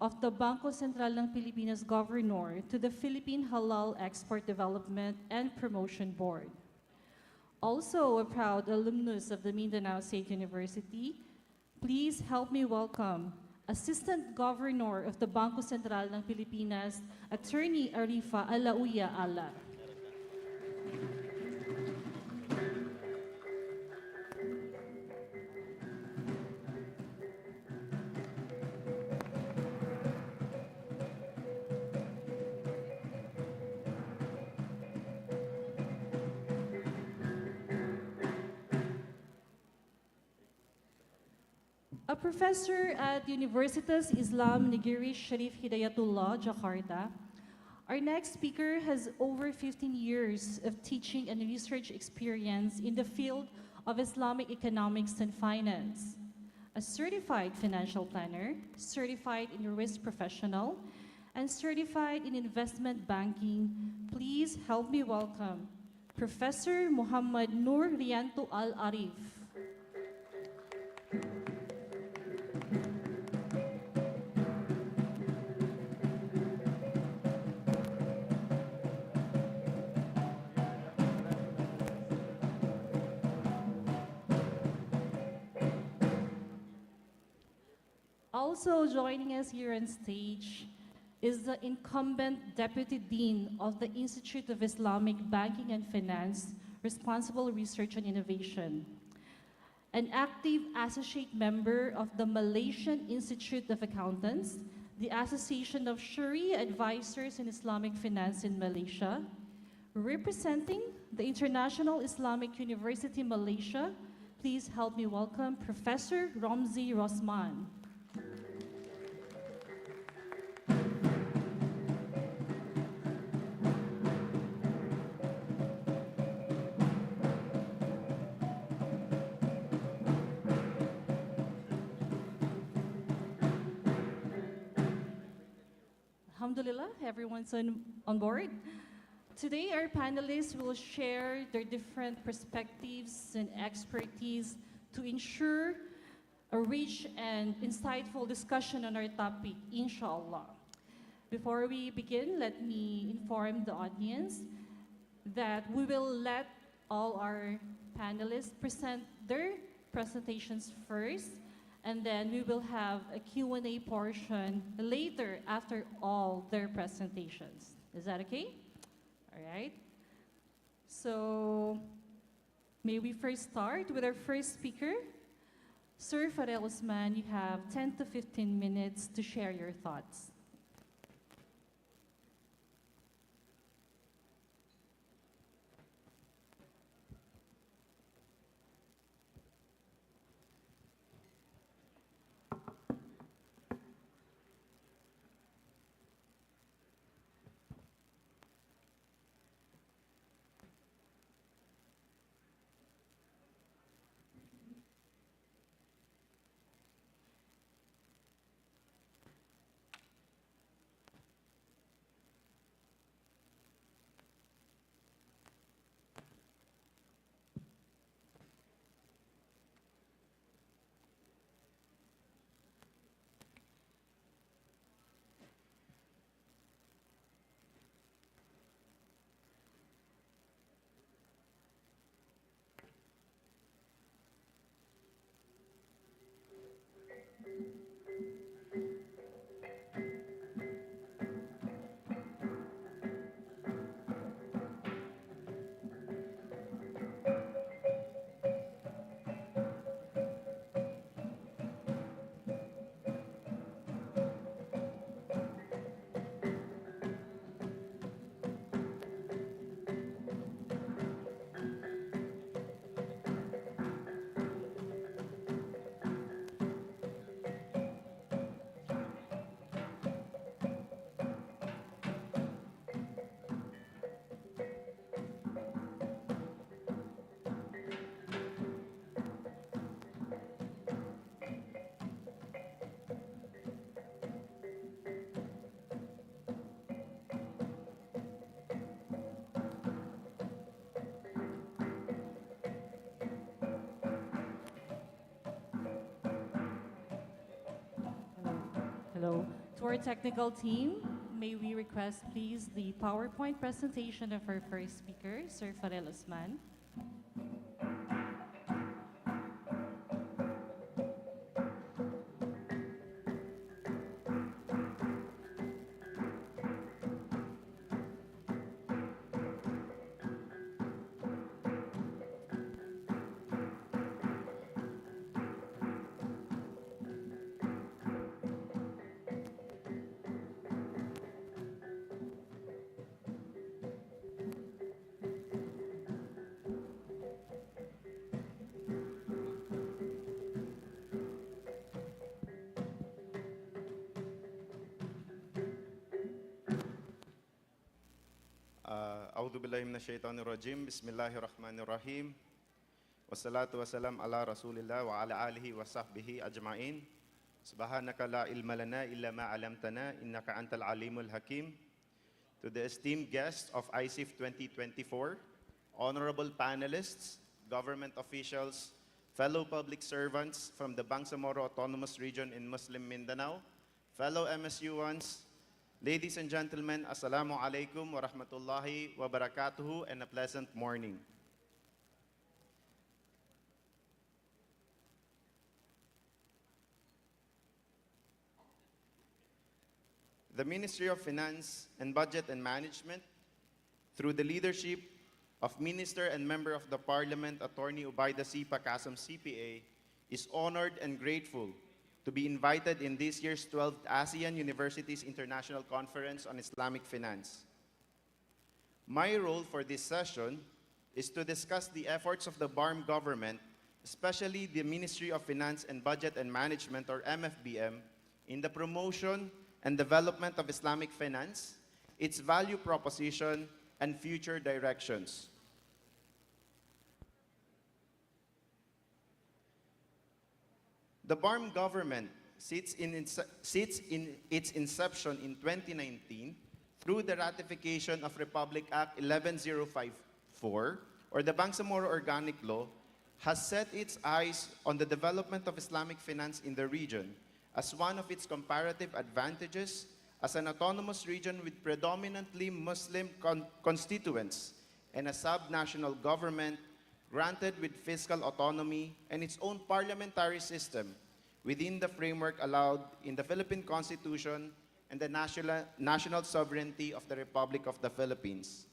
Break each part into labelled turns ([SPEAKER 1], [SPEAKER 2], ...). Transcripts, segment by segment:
[SPEAKER 1] of the Bangko Sentral ng Pilipinas Governor to the Philippine Halal Export Development and Promotion Board. Also a proud alumnus of the Mindanao State University, please help me welcome Assistant Governor of the Bangko Sentral ng Pilipinas, Attorney Arifa Alauya Ala. A professor at Universitas Islam Negeri Sharif Hidayatullah, Jakarta, our next speaker has over 15 years of teaching and research experience in the field of Islamic economics and finance. A certified financial planner, certified in risk professional, and certified in investment banking, please help me welcome Professor Muhammad Nur Rianto Al-Arif. Also joining us here on stage is the incumbent Deputy Dean of the Institute of Islamic Banking and Finance, Responsible Research and Innovation, an active associate member of the Malaysian Institute of Accountants, the Association of Sharia Advisors in Islamic Finance in Malaysia, representing the International Islamic University Malaysia. Please help me welcome Professor Romzi Rosman. Alhamdulillah, everyone's on board. Today, our panelists will share their different perspectives and expertise to ensure a rich and insightful discussion on our topic, inshallah. Before we begin, let me inform the audience that we will let all our panelists present their presentations first, and then we will have a Q&A portion later after all their presentations. Is that okay? All right. So, may we first start with our first speaker. Sir Farel Osman, you have 10 to 15 minutes to share your thoughts. To our technical team, may we request please the PowerPoint presentation of our first speaker, Sir Farel Osman.
[SPEAKER 2] أعوذ بالله من الشيطان الرجيم بسم الله الرحمن الرحيم والصلاة والسلام على رسول الله وعلى آله وصحبه أجمعين سبحانك لا علم لنا إلا ما علمتنا إنك أنت العليم الحكيم. To the esteemed guests of AICIF 2024, honorable panelists, government officials, fellow public servants from the Bangsamoro Autonomous Region in Muslim Mindanao, fellow MSU1s, ladies and gentlemen, Assalamu alaikum wa rahmatullahi wa barakatuhu and a pleasant morning. The Ministry of Finance and Budget and Management, through the leadership of Minister and Member of the Parliament, Attorney Ubaida C. Pakasam CPA, is honored and grateful to be invited in this year's 12th ASEAN Universities International Conference on Islamic Finance. My role for this session is to discuss the efforts of the BARM government, especially the Ministry of Finance and Budget and Management, or MFBM, in the promotion and development of Islamic finance, its value proposition, and future directions. The BARM government sits in its inception in 2019 through the ratification of Republic Act 11054, or the Bangsamoro Organic Law, has set its eyes on the development of Islamic finance in the region as one of its comparative advantages as an autonomous region with predominantly Muslim constituents and a sub-national government granted with fiscal autonomy and its own parliamentary system within the framework allowed in the Philippine Constitution and the national sovereignty of the Republic of the Philippines.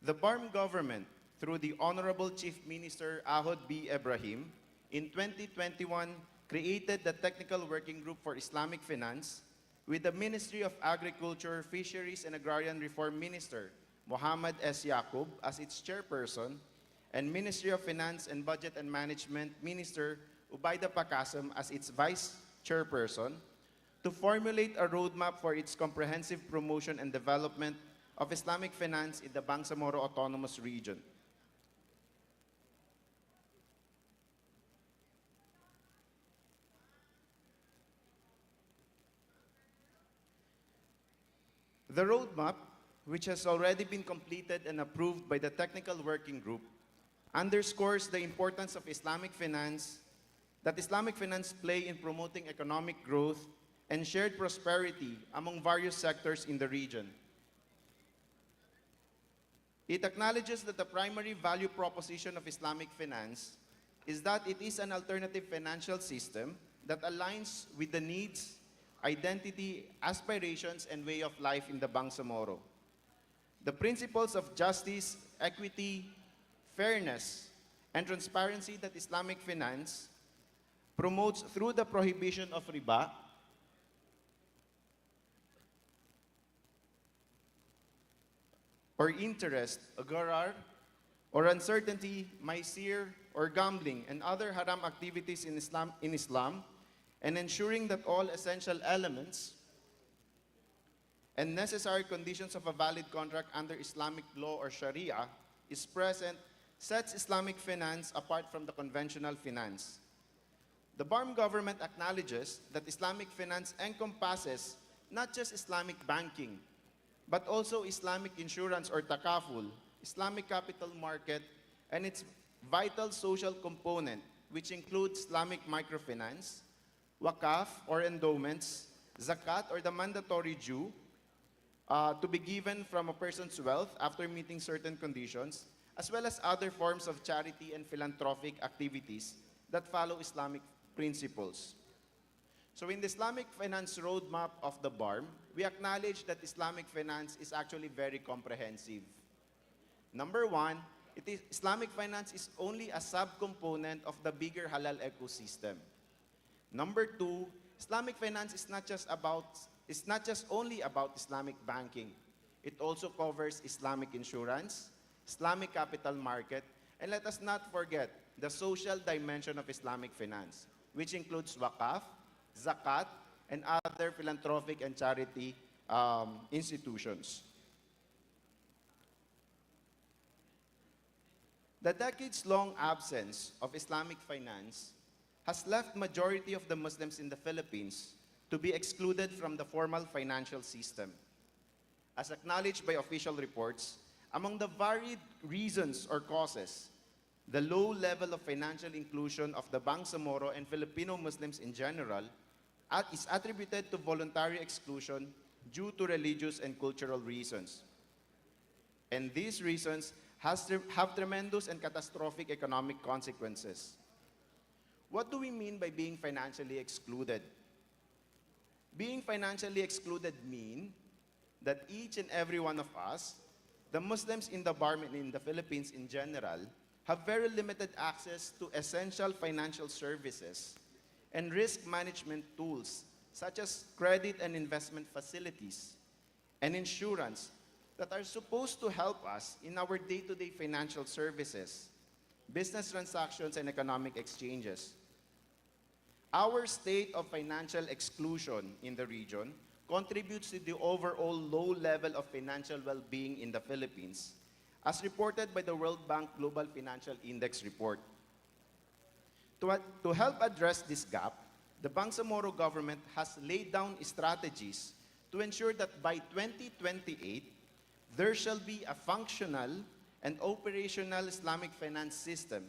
[SPEAKER 2] The BARM government, through the Honorable Chief Minister Ahod B. Ibrahim, in 2021 created the Technical Working Group for Islamic Finance with the Ministry of Agriculture, Fisheries and Agrarian Reform Minister Muhammad S. Yaqub as its chairperson, and Ministry of Finance and Budget and Management Minister Ubaida Pakasam as its vice chairperson, to formulate a roadmap for its comprehensive promotion and development of Islamic finance in the Bangsamoro Autonomous Region. The roadmap, which has already been completed and approved by the Technical Working Group, underscores the importance of Islamic finance, that Islamic finance play in promoting economic growth and shared prosperity among various sectors in the region. It acknowledges that the primary value proposition of Islamic finance is that it is an alternative financial system that aligns with the needs, identity, aspirations, and way of life in the Bangsamoro. The principles of justice, equity, fairness, and transparency that Islamic finance promotes through the prohibition of riba, or interest, gharar, or uncertainty, maisir, or gambling, and other haram activities in Islam, and ensuring that all essential elements and necessary conditions of a valid contract under Islamic law or Sharia is present, sets Islamic finance apart from the conventional finance. The BARM government acknowledges that Islamic finance encompasses not just Islamic banking, but also Islamic insurance or takaful, Islamic capital market, and its vital social component, which includes Islamic microfinance, wakaf or endowments, zakat or the mandatory due to be given from a person's wealth after meeting certain conditions, as well as other forms of charity and philanthropic activities that follow Islamic principles. So in the Islamic finance roadmap of the BARM, we acknowledge that Islamic finance is actually very comprehensive. Number one, Islamic finance is only a subcomponent of the bigger halal ecosystem. Number two, Islamic finance is not just only about Islamic banking. It also covers Islamic insurance, Islamic capital market, and let us not forget the social dimension of Islamic finance, which includes wakaf, zakat, and other philanthropic and charity institutions. The decades-long absence of Islamic finance has left majority of the Muslims in the Philippines to be excluded from the formal financial system. As acknowledged by official reports, among the varied reasons or causes, the low level of financial inclusion of the Bangsamoro and Filipino Muslims in general is attributed to voluntary exclusion due to religious and cultural reasons. And these reasons have tremendous and catastrophic economic consequences. What do we mean by being financially excluded? Being financially excluded means that each and every one of us, the Muslims in the BARM and in the Philippines in general, have very limited access to essential financial services and risk management tools such as credit and investment facilities and insurance that are supposed to help us in our day-to-day financial services, business transactions, and economic exchanges. Our state of financial exclusion in the region contributes to the overall low level of financial well-being in the Philippines, as reported by the World Bank Global Financial Index report. To help address this gap, the Bangsamoro government has laid down strategies to ensure that by 2028, there shall be a functional and operational Islamic finance system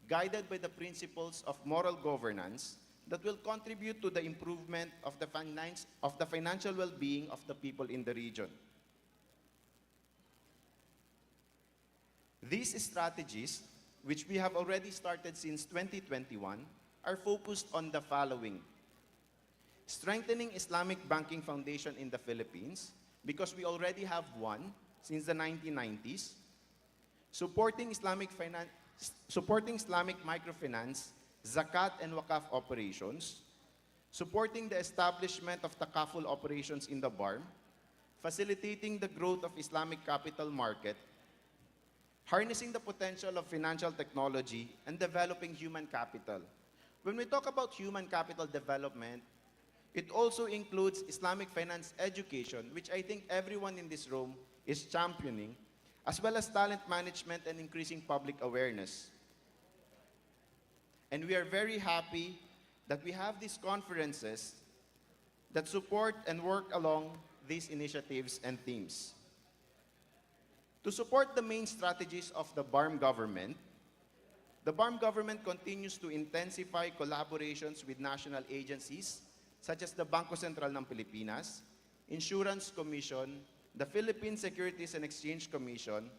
[SPEAKER 2] guided by the principles of moral governance that will contribute to the improvement of the financial well-being of the people in the region. These strategies, which we have already started since 2021, are focused on the following: strengthening Islamic banking foundation in the Philippines, because we already have one since the 1990s, supporting Islamic microfinance, zakat and wakaf operations, supporting the establishment of takaful operations in the BARM, facilitating the growth of Islamic capital market, harnessing the potential of financial technology, and developing human capital. When we talk about human capital development, it also includes Islamic finance education, which I think everyone in this room is championing, as well as talent management and increasing public awareness. And we are very happy that we have these conferences that support and work along these initiatives and themes. To support the main strategies of the BARM government, the BARM government continues to intensify collaborations with national agencies such as the Bangko Sentral ng Pilipinas, Insurance Commission, the Philippine Securities and Exchange Commission,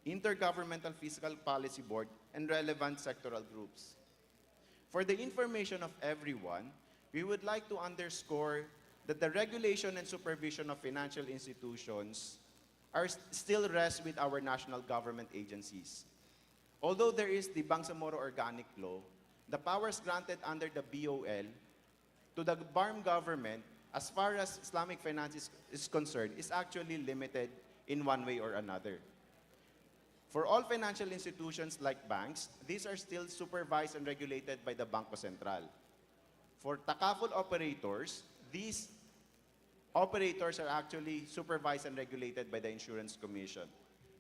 [SPEAKER 2] Intergovernmental Fiscal Policy Board, and relevant sectoral groups. For the information of everyone, we would like to underscore that the regulation and supervision of financial institutions still rest with our national government agencies. Although there is the Bangsamoro Organic Law, the powers granted under the BOL to the BARM government, as far as Islamic finance is concerned, is actually limited in one way or another. For all financial institutions like banks, these are still supervised and regulated by the Bangko Sentral. For takaful operators, these operators are actually supervised and regulated by the Insurance Commission.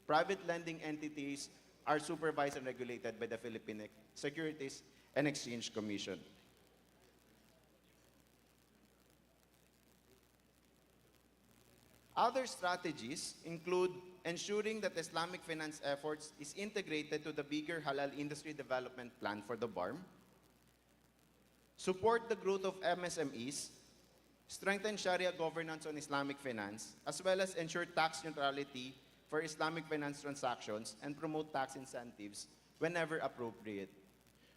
[SPEAKER 2] Private lending entities are supervised and regulated by the Philippine Securities and Exchange Commission. Other strategies include ensuring that Islamic finance efforts is integrated to the bigger halal industry development plan for the BARM, support the growth of MSMEs, strengthen Sharia governance on Islamic finance, as well as ensure tax neutrality for Islamic finance transactions and promote tax incentives whenever appropriate.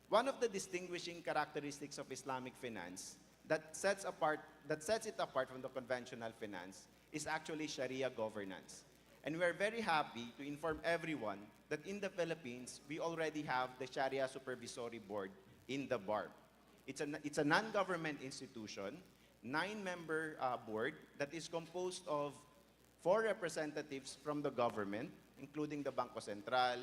[SPEAKER 2] One of the distinguishing characteristics of Islamic finance that sets it apart from the conventional finance is actually Sharia governance. And we are very happy to inform everyone that in the Philippines, we already have the Sharia Supervisory Board in the BARB. It's a non-government institution, 9-member board that is composed of 4 representatives from the government, including the Bangko Sentral,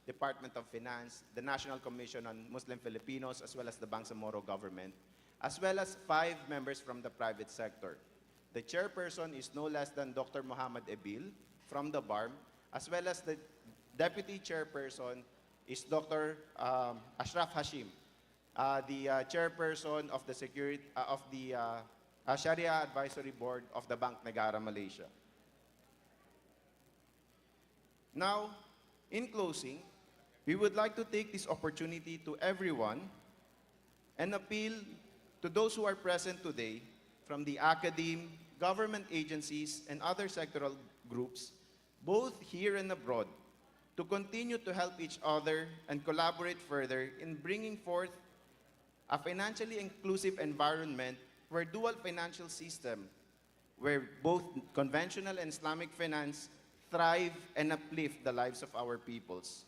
[SPEAKER 2] Department of Finance, the National Commission on Muslim Filipinos, as well as the Bangsamoro government, as well as 5 members from the private sector. The chairperson is no less than Dr. Muhammad Ebil from the BARM, as well as the deputy chairperson is Dr. Ashraf Hashim, the chairperson of the Sharia Advisory Board of the Bank Negara Malaysia. Now, in closing, we would like to take this opportunity to everyone and appeal to those who are present today from the academe, government agencies, and other sectoral groups, both here and abroad, to continue to help each other and collaborate further in bringing forth a financially inclusive environment where dual financial system, where both conventional and Islamic finance thrive and uplift the lives of our peoples.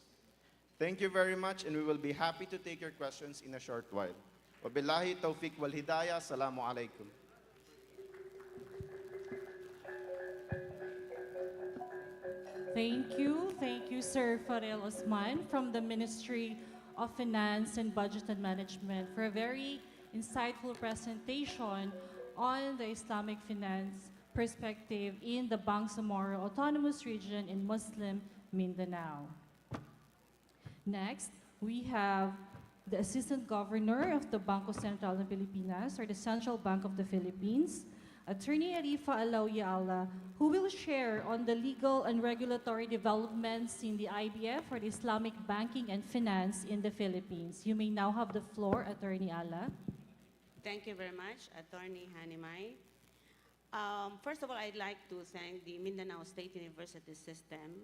[SPEAKER 2] Thank you very much, and we will be happy to take your questions in a short while. Wabillahi tawfiq wal hidayah. Assalamu alaikum.
[SPEAKER 1] Thank you, Sir Farel Osman from the Ministry of Finance and Budget and Management for a very insightful presentation on the Islamic finance perspective in the Bangsamoro Autonomous Region in Muslim Mindanao. Next, we have the Assistant Governor of the Bangko Sentral ng Pilipinas, or the Central Bank of the Philippines, Attorney Arifa Alawi-Ala, who will share on the legal and regulatory developments in the IBF, or the Islamic Banking and Finance in the Philippines. You may now have the floor, Attorney Ala.
[SPEAKER 3] Thank you very much, Attorney Hanimay. First of all, I'd like to thank the Mindanao State University System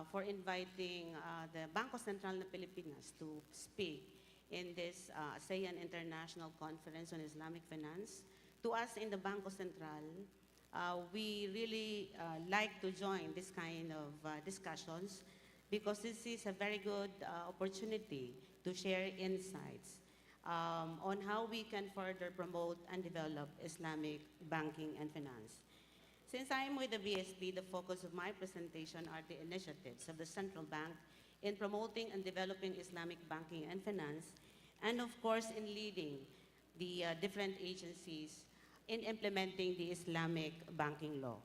[SPEAKER 3] for inviting the Bangko Sentral ng Pilipinas to speak in this ASEAN International Conference on Islamic Finance. To us in the Bangko Sentral, we really like to join this kind of discussions because this is a very good opportunity to share insights on how we can further promote and develop Islamic banking and finance. Since I'm with the BSP, the focus of my presentation are the initiatives of the Central Bank in promoting and developing Islamic banking and finance, and of course in leading the different agencies in implementing the Islamic banking law.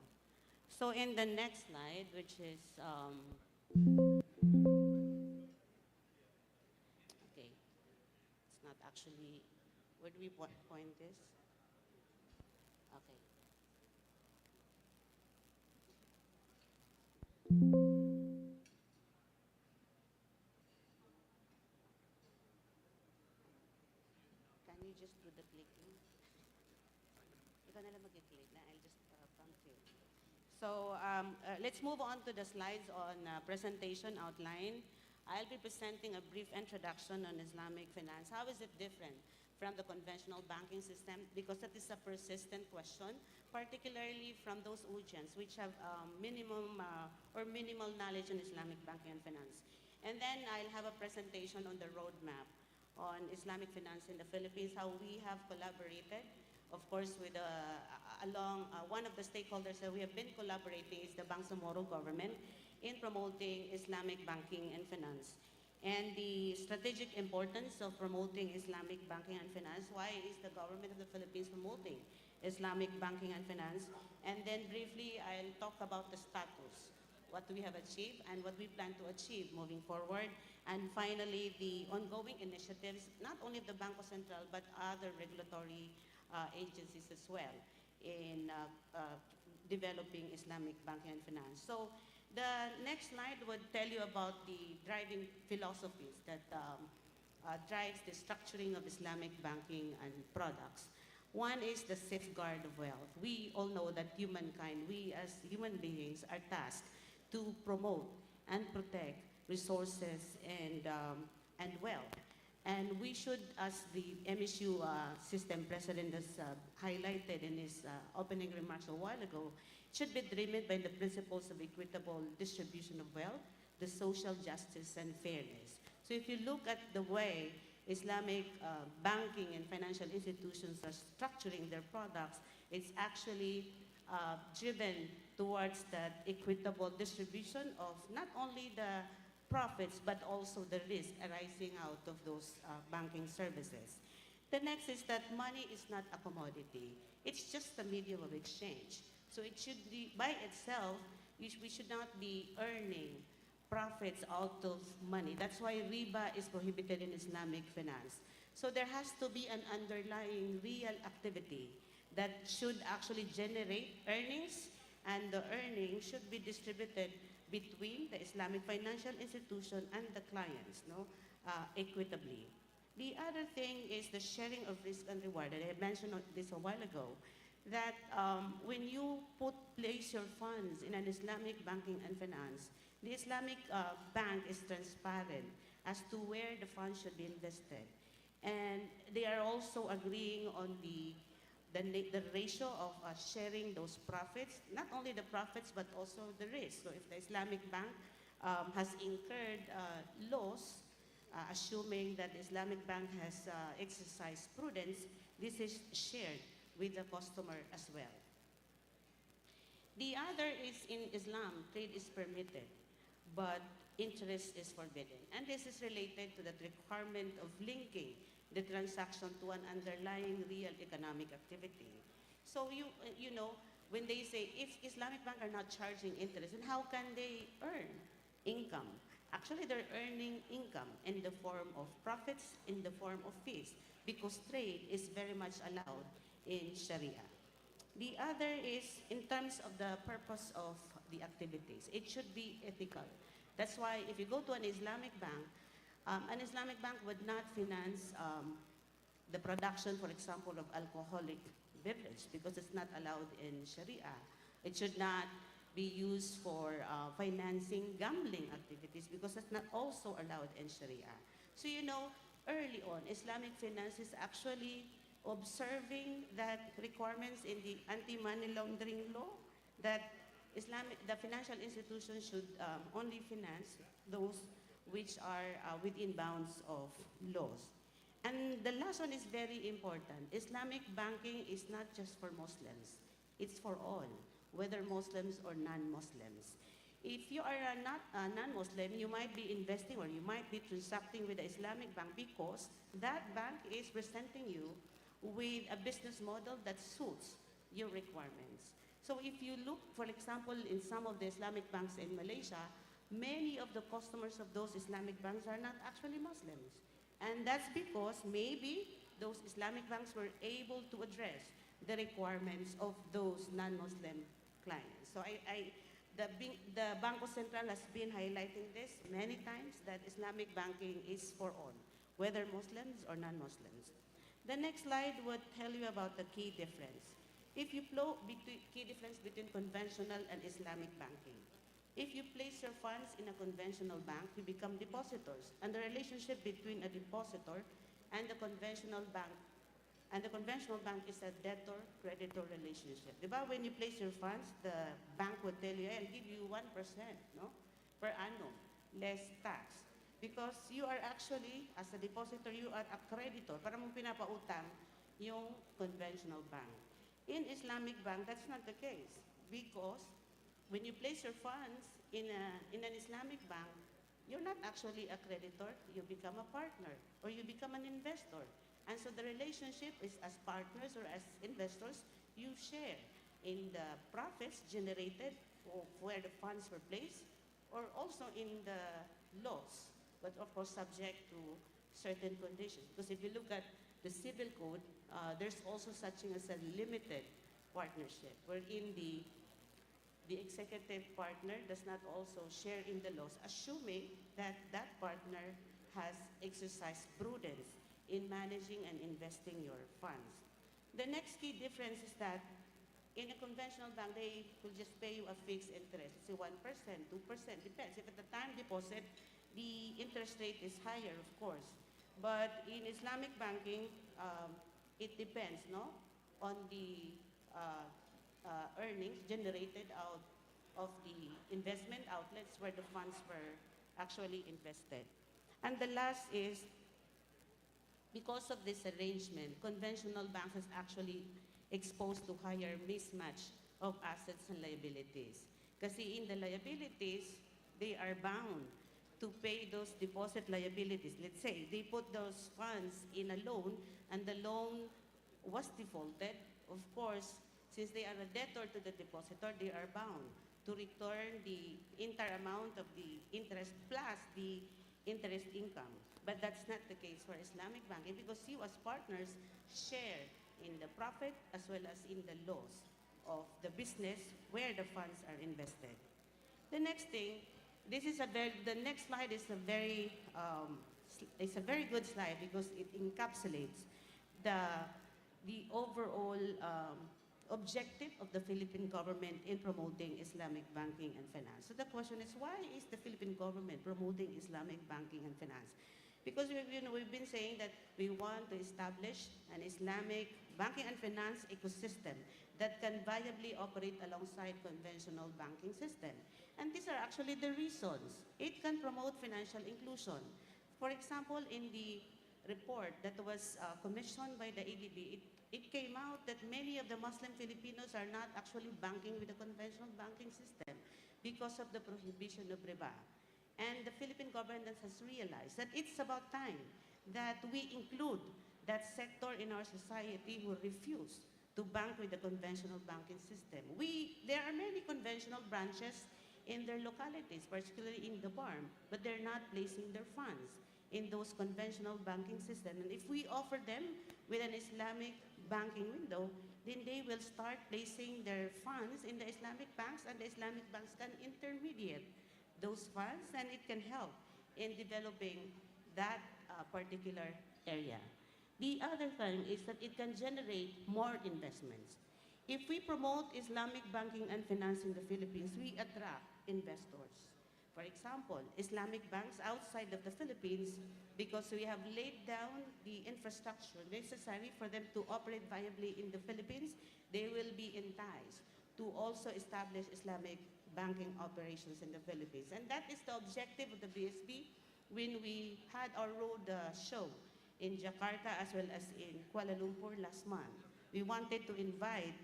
[SPEAKER 3] So in the next slide, which is, okay, it's not actually, where do we point this? Okay. Can you just do the clicking? Ikaw na lang mag-click na, I'll just prompt you. So let's move on to the slides on presentation outline. I'll be presenting a brief introduction on Islamic finance. How is it different from the conventional banking system? Because that is a persistent question, particularly from those audience which have minimal knowledge on Islamic banking and finance. And then I'll have a presentation on the roadmap on Islamic finance in the Philippines, how we have collaborated, of course, with one of the stakeholders that we have been collaborating is the Bangsamoro government in promoting Islamic banking and finance. And the strategic importance of promoting Islamic banking and finance. Why is the government of the Philippines promoting Islamic banking and finance? And then briefly, I'll talk about the status, what we have achieved and what we plan to achieve moving forward. And finally, the ongoing initiatives, not only of the Bangko Sentral, but other regulatory agencies as well in developing Islamic banking and finance. So the next slide would tell you about the driving philosophies that drives the structuring of Islamic banking and products. One is the safeguard of wealth. We all know that humankind, we as human beings, are tasked to promote and protect resources and wealth. And we should, as the MSU system president has highlighted in his opening remarks a while ago, should be driven by the principles of equitable distribution of wealth, the social justice and fairness. So if you look at the way Islamic banking and financial institutions are structuring their products, it's actually driven towards that equitable distribution of not only the profits but also the risk arising out of those banking services. The next is that money is not a commodity. It's just a medium of exchange. So it should be, by itself, we should not be earning profits out of money. That's why riba is prohibited in Islamic finance. So there has to be an underlying real activity that should actually generate earnings, and the earnings should be distributed between the Islamic financial institution and the clients, equitably. The other thing is the sharing of risk and reward. And I mentioned this a while ago, that when you place your funds in an Islamic banking and finance, the Islamic bank is transparent as to where the funds should be invested. And they are also agreeing on the ratio of sharing those profits, not only the profits but also the risk. So if the Islamic bank has incurred loss, assuming that the Islamic bank has exercised prudence, this is shared with the customer as well. The other is in Islam, trade is permitted, but interest is forbidden. And this is related to the requirement of linking the transaction to an underlying real economic activity. So you know, when they say, if Islamic banks are not charging interest, then how can they earn income? Actually, they're earning income in the form of profits, in the form of fees, because trade is very much allowed in Sharia. The other is in terms of the purpose of the activities. It should be ethical. That's why if you go to an Islamic bank would not finance the production, for example, of alcoholic beverage because it's not allowed in Sharia. It should not be used for financing gambling activities because it's not also allowed in Sharia. So you know, early on, Islamic finance is actually observing that requirements in the anti-money laundering law that the financial institutions should only finance those which are within bounds of laws. And the last one is very important. Islamic banking is not just for Muslims. It's for all, whether Muslims or non-Muslims. If you are not a non-Muslim, you might be investing or you might be transacting with the Islamic bank because that bank is presenting you with a business model that suits your requirements. So if you look, for example, in some of the Islamic banks in Malaysia, many of the customers of those Islamic banks are not actually Muslims. And that's because maybe those Islamic banks were able to address the requirements of those non-Muslim clients. So the Bangko Sentral has been highlighting this many times, that Islamic banking is for all, whether Muslims or non-Muslims. The next slide would tell you about the key difference. If you key difference between conventional and Islamic banking. If you place your funds in a conventional bank, you become depositors. And the relationship between a depositor and the conventional bank is a debtor-creditor relationship. Diba? When you place your funds, the bank would tell you, I'll give you 1%, per annum, less tax. Because you are actually, as a depositor, you are a creditor. Para mong pinapautang yung conventional bank. In Islamic bank, that's not the case. Because when you place your funds in an Islamic bank, you're not actually a creditor, you become a partner, or you become an investor. And so the relationship is as partners or as investors, you share in the profits generated where the funds were placed, or also in the loss, but of course subject to certain conditions. Because if you look at the civil code, there's also such thing as a limited partnership, wherein the executive partner does not also share in the loss, assuming that that partner has exercised prudence in managing and investing your funds. The next key difference is that in a conventional bank, they will just pay you a fixed interest. It's 1%, 2%, depends. If at the time deposit, the interest rate is higher, of course. But in Islamic banking, it depends, no, on the earnings generated out of the investment outlets where the funds were actually invested. And the last is, because of this arrangement, conventional banks is actually exposed to higher mismatch of assets and liabilities. Kasi in the liabilities, they are bound to pay those deposit liabilities. Let's say they put those funds in a loan and the loan was defaulted. Of course, since they are a debtor to the depositor, they are bound to return the entire amount of the interest plus the interest income. But that's not the case for Islamic banking because you as partners share in the profit as well as in the loss of the business where the funds are invested. The next thing, the next slide is a very good slide because it encapsulates the overall objective of the Philippine government in promoting Islamic banking and finance. So the question is, why is the Philippine government promoting Islamic banking and finance? Because we've been saying that we want to establish an Islamic banking and finance ecosystem that can viably operate alongside conventional banking system. And these are actually the reasons. It can promote financial inclusion. For example, in the report that was commissioned by the ADB, it came out that many of the Muslim Filipinos are not actually banking with the conventional banking system because of the prohibition of riba. And the Philippine government has realized that it's about time that we include that sector in our society who refuse to bank with the conventional banking system. There are many conventional branches in their localities, particularly in the farm, but they're not placing their funds in those conventional banking systems. And if we offer them with an Islamic banking window, then they will start placing their funds in the Islamic banks, and the Islamic banks can intermediate those funds, and it can help in developing that particular area. The other thing is that it can generate more investments. If we promote Islamic banking and finance in the Philippines, we attract investors. For example, Islamic banks outside of the Philippines, because we have laid down the infrastructure necessary for them to operate viably in the Philippines, they will be enticed to also establish Islamic banking operations in the Philippines. And that is the objective of the BSB when we had our road show in Jakarta as well as in Kuala Lumpur last month. We wanted to invite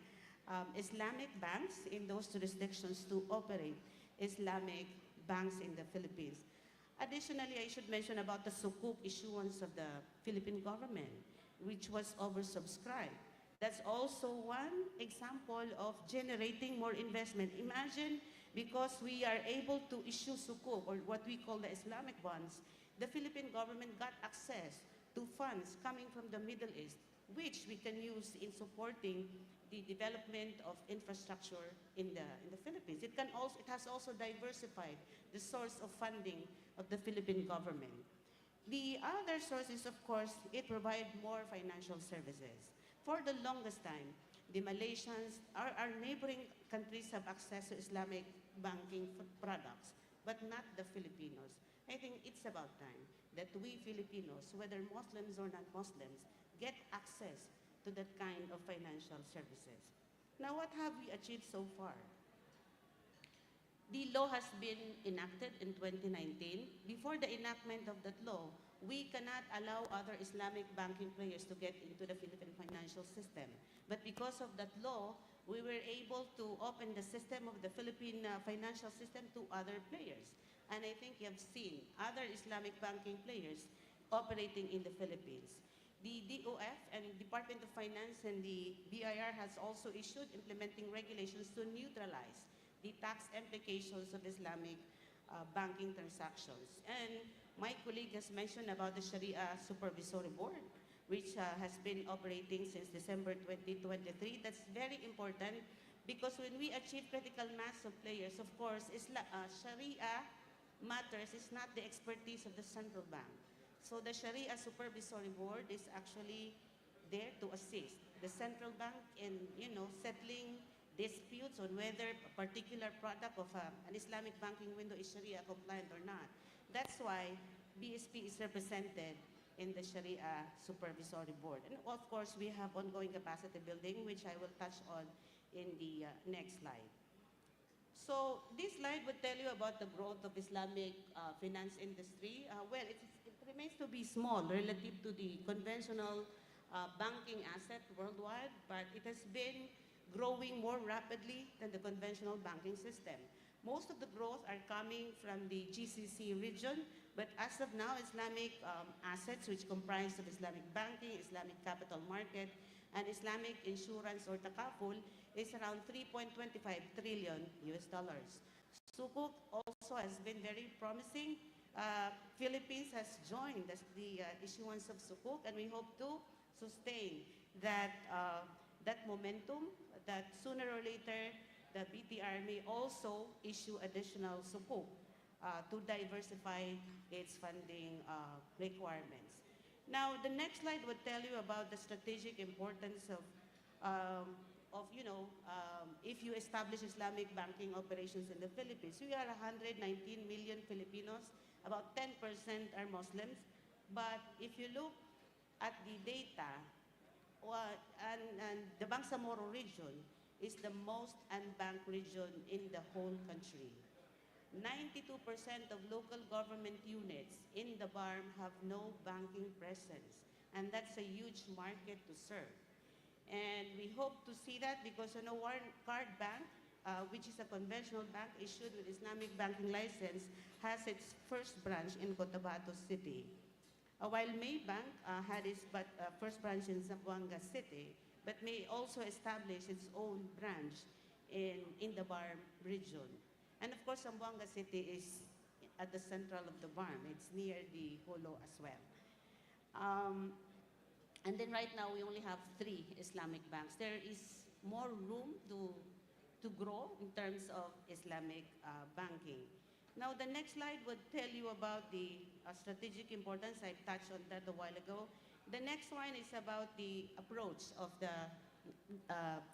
[SPEAKER 3] Islamic banks in those jurisdictions to operate Islamic banks in the Philippines. Additionally, I should mention about the sukuk issuance of the Philippine government, which was oversubscribed. That's also one example of generating more investment. Imagine, because we are able to issue sukuk, or what we call the Islamic bonds, the Philippine government got access to funds coming from the Middle East, which we can use in supporting the development of infrastructure in the Philippines. It has also diversified the source of funding of the Philippine government. The other source is, of course, it provides more financial services. For the longest time, the Malaysians, our neighboring countries have access to Islamic banking products, but not the Filipinos. I think it's about time that we Filipinos, whether Muslims or non-Muslims, get access to that kind of financial services. Now, what have we achieved so far? The law has been enacted in 2019. Before the enactment of that law, we cannot allow other Islamic banking players to get into the Philippine financial system. But because of that law, we were able to open the system of the Philippine financial system to other players. And I think you have seen other Islamic banking players operating in the Philippines. The DOF and Department of Finance and the BIR has also issued implementing regulations to neutralize the tax implications of Islamic banking transactions. And my colleague has mentioned about the Sharia Supervisory Board, which has been operating since December 2023. That's very important because when we achieve critical mass of players, of course, Sharia matters is not the expertise of the central bank. So the Sharia Supervisory Board is actually there to assist the central bank in, settling disputes on whether a particular product of an Islamic banking window is Sharia compliant or not. That's why BSP is represented in the Sharia Supervisory Board. And of course, we have ongoing capacity building, which I will touch on in the next slide. So this slide would tell you about the growth of Islamic finance industry. Well, it remains to be small relative to the conventional banking asset worldwide, but it has been growing more rapidly than the conventional banking system. Most of the growth are coming from the GCC region, but as of now, Islamic assets, which comprise of Islamic banking, Islamic capital market, and Islamic insurance or takaful, is around 3.25 trillion US dollars. Sukuk also has been very promising. Philippines has joined the issuance of Sukuk, and we hope to sustain that, that momentum, that sooner or later the BTR may also issue additional Sukuk to diversify its funding requirements. Now, the next slide would tell you about the strategic importance of if you establish Islamic banking operations in the Philippines. We are 119 million Filipinos, about 10% are Muslims. But if you look at the data, and the Bangsamoro region is the most unbanked region in the whole country. 92% of local government units in the BARM have no banking presence, and that's a huge market to serve. And we hope to see that because One Card Bank, which is a conventional bank issued with Islamic banking license, has its first branch in Cotabato City. While Maybank had its first branch in Zamboanga City, but may also establish its own branch in the BARM region. And of course, Zamboanga City is at the central of the BARM. It's near the Holo as well. And then right now, we only have 3 Islamic banks. There is more room to grow in terms of Islamic banking. Now, the next slide would tell you about the strategic importance. I touched on that a while ago. The next one is about the approach of the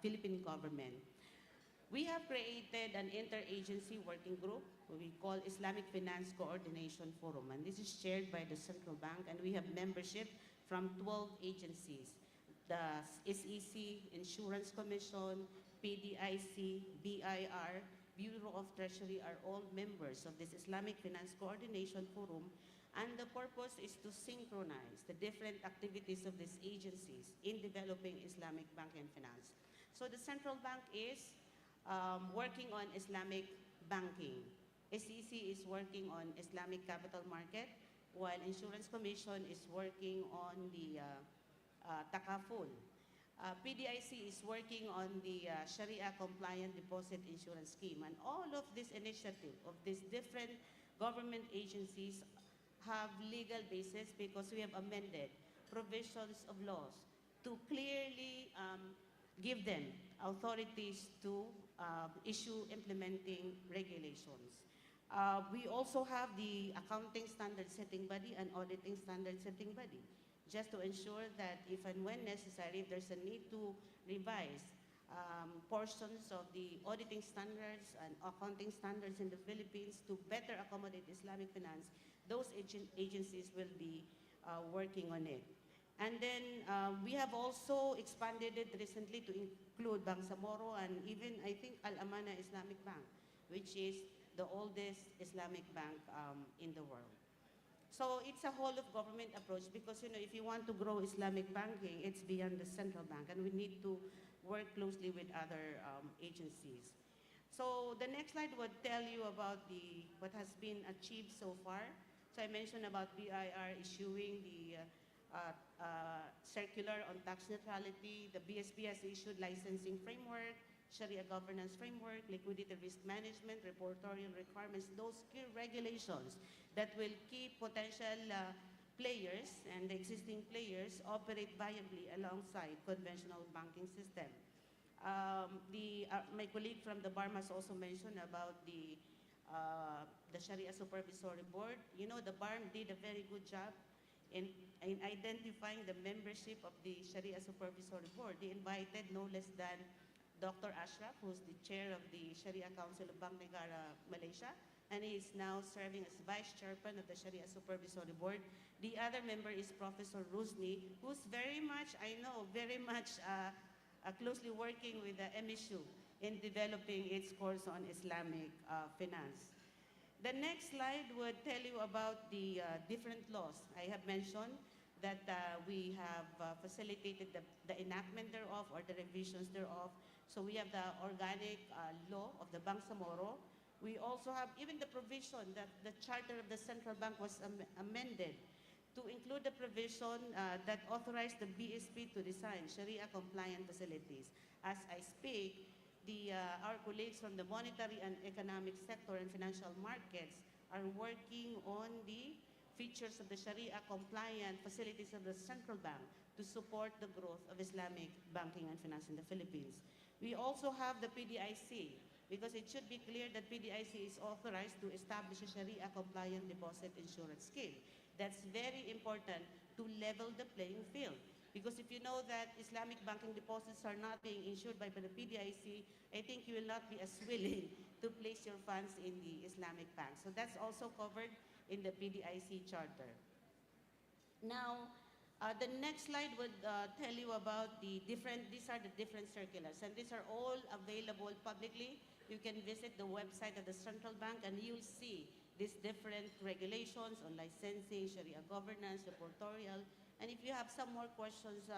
[SPEAKER 3] Philippine government. We have created an interagency working group we call Islamic Finance Coordination Forum, and this is chaired by the Central Bank, and we have membership from 12 agencies. The SEC, Insurance Commission, PDIC, BIR, Bureau of Treasury are all members of this Islamic Finance Coordination Forum, and the purpose is to synchronize the different activities of these agencies in developing Islamic banking and finance. So the Central Bank is working on Islamic banking. SEC is working on Islamic capital market, while Insurance Commission is working on the takaful. PDIC is working on the Sharia-compliant deposit insurance scheme. And all of this initiative of these different government agencies have legal basis because we have amended provisions of laws to clearly give them authorities to issue implementing regulations. We also have the accounting standard setting body and auditing standard setting body, just to ensure that if and when necessary, if there's a need to revise portions of the auditing standards and accounting standards in the Philippines to better accommodate Islamic finance, those agencies will be working on it. And then we have also expanded it recently to include Bangsamoro and even, I think, Al-Amana Islamic Bank, which is the oldest Islamic bank in the world. So it's a whole of government approach because, if you want to grow Islamic banking, it's beyond the central bank, and we need to work closely with other agencies. So the next slide would tell you about what has been achieved so far. So I mentioned about BIR issuing the circular on tax neutrality. The BSP has issued licensing framework, Sharia governance framework, liquidity risk management, reportorial requirements, those key regulations that will keep potential players and the existing players operate viably alongside conventional banking system. My colleague from the BARM has also mentioned about the Sharia Supervisory Board. The BARM did a very good job in identifying the membership of the Sharia Supervisory Board. They invited no less than Dr. Ashraf, who's the chair of the Sharia Council of Bank Negara, Malaysia, and he is now serving as vice chairman of the Sharia Supervisory Board. The other member is Professor Rusni, who's very much, I know, very much closely working with the MSU in developing its course on Islamic finance. The next slide would tell you about the different laws. I have mentioned that we have facilitated the enactment thereof or the revisions thereof. So we have the organic law of the Bangsamoro. We also have even the provision that the charter of the central bank was amended to include the provision that authorized the BSP to design Sharia-compliant facilities. As I speak, our colleagues from the monetary and economic sector and financial markets are working on the features of the Sharia-compliant facilities of the central bank to support the growth of Islamic banking and finance in the Philippines. We also have the PDIC, because it should be clear that PDIC is authorized to establish a Sharia-compliant deposit insurance scheme. That's very important to level the playing field. Because if you know that Islamic banking deposits are not being insured by the PDIC, I think you will not be as willing to place your funds in the Islamic bank. So that's also covered in the PDIC charter. Now, the next slide would tell you about these are the different circulars, and these are all available publicly. You can visit the website of the central bank and you'll see these different regulations on licensing, Sharia governance, reportorial. And if you have some more questions,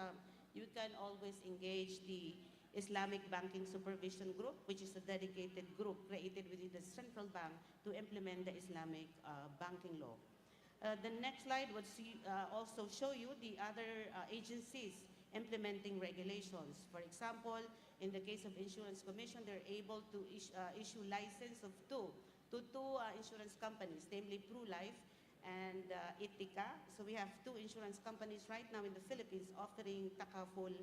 [SPEAKER 3] you can always engage the Islamic Banking Supervision Group, which is a dedicated group created within the central bank to implement the Islamic banking law. The next slide would also show you the other agencies implementing regulations. For example, in the case of Insurance Commission, they're able to issue license of two insurance companies, namely PruLife and Itika. So we have two insurance companies right now in the Philippines offering takaful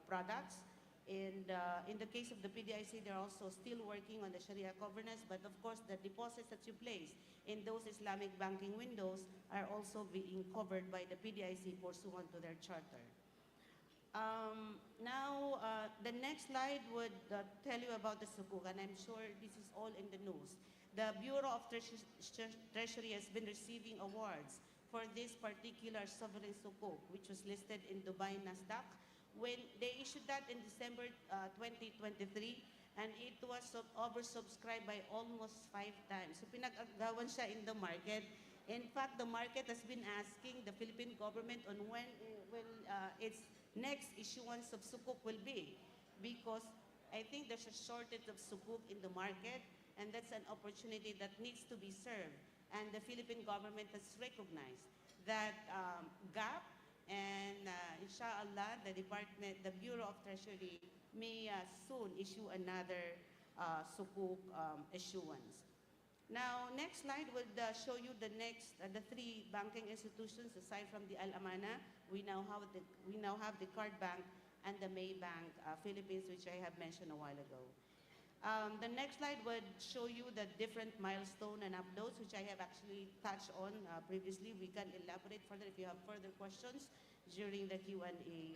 [SPEAKER 3] products. And in the case of the PDIC, they're also still working on the Sharia governance, but of course the deposits that you place in those Islamic banking windows are also being covered by the PDIC pursuant to their charter. Now, the next slide would tell you about the sukuk, and I'm sure this is all in the news. The Bureau of Treasury has been receiving awards for this particular sovereign sukuk, which was listed in Dubai Nasdaq. When they issued that in December 2023, and it was oversubscribed by almost 5 times. So pinag-agawan siya in the market. In fact, the market has been asking the Philippine government on when its next issuance of sukuk will be, because I think there's a shortage of sukuk in the market, and that's an opportunity that needs to be served. And the Philippine government has recognized that gap, and inshallah, the Bureau of Treasury may soon issue another sukuk issuance. Now, next slide would show you the three banking institutions aside from the Al-Amana. We now have the Card Bank and the Maybank Philippines, which I have mentioned a while ago. The next slide would show you the different milestone and uploads, which I have actually touched on previously. We can elaborate further if you have further questions during the Q&A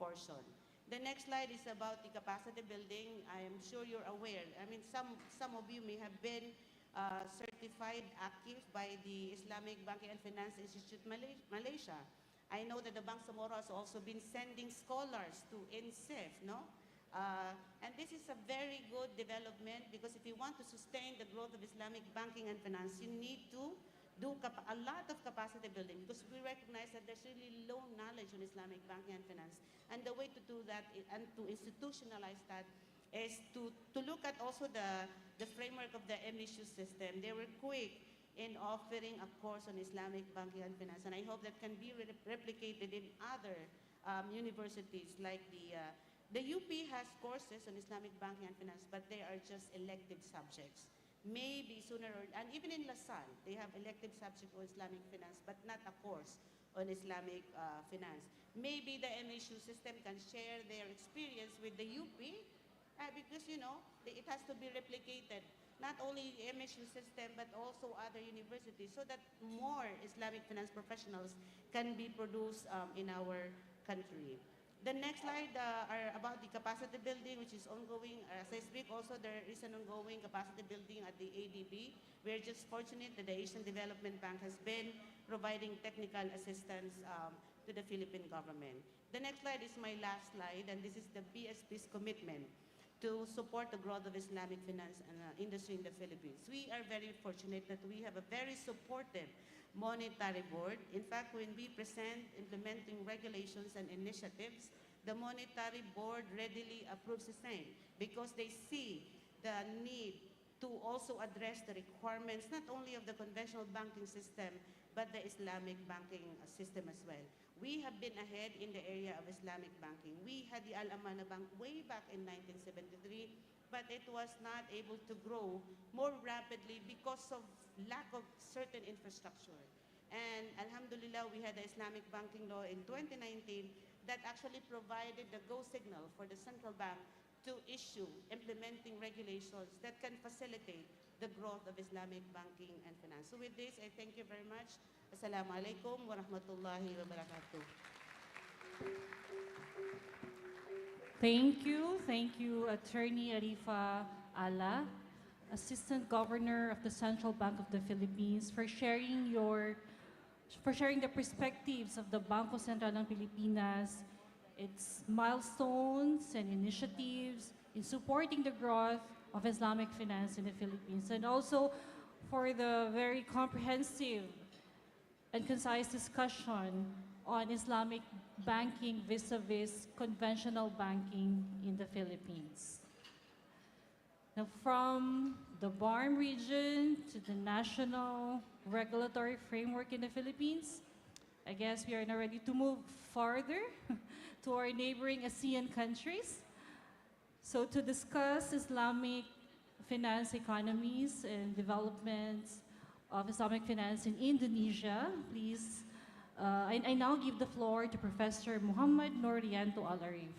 [SPEAKER 3] portion. The next slide is about the capacity building. I am sure you're aware. I mean, some of you may have been certified AICIF by the Islamic Banking and Finance Institute Malaysia. I know that the Bangsamoro has also been sending scholars to AICIF, no? And this is a very good development, because if you want to sustain the growth of Islamic banking and finance, you need to do a lot of capacity building, because we recognize that there's really low knowledge on Islamic banking and finance. And the way to do that and to institutionalize that is to look at also the framework of the MSU system. They were quick in offering a course on Islamic banking and finance, and I hope that can be replicated in other universities, like the UP has courses on Islamic banking and finance, but they are just elective subjects. Maybe sooner and even in LaSalle, they have elective subject on Islamic finance, but not a course on Islamic finance. Maybe the MSU system can share their experience with the UP, because, you know, it has to be replicated not only MSU system, but also other universities, so that more Islamic finance professionals can be produced in our country. The next slide are about the capacity building, which is ongoing. As I speak, also there is an ongoing capacity building at the ADB. We're just fortunate that the Asian Development Bank has been providing technical assistance to the Philippine government. The next slide is my last slide, and this is the BSP's commitment to support the growth of Islamic finance and industry in the Philippines. We are very fortunate that we have a very supportive monetary board. In fact, when we present implementing regulations and initiatives, the monetary board readily approves the same because they see the need to also address the requirements not only of the conventional banking system, but the Islamic banking system as well. We have been ahead in the area of Islamic banking. We had the Al-Amana Bank way back in 1973, but it was not able to grow more rapidly because of lack of certain infrastructure. And Alhamdulillah, we had the Islamic banking law in 2019 that actually provided the go signal for the central bank to issue implementing regulations that can facilitate the growth of Islamic banking and finance. So with this, I thank you very much. Assalamu alaikum wa rahmatullahi wa barakatuh.
[SPEAKER 1] Thank you, Attorney Arifa Ala, Assistant Governor of the Central Bank of the Philippines, for sharing the perspectives of the Bangko Sentral ng Pilipinas, its milestones and initiatives in supporting the growth of Islamic finance in the Philippines, and also for the very comprehensive and concise discussion on Islamic banking vis-a-vis conventional banking in the Philippines. Now, from the BARM region to the national regulatory framework in the Philippines, I guess we are now ready to move farther to our neighboring ASEAN countries. So to discuss Islamic finance economies and developments of Islamic finance in Indonesia, please, I now give the floor to Professor Muhammad Norianto Al-Arif.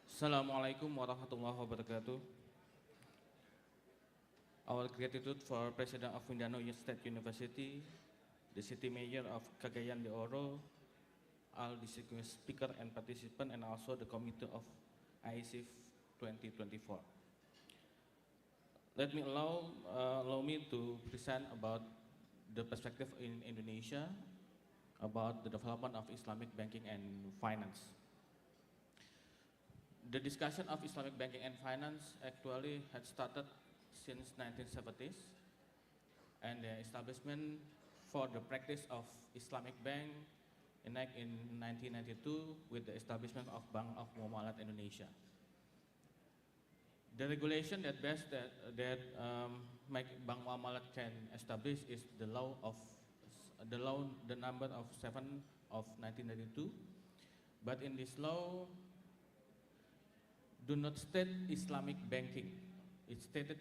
[SPEAKER 4] Assalamualaikum warahmatullahi wabarakatuh. Our gratitude for President of Mindanao State University, the City Mayor of Cagayan de Oro, all distinguished speaker and participant, and also the committee of AICIF 2024. Let me allow me to present about the perspective in Indonesia about the development of Islamic banking and finance. The discussion of Islamic banking and finance actually had started since 1970s, and the establishment for the practice of Islamic bank enacted in 1992 with the establishment of Bank of Muamalat Indonesia. The regulation that make Bank Muamalat can establish is the law the number of 7 of 1992, but in this law do not state Islamic banking. It stated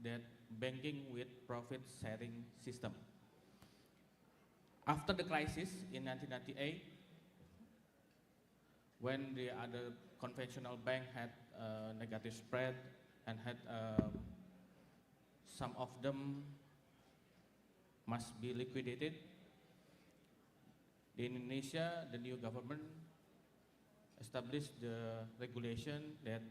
[SPEAKER 4] that banking with profit sharing system. After the crisis in 1998, when the other conventional bank had negative spread and had some of them must be liquidated, in Indonesia, the new government established the regulation that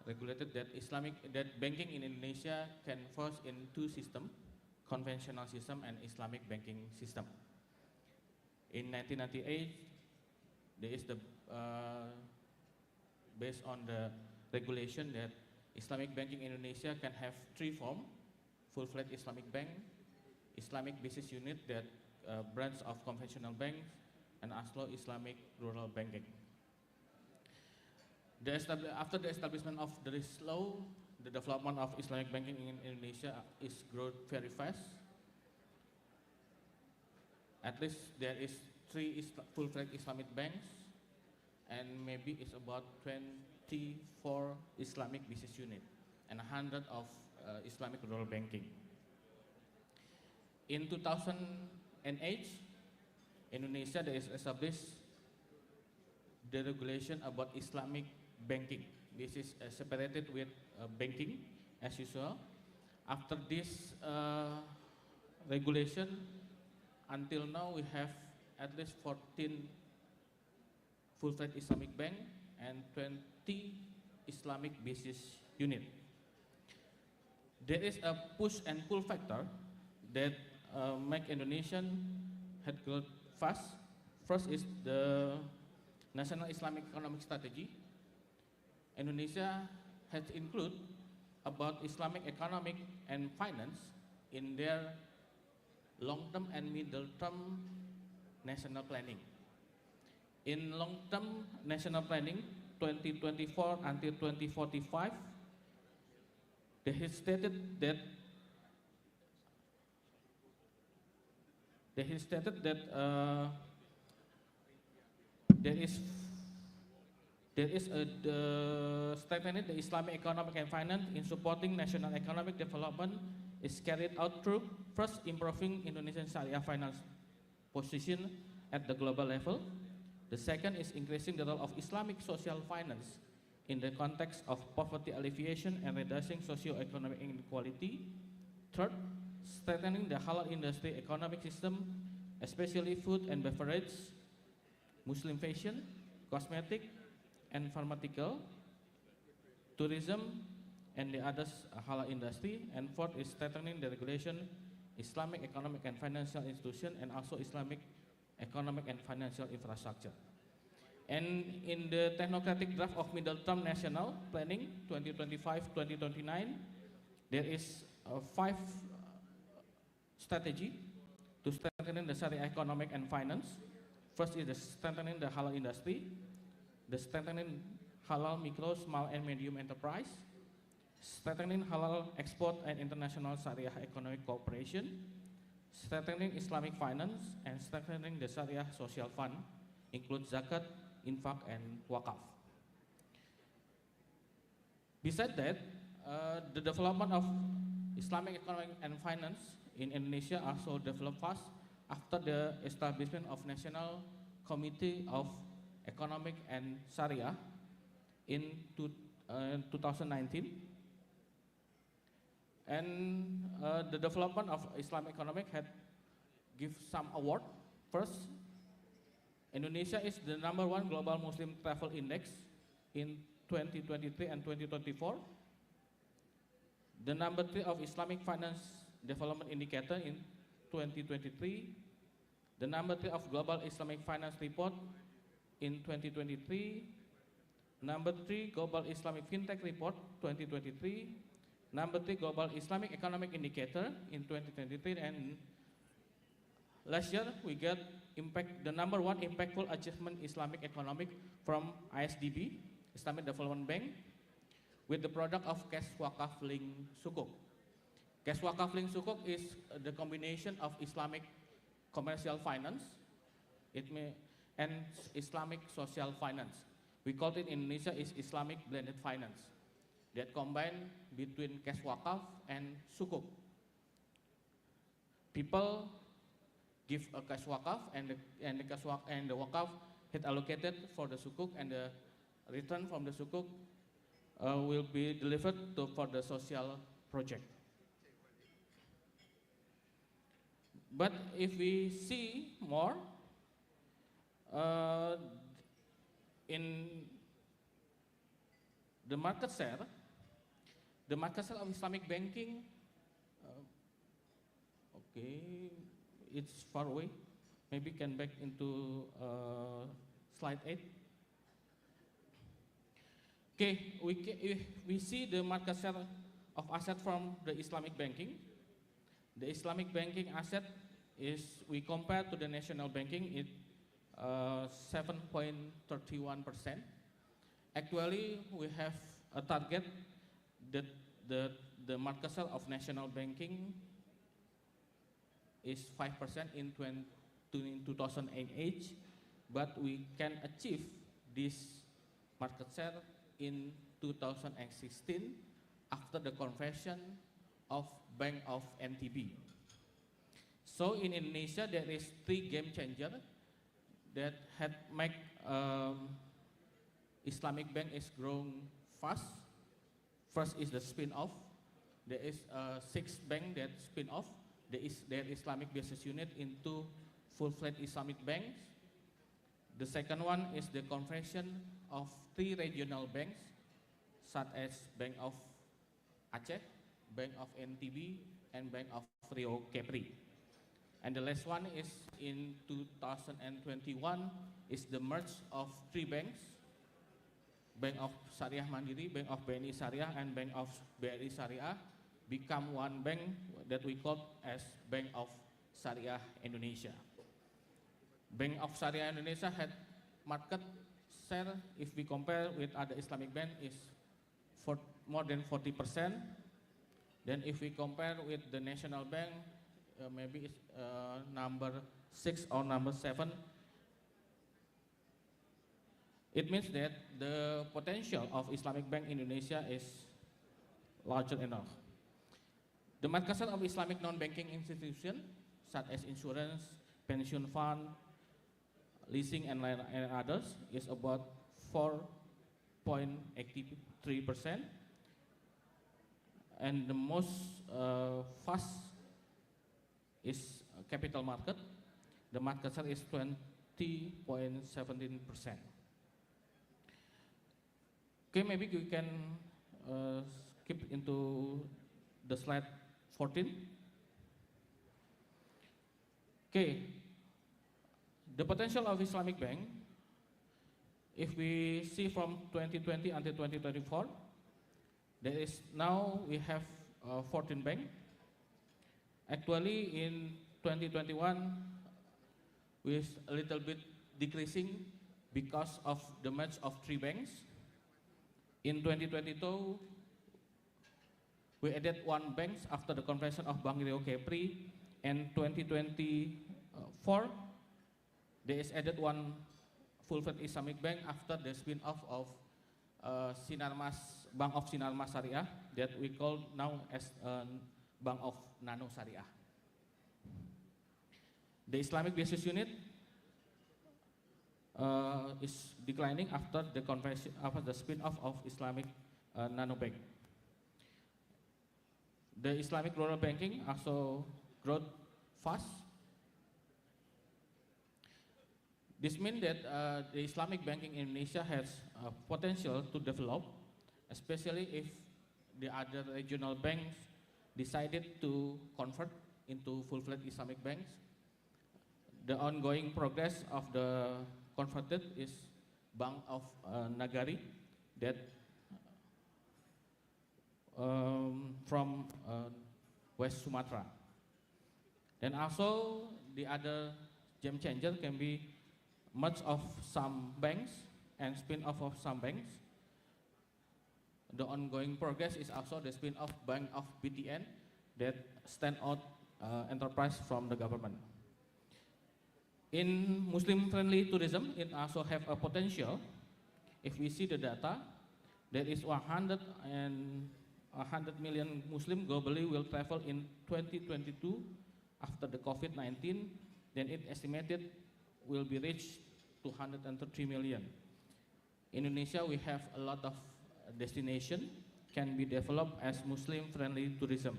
[SPEAKER 4] regulated that banking in Indonesia can fall in two systems, conventional system and Islamic banking system. In 1998, there is the based on the regulation that Islamic banking in Indonesia can have three forms: full-fledged Islamic bank, Islamic business unit that branch of conventional banks, and also Islamic rural banking. After the establishment of this law, the development of Islamic banking in Indonesia is growing very fast. At least there is 3 full-fledged Islamic banks, and maybe it's about 24 Islamic business unit and 100 of Islamic rural banking. In 2008, Indonesia there is established the regulation about Islamic banking. This is separated with banking as usual. After this regulation, until now we have at least 14 full-fledged Islamic bank and 20 Islamic business unit. There is a push and pull factor that make Indonesian head growth fast. First is the National Islamic Economic Strategy. Indonesia has included about Islamic economic and finance in their long-term and middle-term national planning. In long-term national planning, 2024 until 2045, they have stated that there is strengthening the Islamic economic and finance in supporting national economic development is carried out through first improving Indonesian Sharia finance position at the global level. The second is increasing the role of Islamic social finance in the context of poverty alleviation and reducing socio-economic inequality. Third, strengthening the halal industry economic system, especially food and beverage, Muslim fashion, cosmetic, and pharmaceutical, tourism, and the others halal industry. And fourth is strengthening the regulation, Islamic economic and financial institution, and also Islamic economic and financial infrastructure. And in the technocratic draft of middle-term national planning 2025-2029, there is 5 strategy to strengthen the Sharia economic and finance. First is the strengthening the halal industry, the strengthening halal micro, small and medium enterprise, strengthening halal export and international Sharia economic cooperation, strengthening Islamic finance, and strengthening the Sharia social fund, include zakat, infak, and wakaf. Besides that, the development of Islamic economic and finance in Indonesia also developed fast after the establishment of National Committee of Economic and Sharia in 2019. And the development of Islamic economic had give some award. First, Indonesia is the #1 global Muslim travel index in 2023 and 2024. The #3 of Islamic finance development indicator in 2023. The #3 of global Islamic finance report in 2023. #3 global Islamic fintech report 2023. #3 global Islamic economic indicator in 2023. And last year we get the #1 impactful achievement Islamic economic from ISDB, Islamic Development Bank, with the product of cash wakaf link sukuk. Cash wakaf link sukuk is the combination of Islamic commercial finance and Islamic social finance. We call it in Indonesia is Islamic blended finance that combine between cash wakaf and sukuk. People give a cash wakaf and the wakaf is allocated for the sukuk, and the return from the sukuk will be delivered for the social project. But if we see more in the market share of Islamic banking, okay, it's far away. Maybe can back into slide 8. Okay, we see the market share of asset from the Islamic banking. The Islamic banking asset is, we compare to the national banking, it 7.31%. Actually, we have a target that the market share of national banking is 5% in 2008, but we can achieve this market share in 2016 after the conversion of Bank of NTB. So in Indonesia, there is 3 game changer that had make Islamic bank is growing fast. First is the spin-off. There is 6 bank that spin off. There is their Islamic business unit into full-fledged Islamic banks. The second one is the conversion of 3 regional banks, such as Bank of Aceh, Bank of NTB, and Bank of Rio Kepri. And the last one is in 2021 is the merge of 3 banks, Bank of Syariah Mandiri, Bank of BNI Syariah, and Bank of BRI Syariah, become one bank that we call as Bank of Syariah Indonesia. Bank of Syariah Indonesia had market share, if we compare with other Islamic bank, is for more than 40%. Then if we compare with the national bank, maybe it's number 6 or number 7. It means that the potential of Islamic bank in Indonesia is larger enough. The market share of Islamic non-banking institutions, such as insurance, pension fund, leasing, and others, is about 4.83%. And the most fast is capital market. The market share is 20.17%. Okay, maybe we can skip into the slide 14. Okay, the potential of Islamic bank, if we see from 2020 until 2024, there is now we have 14 banks. Actually, in 2021, with a little bit decreasing because of the merge of 3 banks. In 2022, we added 1 bank after the conversion of Bank Rio Kepri, and 2024, there is added 1 full-fledged Islamic bank after the spin-off of Bank of Sinarmas Syariah, that we call now as Bank of Nano Syariah. The Islamic business unit is declining after the conversion, after the spin-off of Islamic Nano Bank. The Islamic rural banking also growth fast. This means that the Islamic banking in Indonesia has potential to develop, especially if the other regional banks decided to convert into full-fledged Islamic banks. The ongoing progress of the converted is Bank of Nagari, that from West Sumatra. Then also the other game changer can be merge of some banks and spin-off of some banks. The ongoing progress is also the spin-off Bank of BTN, that stand out enterprise from the government. In Muslim-friendly tourism, it also have a potential. If we see the data, there is 100 million Muslim globally will travel in 2022 after the COVID-19. Then it estimated will be reached 203 million. In Indonesia, we have a lot of destination can be developed as Muslim-friendly tourism,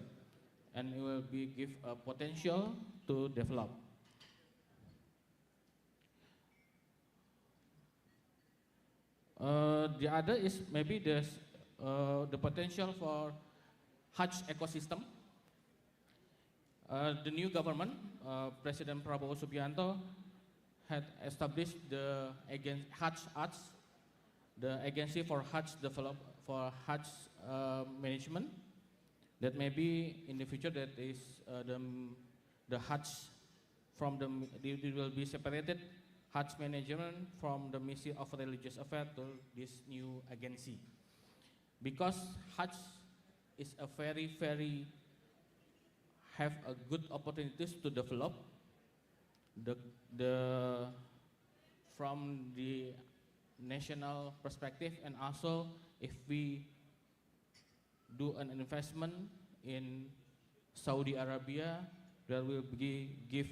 [SPEAKER 4] and it will be give a potential to develop. The other is maybe the potential for Hajj ecosystem. The new government, President Prabowo Subianto, had established the Hajj, the agency for Hajj management. That maybe in the future that is the Hajj from it will be separated, Hajj management from the Ministry of Religious Affairs to this new agency. Because Hajj is a very have a good opportunities to develop from the national perspective, and also if we do an investment in Saudi Arabia, there will give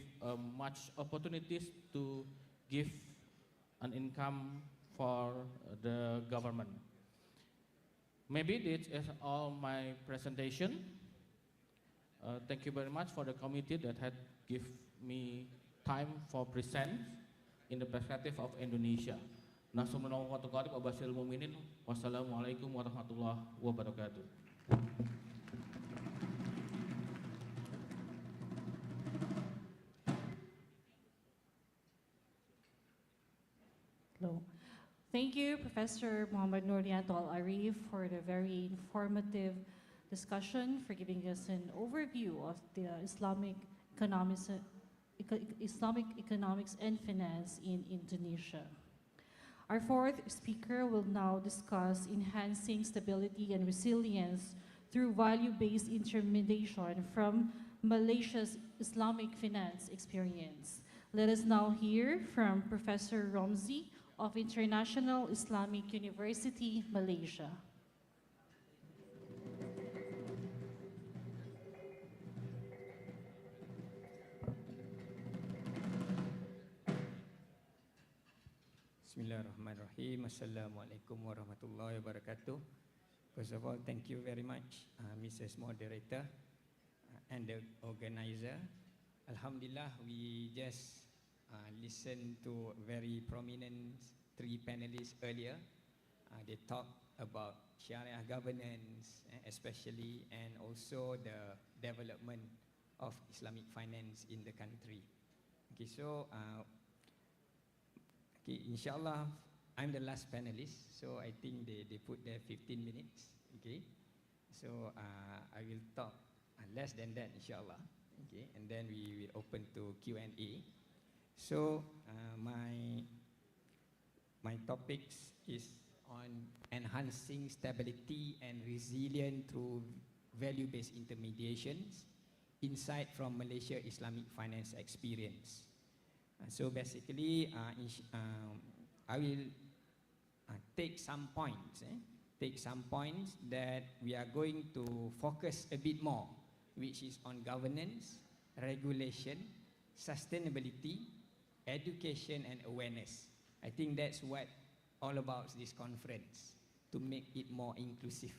[SPEAKER 4] much opportunities to give an income for the government. Maybe this is all my presentation. Thank you very much for the committee that had give me time for present in the perspective of Indonesia. Wassalamualaikum warahmatullahi wabarakatuh.
[SPEAKER 1] Hello. Thank you, Professor Muhammad Nurlianto Al-Arif, for the very informative discussion, for giving us an overview of the Islamic economics and finance in Indonesia. Our fourth speaker will now discuss enhancing stability and resilience through value-based intermediation from Malaysia's Islamic finance experience. Let us now hear from Professor Romzi of International Islamic University, Malaysia.
[SPEAKER 5] Bismillahirrahmanirrahim. Assalamualaikum warahmatullahi wabarakatuh. First of all, thank you very much, Mrs. Moderator and the organizer. Alhamdulillah, we just listened to very prominent three panelists earlier. They talked about Sharia governance, especially, and also the development of Islamic finance in the country. Okay, so inshallah, I'm the last panelist, so I think they put there 15 minutes. Okay, so I will talk less than that, inshallah. Okay, and then we will open to Q&A. So my topics is on enhancing stability and resilience through value-based intermediations, insight from Malaysia Islamic finance experience. So basically, I will take some points that we are going to focus a bit more, which is on governance, regulation, sustainability, education, and awareness. I think that's what all about this conference, to make it more inclusive.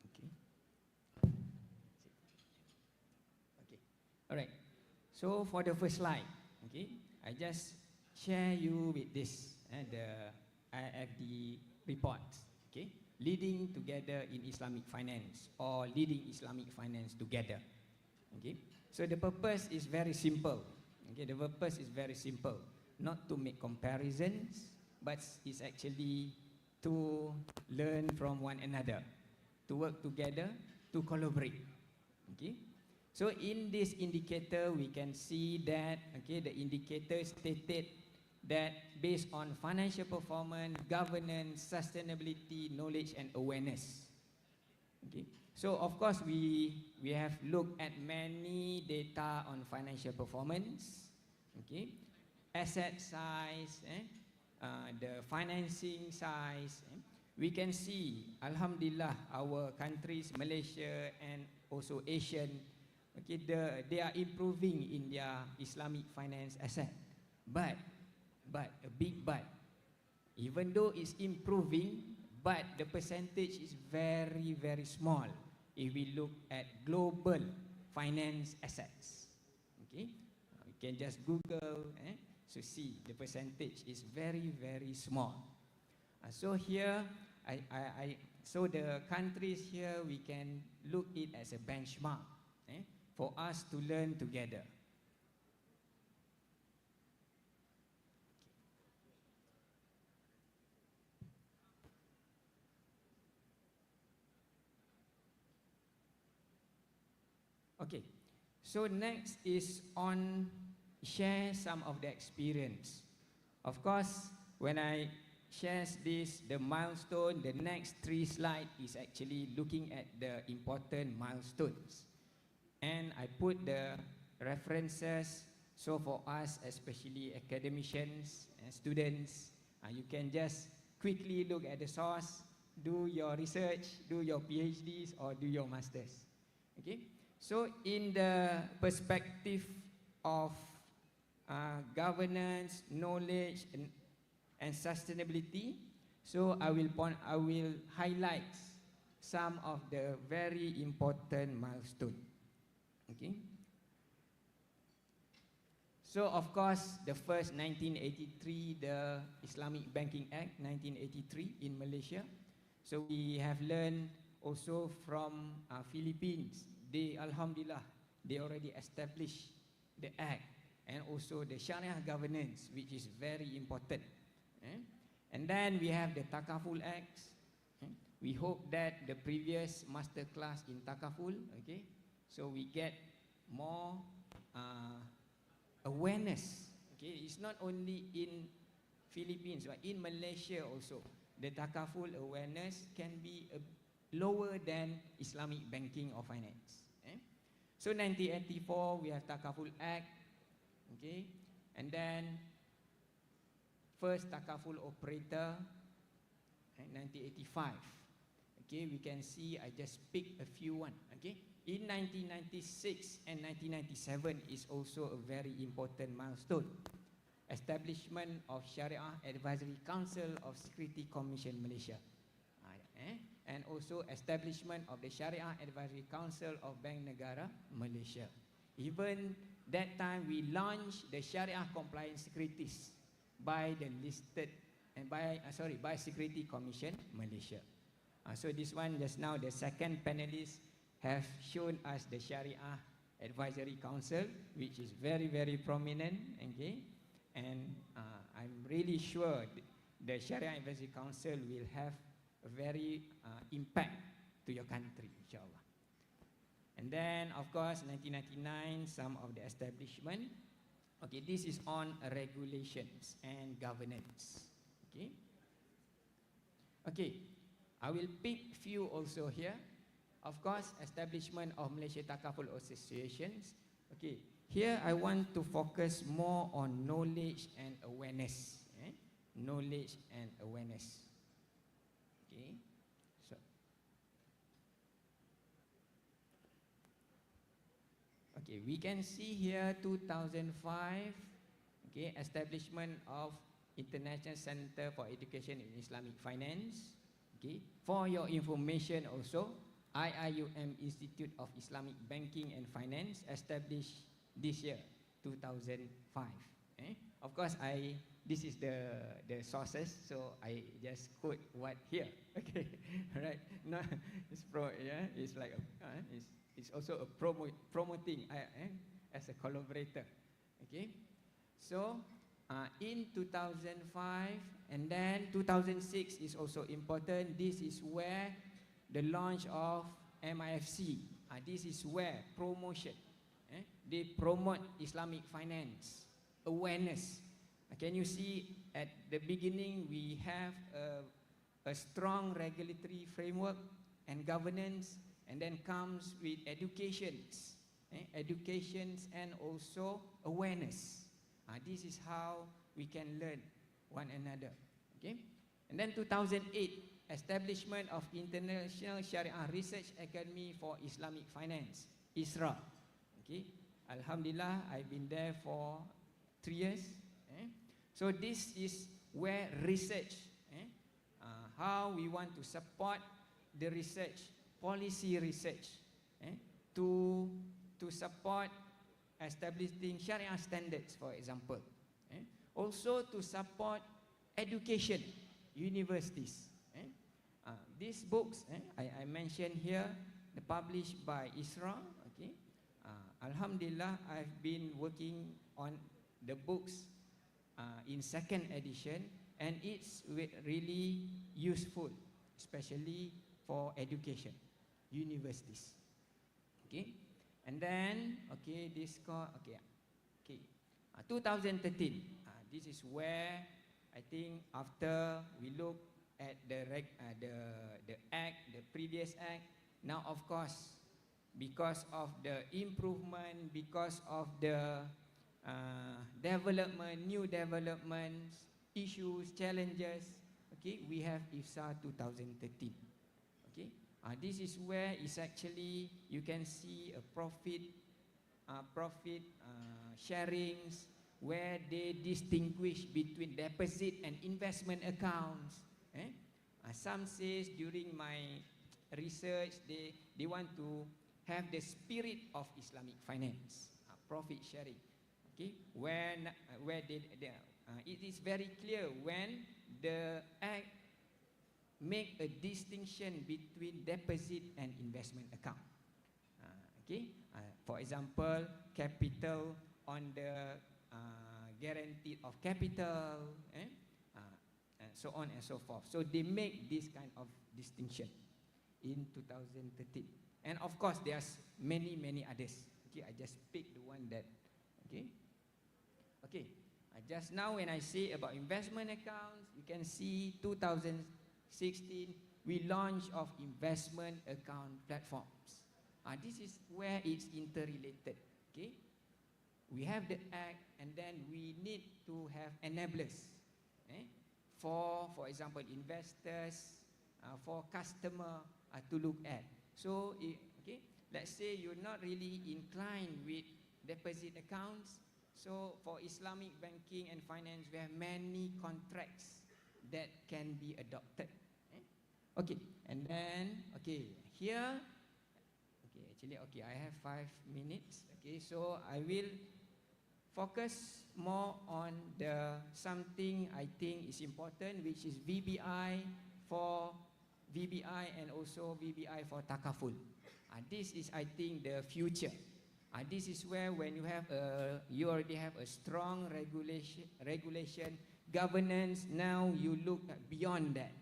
[SPEAKER 5] Okay. Okay. All right. So for the first slide, okay, I just share you with this, the IFD report, okay, leading together in Islamic finance, or leading Islamic finance together, okay. So the purpose is very simple, okay, the purpose is very simple, not to make comparisons, but it's actually to learn from one another, to work together, to collaborate, okay. So in this indicator, we can see that, okay, the indicator stated that based on financial performance, governance, sustainability, knowledge, and awareness. Okay. So of course, we have looked at many data on financial performance, okay, asset size, the financing size. We can see, alhamdulillah, our countries, Malaysia and also Asian, okay, they are improving in their Islamic finance asset. But, a big but, even though it's improving, but the percentage is very, very small if we look at global finance assets. Okay, you can just Google, so see the percentage is very, very small. So here, so the countries here, we can look it as a benchmark, for us to learn together. Okay, so next is on share some of the experience. Of course, when I share this, the milestone, the next 3 slides is actually looking at the important milestones. And I put the references, so for us, especially academicians and students, you can just quickly look at the source, do your research, do your PhDs, or do your masters. Okay, so in the perspective of governance, knowledge, and sustainability, so I will highlight some of the very important milestones. Okay. So of course, the first 1983, the Islamic Banking Act 1983 in Malaysia. So we have learned also from Philippines. They, Alhamdulillah, they already established the act and also the Sharia governance, which is very important. And then we have the Takaful Acts. We hope that the previous master class in Takaful, okay, so we get more awareness. Okay, it's not only in Philippines, but in Malaysia also. The Takaful awareness can be lower than Islamic banking or finance. So 1984, we have Takaful Act, okay, and then first Takaful operator, 1985. Okay, we can see I just picked a few one. Okay, in 1996 and 1997 is also a very important milestone. Establishment of Sharia Advisory Council of Security Commission Malaysia, and also establishment of the Sharia Advisory Council of Bank Negara Malaysia. Even that time we launched the Sharia compliant securities by the listed and by Security Commission Malaysia. So this one just now the second panelist have shown us the Sharia Advisory Council, which is very, very prominent, okay? And I'm really sure the Sharia Advisory Council will have a very impact to your country, inshallah. And then, of course, 1999, some of the establishment. Okay, this is on regulations and governance. Okay. Okay, I will pick few also here. Of course, establishment of Malaysia Takaful Associations. Okay, here I want to focus more on knowledge and awareness. Knowledge and awareness. Okay, so okay, we can see here 2005. Okay, establishment of International Center for Education in Islamic Finance. Okay, for your information also, IIUM Institute of Islamic Banking and Finance established this year, 2005. Of course, this is the sources, so I just quote what here. Okay, right? No, it's like it's also a promoting as a collaborator. Okay, so in 2005 and then 2006 is also important. This is where the launch of MIFC. This is where promotion. They promote Islamic finance awareness. Can you see at the beginning we have a strong regulatory framework and governance, and then comes with educations and also awareness. This is how we can learn one another. Okay, and then 2008 establishment of International Sharia Research Academy for Islamic Finance, ISRA. Okay, Alhamdulillah, I've been there for 3 years. So this is where research, how we want to support the research, policy research, to support establishing Sharia standards, for example. Also to support education, universities. These books I mentioned here, published by ISRA. Okay, Alhamdulillah, I've been working on the books in second edition, and it's really useful, especially for education, universities. Okay, and then this called 2013. This is where I think after we look at the act, the previous act. Now, of course, because of the improvement, because of the development, new developments, issues, challenges. Okay, we have IFSA 2013. Okay, This is where is actually you can see a profit sharings, where they distinguish between deposit and investment accounts. Some says during my research they want to have the spirit of Islamic finance, profit sharing. Okay, when where it is very clear when the act make a distinction between deposit and investment account. For example, capital on the guarantee of capital, and so on and so forth. So they make this kind of distinction in 2013. And of course, there's many others. Okay, I just picked the one that, okay. Just now when I say about investment accounts, you can see 2016, we launched of investment account platforms. This is where it's interrelated, okay. We have the act, and then we need to have enablers, for example, investors, for customer to look at. So, okay, let's say you're not really inclined with deposit accounts. So for Islamic banking and finance, we have many contracts that can be adopted. Okay, and then, okay, here, okay, actually, okay, I have 5 minutes. Okay, so I will focus more on the something I think is important, which is VBI and also VBI for Takaful. This is, I think, the future. This is where when you already have a strong regulation, governance, now you look beyond that.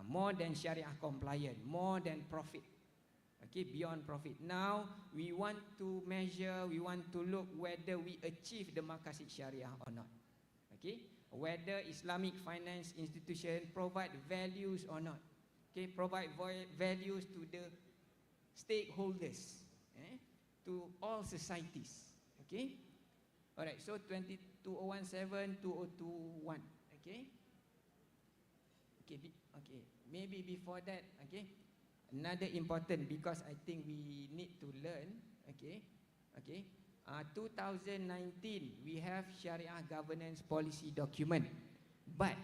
[SPEAKER 5] More than Sharia compliant, more than profit. Okay, beyond profit. Now we want to measure, we want to look whether we achieve the Maqasid Sharia or not. Okay, whether Islamic finance institution provide values or not. Okay, provide values to the stakeholders, to all societies. Okay, all right. So 2017, 2021. Okay. Okay. Maybe before that. Okay. Another important, because I think we need to learn. Okay. 2019 we have Sharia governance policy document, but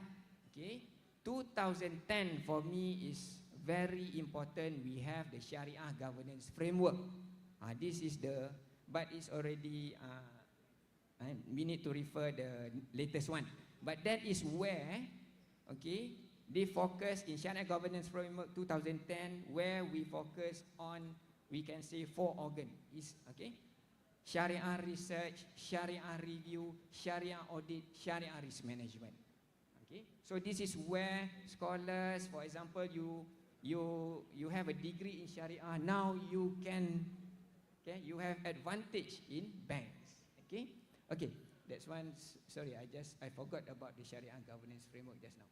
[SPEAKER 5] okay, 2010 for me is very important. We have the Sharia governance framework. This is the, but it's already we need to refer the latest one. But that is where, okay, they focus in Sharia governance framework 2010, where we focus on, we can say 4 organs. Is okay, Sharia research, Sharia review, Sharia audit, Sharia risk management. Okay, so this is where scholars, for example, you have a degree in Sharia, now you can, okay, you have advantage in banks. Okay, that's one. Sorry, I forgot about the Sharia governance framework just now.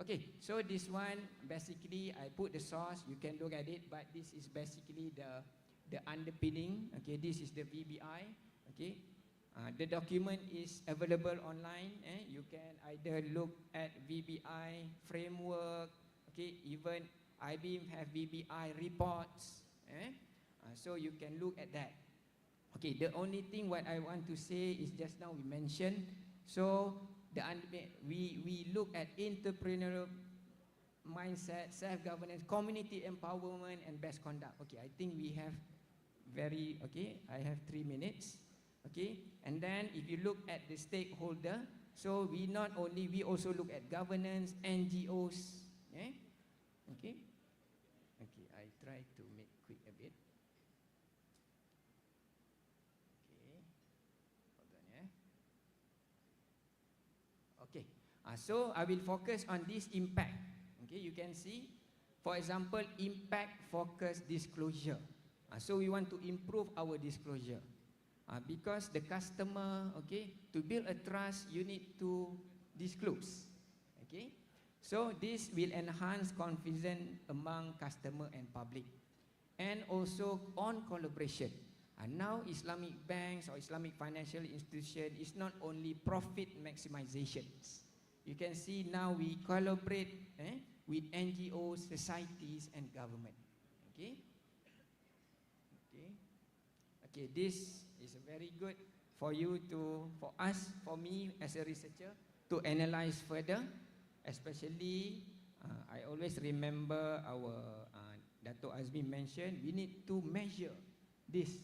[SPEAKER 5] Okay, so this one basically I put the source, you can look at it, but this is basically the underpinning. Okay, this is the VBI. Okay, the document is available online. You can either look at VBI framework. Okay, even IBM have VBI reports. So you can look at that. Okay, the only thing what I want to say is just now we mentioned. So we look at entrepreneurial mindset, self-governance, community empowerment, and best conduct. Okay, I think we have I have 3 minutes. Okay, and then if you look at the stakeholder, so we also look at governance, NGOs. Okay, I try to make quick a bit. Okay, so I will focus on this impact. Okay, you can see, for example, impact focused disclosure. So we want to improve our disclosure because the customer, okay, to build a trust, you need to disclose. Okay, so this will enhance confidence among customer and public, and also on collaboration. And now Islamic banks or Islamic financial institution is not only profit maximizations. You can see now we collaborate with NGOs, societies, and government. Okay? Okay. Okay, this is very good for you to, for us, for me as a researcher, to analyze further, especially, I always remember our Dato' Azmi mentioned, we need to measure this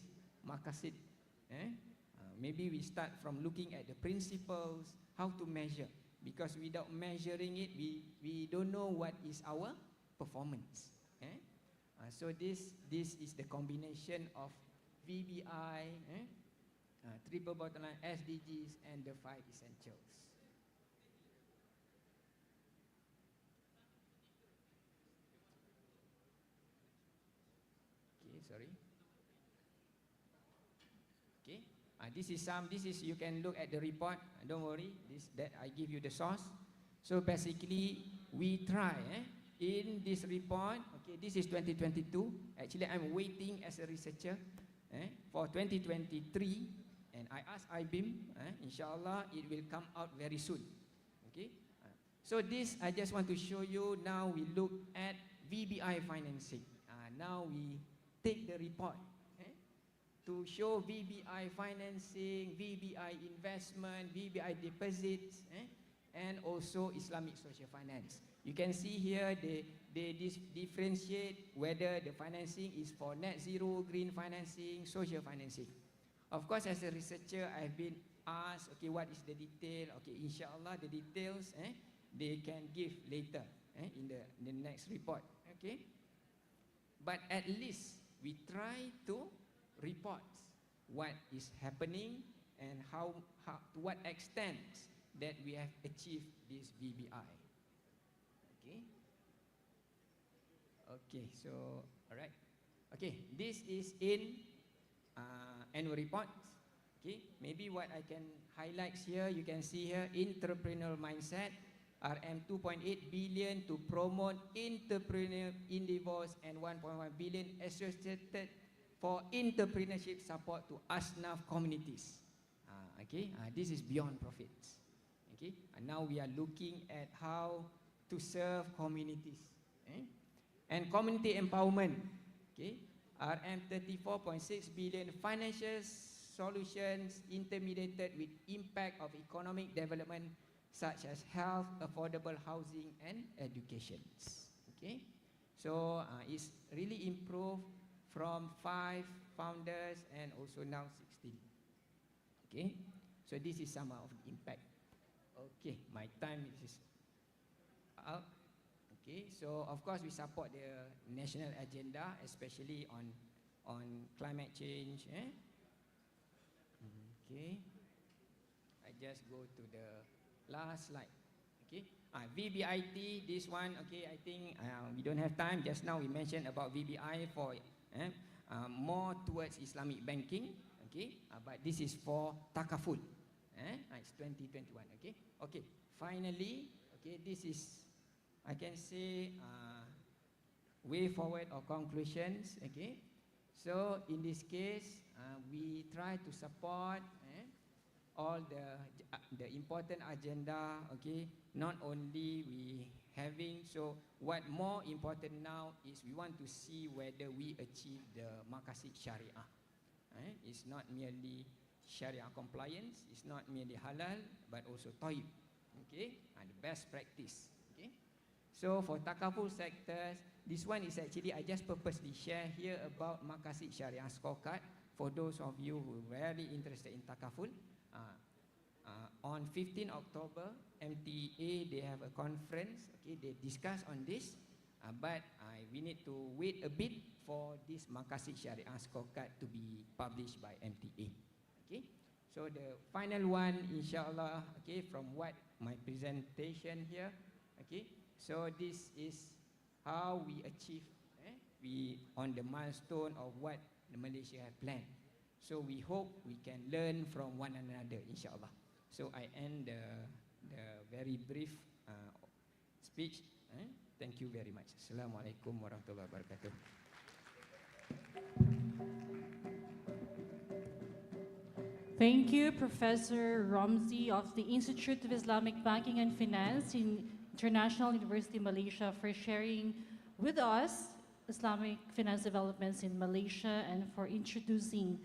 [SPEAKER 5] maqasid. Maybe we start from looking at the principles, how to measure, because without measuring it, we don't know what is our performance. So this is the combination of VBI, triple bottom line, SDGs, and the 5 essentials. Okay, sorry. Okay, this is you can look at the report. Don't worry, that I give you the source. So basically, we try in this report. Okay, this is 2022. Actually, I'm waiting as a researcher for 2023, and I asked IBIM. Inshallah, it will come out very soon. Okay, so this I just want to show you. Now we look at VBI financing. Now we take the report to show VBI financing, VBI investment, VBI deposits, and also Islamic social finance. You can see here they differentiate whether the financing is for net zero, green financing, social financing. Of course, as a researcher, I've been asked, okay, what is the detail? Okay, inshallah, the details they can give later in the next report. Okay, but at least we try to report what is happening and how to what extent that we have achieved this VBI. Okay. Okay. So all right. Okay. This is in annual report. Okay. Maybe what I can highlight here, you can see here, entrepreneurial mindset. RM 2.8 billion to promote entrepreneurial endeavors and 1.1 billion associated for entrepreneurship support to Asnaf communities. Okay, this is beyond profits. Okay, and now we are looking at how to serve communities. And community empowerment. Okay, RM 34.6 billion financial solutions intermediated with impact of economic development such as health, affordable housing, and education. Okay, so it's really improved from 5 founders and also now 16. Okay, so this is some of the impact. Okay, my time is out. Okay, so of course we support the national agenda, especially on climate change. Okay, I just go to the last slide. Okay, VBIT, this one. Okay, I think we don't have time. Just now we mentioned about VBI for more towards Islamic banking. Okay, but this is for takaful. It's 2021. Okay, okay. Finally, okay, this is, I can say, way forward or conclusions. Okay, so in this case, we try to support all the important agenda. Okay, not only we having, so what more important now is we want to see whether we achieve the maqasid syariah. It's not merely Sharia compliance, it's not merely halal, but also tayyib. Okay, and the best practice. Okay, so for takaful sectors, this one is actually I just purposely share here about maqasid syariah scorecard for those of you who are very interested in takaful. On 15 October, MTA, they have a conference. Okay, they discuss on this, but we need to wait a bit for this maqasid syariah scorecard to be published by MTA. Okay, so the final one, inshallah, okay, from what my presentation here, okay, so this is how we achieve, we on the milestone of what the Malaysia have planned. So we hope we can learn from one another, inshallah. So I end the very brief speech. Thank you very much. Assalamualaikum warahmatullahi wabarakatuh.
[SPEAKER 1] Thank you, Professor Ramzi of the Institute of Islamic Banking and Finance in International University Malaysia for sharing with us Islamic finance developments in Malaysia and for introducing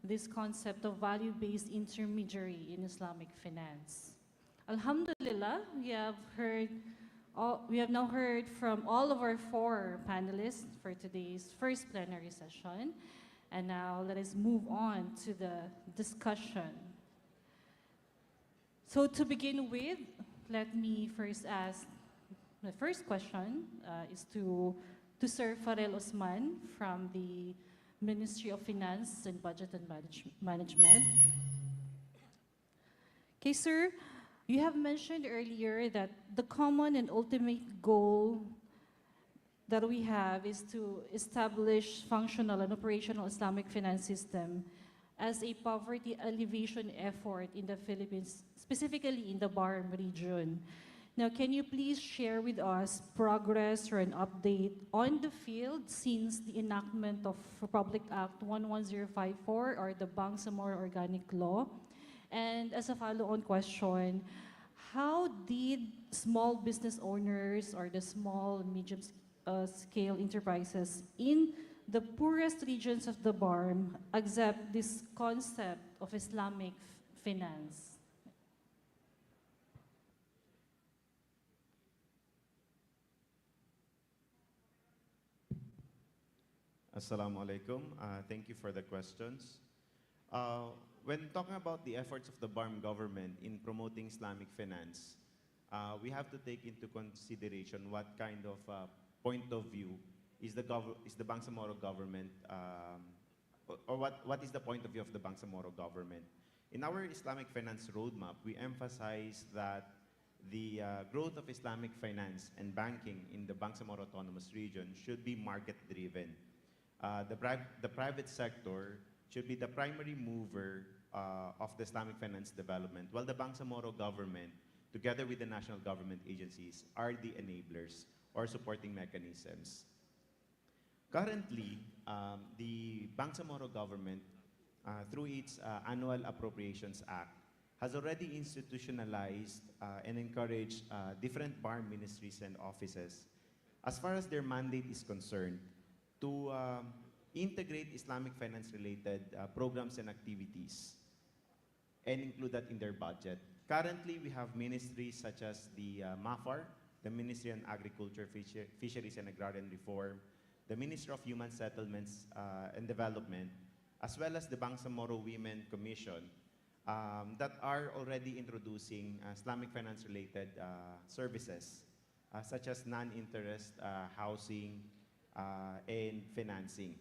[SPEAKER 1] this concept of value-based intermediary in Islamic finance. Alhamdulillah, we have now heard from all of our 4 panelists for today's first plenary session. And now let us move on to the discussion. So to begin with, let me first ask, the first question is to Sir Farel Osman from the Ministry of Finance and Budget and Management. Okay, sir, you have mentioned earlier that the common and ultimate goal that we have is to establish functional and operational Islamic finance system as a poverty alleviation effort in the Philippines, specifically in the BARM region. Now, can you please share with us progress or an update on the field since the enactment of Republic Act 11054 or the Bangsamoro Organic Law? And as a follow-on question, how did small business owners or the small and medium scale enterprises in the poorest regions of the BARM accept this concept of Islamic finance?
[SPEAKER 2] Assalamu alaikum. Thank you for the questions. When talking about the efforts of the BARM government in promoting Islamic finance, we have to take into consideration what kind of point of view is the Bangsamoro government, or what is the point of view of the Bangsamoro government. In our Islamic finance roadmap, we emphasize that the growth of Islamic finance and banking in the Bangsamoro Autonomous Region should be market-driven. The private sector should be the primary mover of the Islamic finance development, while the Bangsamoro government, together with the national government agencies, are the enablers or supporting mechanisms. Currently, the Bangsamoro government, through its Annual Appropriations Act, has already institutionalized and encouraged different BARM ministries and offices, as far as their mandate is concerned, to integrate Islamic finance-related programs and activities and include that in their budget. Currently, we have ministries such as the MAFAR, the Ministry on Agriculture, Fisheries and Agrarian Reform, the Ministry of Human Settlements and Development, as well as the Bangsamoro Women Commission, that are already introducing Islamic finance-related services, such as non-interest housing and financing.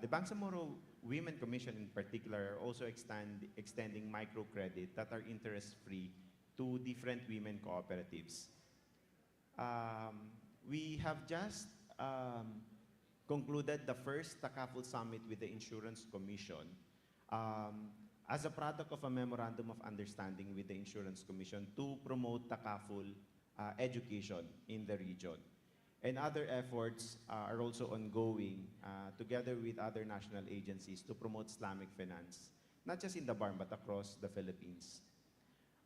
[SPEAKER 2] The Bangsamoro Women Commission in particular are also extending microcredit that are interest-free to different women cooperatives. We have just concluded the first Takaful Summit with the Insurance Commission as a product of a Memorandum of Understanding with the Insurance Commission to promote Takaful education in the region. And other efforts are also ongoing together with other national agencies to promote Islamic finance, not just in the BARM but across the Philippines.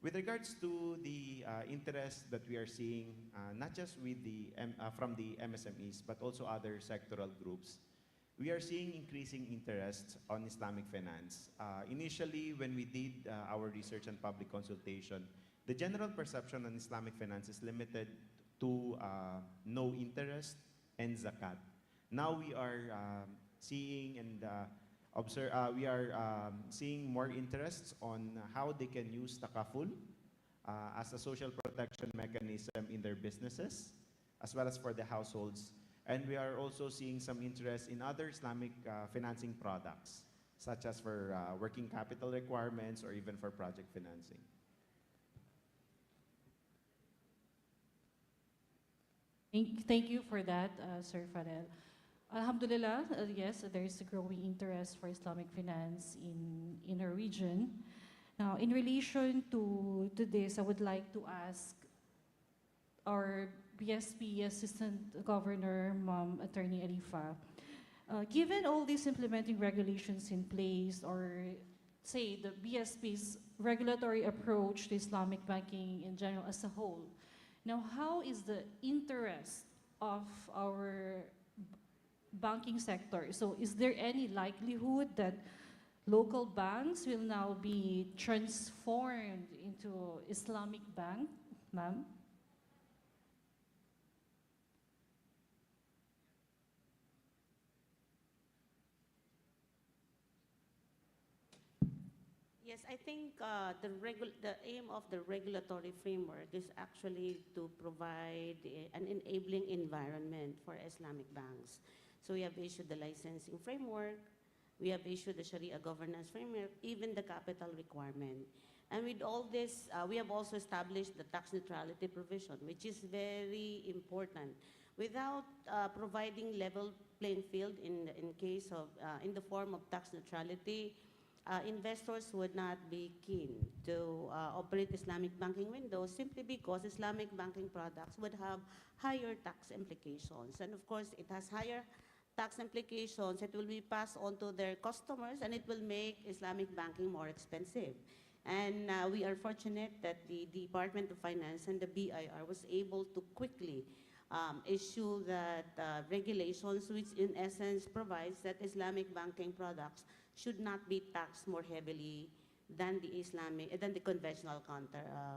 [SPEAKER 2] With regards to the interest that we are seeing, not just with from the MSMEs but also other sectoral groups, we are seeing increasing interest on Islamic finance. Initially, when we did our research and public consultation, the general perception on Islamic finance is limited to no interest and zakat. Now we are seeing and seeing more interests on how they can use takaful as a social protection mechanism in their businesses, as well as for the households. And we are also seeing some interest in other Islamic financing products, such as for working capital requirements or even for project financing.
[SPEAKER 1] Thank you for that, Sir Farel. Alhamdulillah, yes, there is a growing interest for Islamic finance in our region. Now, in relation to this, I would like to ask our BSP Assistant Governor, Attorney Arifa, given all these implementing regulations in place, or say the BSP's regulatory approach to Islamic banking in general as a whole, Now, how is the interest of our banking sector? So is there any likelihood that local banks will now be transformed into Islamic bank, ma'am?
[SPEAKER 3] Yes, I think the aim of the regulatory framework is actually to provide an enabling environment for Islamic banks. So we have issued the licensing framework, we have issued the Sharia governance framework, even the capital requirement. And with all this, we have also established the tax neutrality provision, which is very important. Without providing level playing field in case of, in the form of tax neutrality, investors would not be keen to operate Islamic banking windows simply because Islamic banking products would have higher tax implications. And of course, it has higher tax implications. It will be passed on to their customers, and it will make Islamic banking more expensive. And we are fortunate that the Department of Finance and the BIR was able to quickly issue that regulations, which in essence provides that Islamic banking products should not be taxed more heavily than the conventional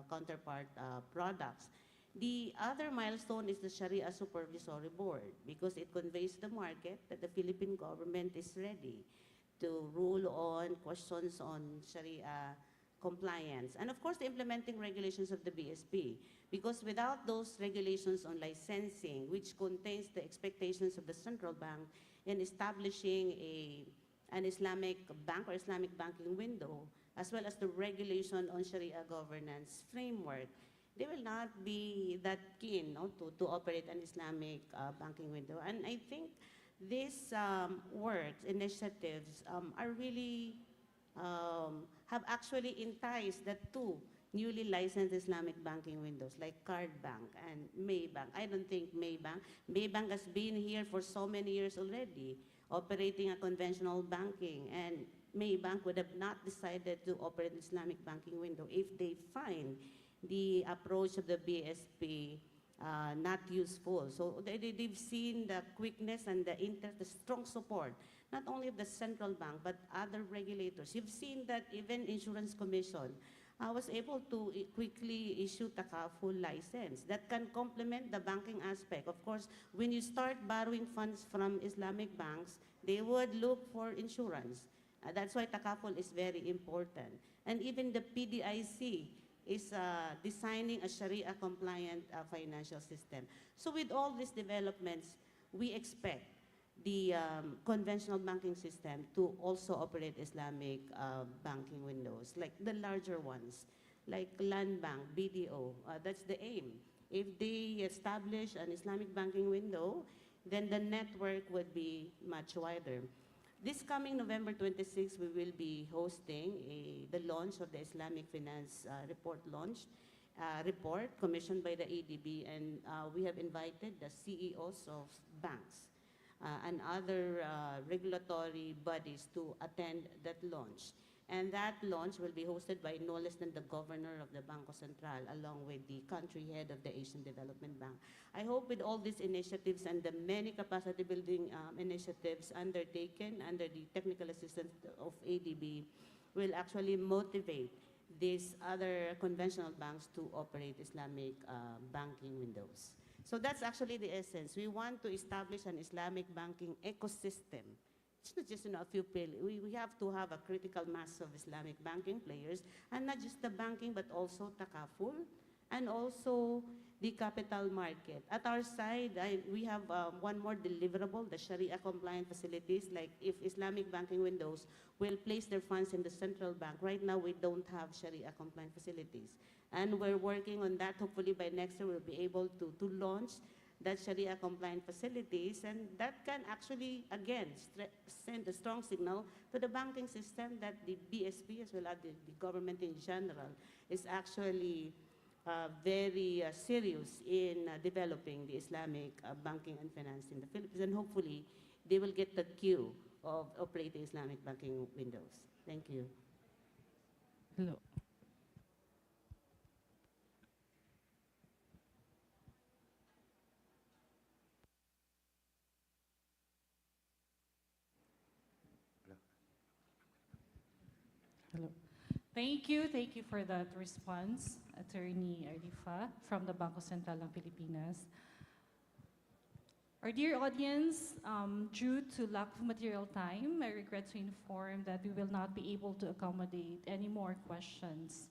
[SPEAKER 3] counterpart products. The other milestone is the Sharia Supervisory Board, because it conveys the market that the Philippine government is ready to rule on questions on Sharia compliance. And of course, the implementing regulations of the BSP, because without those regulations on licensing, which contains the expectations of the central bank in establishing an Islamic bank or Islamic banking window, as well as the regulation on Sharia governance framework, they will not be that keen to operate an Islamic banking window. And I think these works, initiatives, are really have actually enticed the two newly licensed Islamic banking windows like Card Bank and Maybank. I don't think Maybank has been here for so many years already, operating a conventional banking, and Maybank would have not decided to operate an Islamic banking window if they find the approach of the BSP not useful. So they've seen the quickness and the strong support, not only of the central bank, but other regulators. You've seen that even Insurance Commission was able to quickly issue takaful license that can complement the banking aspect. Of course, when you start borrowing funds from Islamic banks, they would look for insurance. That's why takaful is very important. And even the PDIC is designing a Sharia-compliant financial system. So with all these developments, we expect the conventional banking system to also operate Islamic banking windows, like the larger ones, like Land Bank, BDO. That's the aim. If they establish an Islamic banking window, then the network would be much wider. This coming November 26, we will be hosting the launch of the Islamic Finance Report commissioned by the ADB, and we have invited the CEOs of banks and other regulatory bodies to attend that launch. And that launch will be hosted by no less than the governor of the Bangko Sentral, along with the country head of the Asian Development Bank. I hope with all these initiatives and the many capacity building initiatives undertaken under the technical assistance of ADB will actually motivate these other conventional banks to operate Islamic banking windows. So that's actually the essence. We want to establish an Islamic banking ecosystem. It's not just a few players. We have to have a critical mass of Islamic banking players, and not just the banking, but also takaful, and also the capital market. At our side, we have one more deliverable, the Sharia-compliant facilities, like if Islamic banking windows will place their funds in the central bank. Right now, we don't have Sharia-compliant facilities. And we're working on that. Hopefully, by next year, we'll be able to launch that Sharia-compliant facilities, and that can actually, again, send a strong signal to the banking system that the BSP, as well as the government in general, is actually very serious in developing the Islamic banking and finance in the Philippines, and hopefully they will get the cue of operating Islamic banking windows. Thank you.
[SPEAKER 1] Hello. Hello. Thank you for that response, Attorney Arifa from the Bangko Sentral ng Pilipinas. Our dear audience, due to lack of material time, I regret to inform that we will not be able to accommodate any more questions.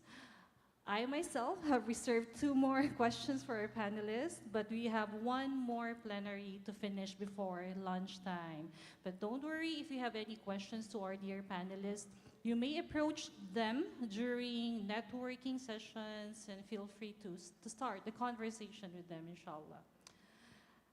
[SPEAKER 1] I myself have reserved 2 more questions for our panelists, but we have 1 more plenary to finish before lunchtime. But don't worry, if you have any questions to our dear panelists, you may approach them during networking sessions and feel free to start the conversation with them, inshallah.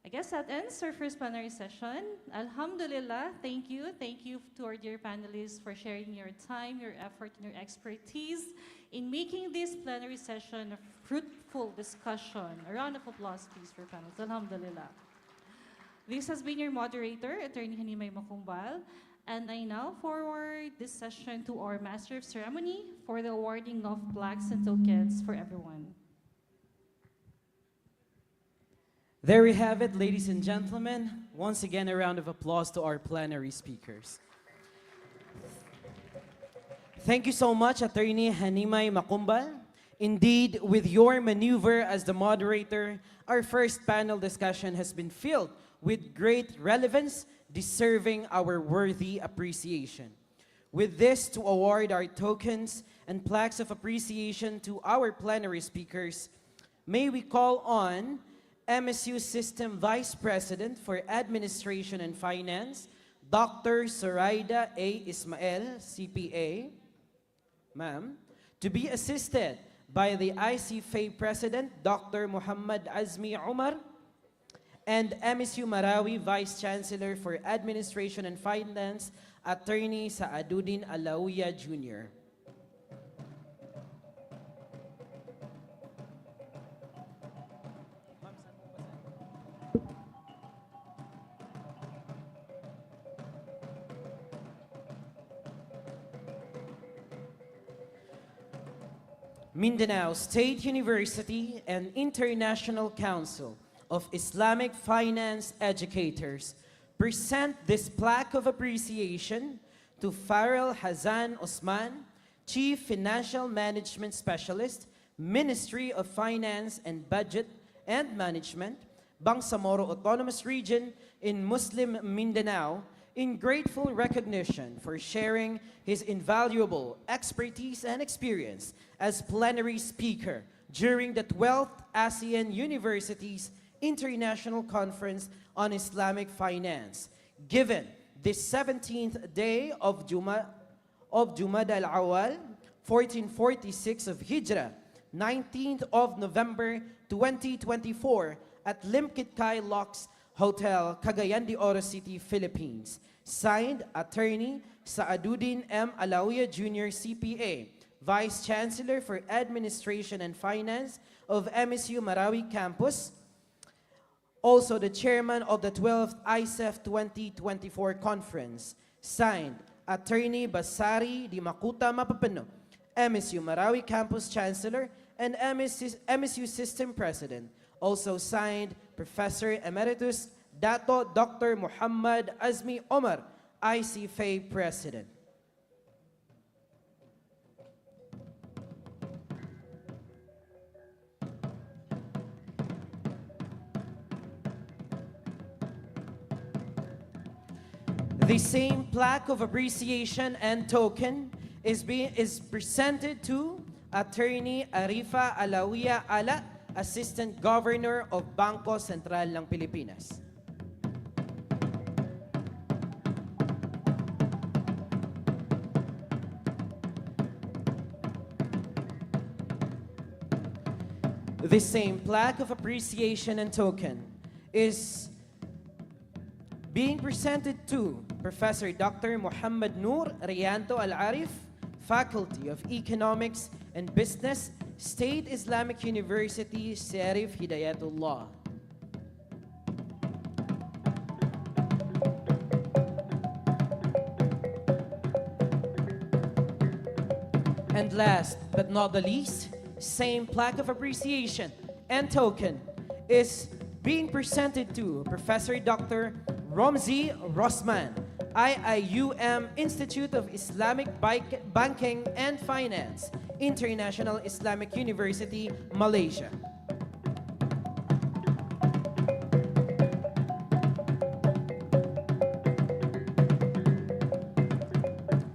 [SPEAKER 1] I guess that ends our first plenary session. Alhamdulillah, thank you. Thank you to our dear panelists for sharing your time, your effort, and your expertise in making this plenary session a fruitful discussion. A round of applause, please, for panelists. Alhamdulillah. This has been your moderator, Attorney Hanimay Makumbal, and I now forward this session to our Master of Ceremony for the awarding of plaques and tokens for everyone.
[SPEAKER 6] There we have it, ladies and gentlemen. Once again, a round of applause to our plenary speakers. Thank you so much, Attorney Hanimay Makumbal. Indeed, with your maneuver as the moderator, our first panel discussion has been filled with great relevance, deserving our worthy appreciation. With this, to award our tokens and plaques of appreciation to our plenary speakers, may we call on MSU System Vice President for Administration and Finance, Dr. Zoraida A. Ismael, CPA, ma'am, to be assisted by the AICIF President, Dr. Muhammad Azmi Umar, and MSU Marawi Vice Chancellor for Administration and Finance, Attorney Saaduddin Alawiya Jr. Mindanao State University and International Council of Islamic Finance Educators present this plaque of appreciation to Farrell Hazan Osman, Chief Financial Management Specialist, Ministry of Finance and Budget and Management, Bangsamoro Autonomous Region in Muslim Mindanao, in grateful recognition for sharing his invaluable expertise and experience as plenary speaker during the 12th ASEAN Universities International Conference on Islamic Finance, given this 17th day of Jumada al-Awal, 1446 of Hijrah, 19th of November 2024 at Limkitkai Locks Hotel, Cagayan de Oro City, Philippines. Signed, Attorney Saaduddin M. Alawiya Jr., CPA, Vice Chancellor for Administration and Finance of MSU Marawi Campus, also the Chairman of the 12th AICIF 2024 Conference. Signed, Attorney Basari Di Makuta Mapapano, MSU Marawi Campus Chancellor and MSU System President. Also signed, Professor Emeritus Dato Dr. Muhammad Azmi Omar, ICFA President. The same plaque of appreciation and token is presented to Attorney Arifa Alawiya Ala, Assistant Governor of Bangko Sentral ng Pilipinas. The same plaque of appreciation and token is being presented to Professor Dr. Muhammad Noor Rianto Al-Arif, Faculty of Economics and Business, State Islamic University, Serif Hidayatullah. And last but not the least, same plaque of appreciation and token is being presented to Professor Dr. Romzi Rosman, IIUM Institute of Islamic Banking and Finance, International Islamic University, Malaysia.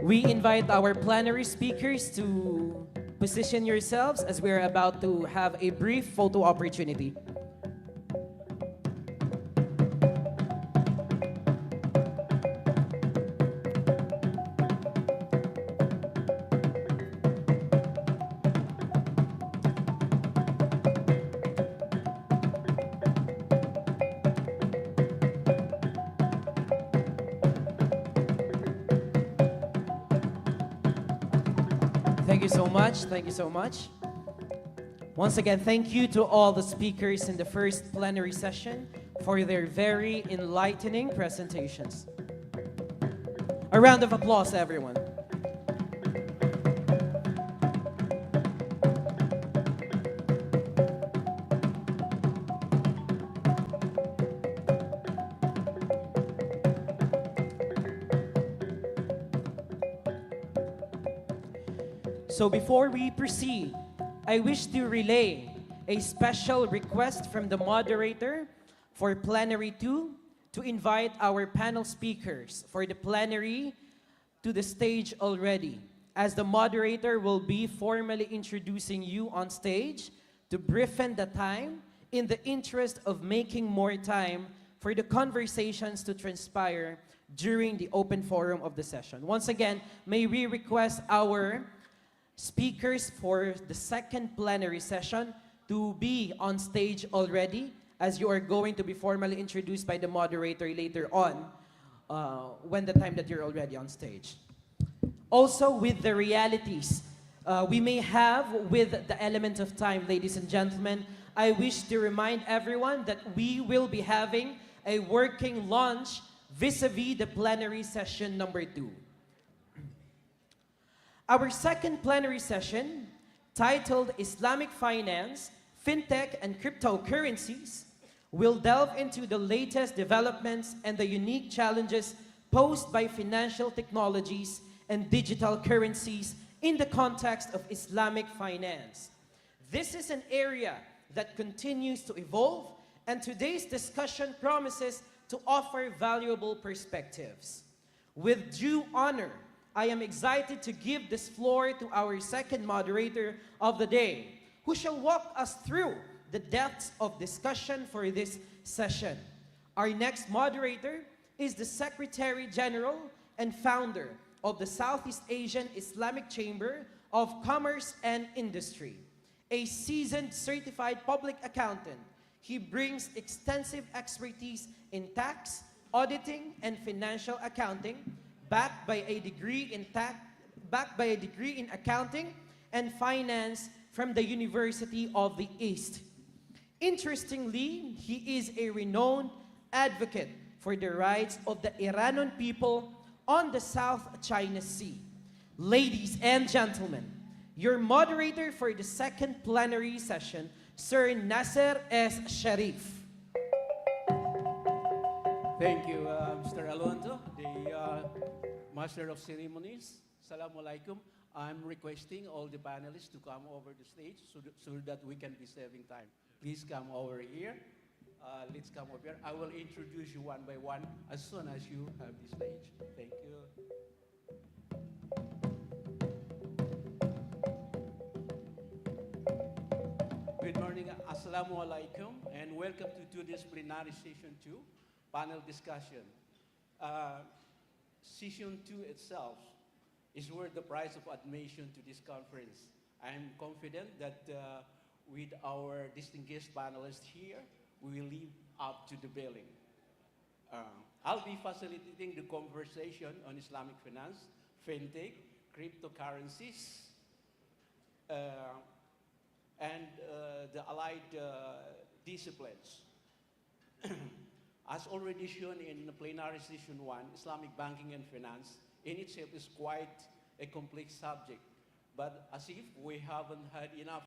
[SPEAKER 6] We invite our plenary speakers to position yourselves as we're about to have a brief photo opportunity. Thank you so much. Thank you so much. Once again, thank you to all the speakers in the first plenary session for their very enlightening presentations. A round of applause, everyone. So before we proceed, I wish to relay a special request from the moderator for Plenary 2 to invite our panel speakers for the plenary to the stage already, as the moderator will be formally introducing you on stage to briefing the time in the interest of making more time for the conversations to transpire during the open forum of the session. Once again, may we request our speakers for the second plenary session to be on stage already, as you are going to be formally introduced by the moderator later on when the time that you're already on stage. Also, with the realities we may have with the element of time, ladies and gentlemen, I wish to remind everyone that we will be having a working lunch vis-a-vis the plenary session number 2. Our second plenary session, titled Islamic Finance, Fintech and Cryptocurrencies, will delve into the latest developments and the unique challenges posed by financial technologies and digital currencies in the context of Islamic finance. This is an area that continues to evolve, and today's discussion promises to offer valuable perspectives. With due honor, I am excited to give this floor to our second moderator of the day, who shall walk us through the depths of discussion for this session. Our next moderator is the Secretary General and founder of the Southeast Asian Islamic Chamber of Commerce and Industry. A seasoned certified public accountant, he brings extensive expertise in tax, auditing, and financial accounting, backed by a degree in accounting and finance from the University of the East. Interestingly, he is a renowned advocate for the rights of the Iranian people on the South China Sea. Ladies and gentlemen, your moderator for the second plenary session, Sir Nasser S. Sharif.
[SPEAKER 7] Thank you, Mr. Alonso, the Master of Ceremonies. Assalamu alaikum. I'm requesting all the panelists to come over the stage so that we can be saving time. Please come over here. Let's come over here. I will introduce you one by one as soon as you have the stage. Thank you. Good morning, assalamu alaikum, and welcome to today's plenary session 2, panel discussion. Session 2 itself is worth the price of admission to this conference. I'm confident that with our distinguished panelists here, we will live up to the billing. I'll be facilitating the conversation on Islamic finance, fintech, cryptocurrencies, and the allied disciplines. As already shown in the plenary session 1, Islamic banking and finance in itself is quite a complex subject. But as if we haven't had enough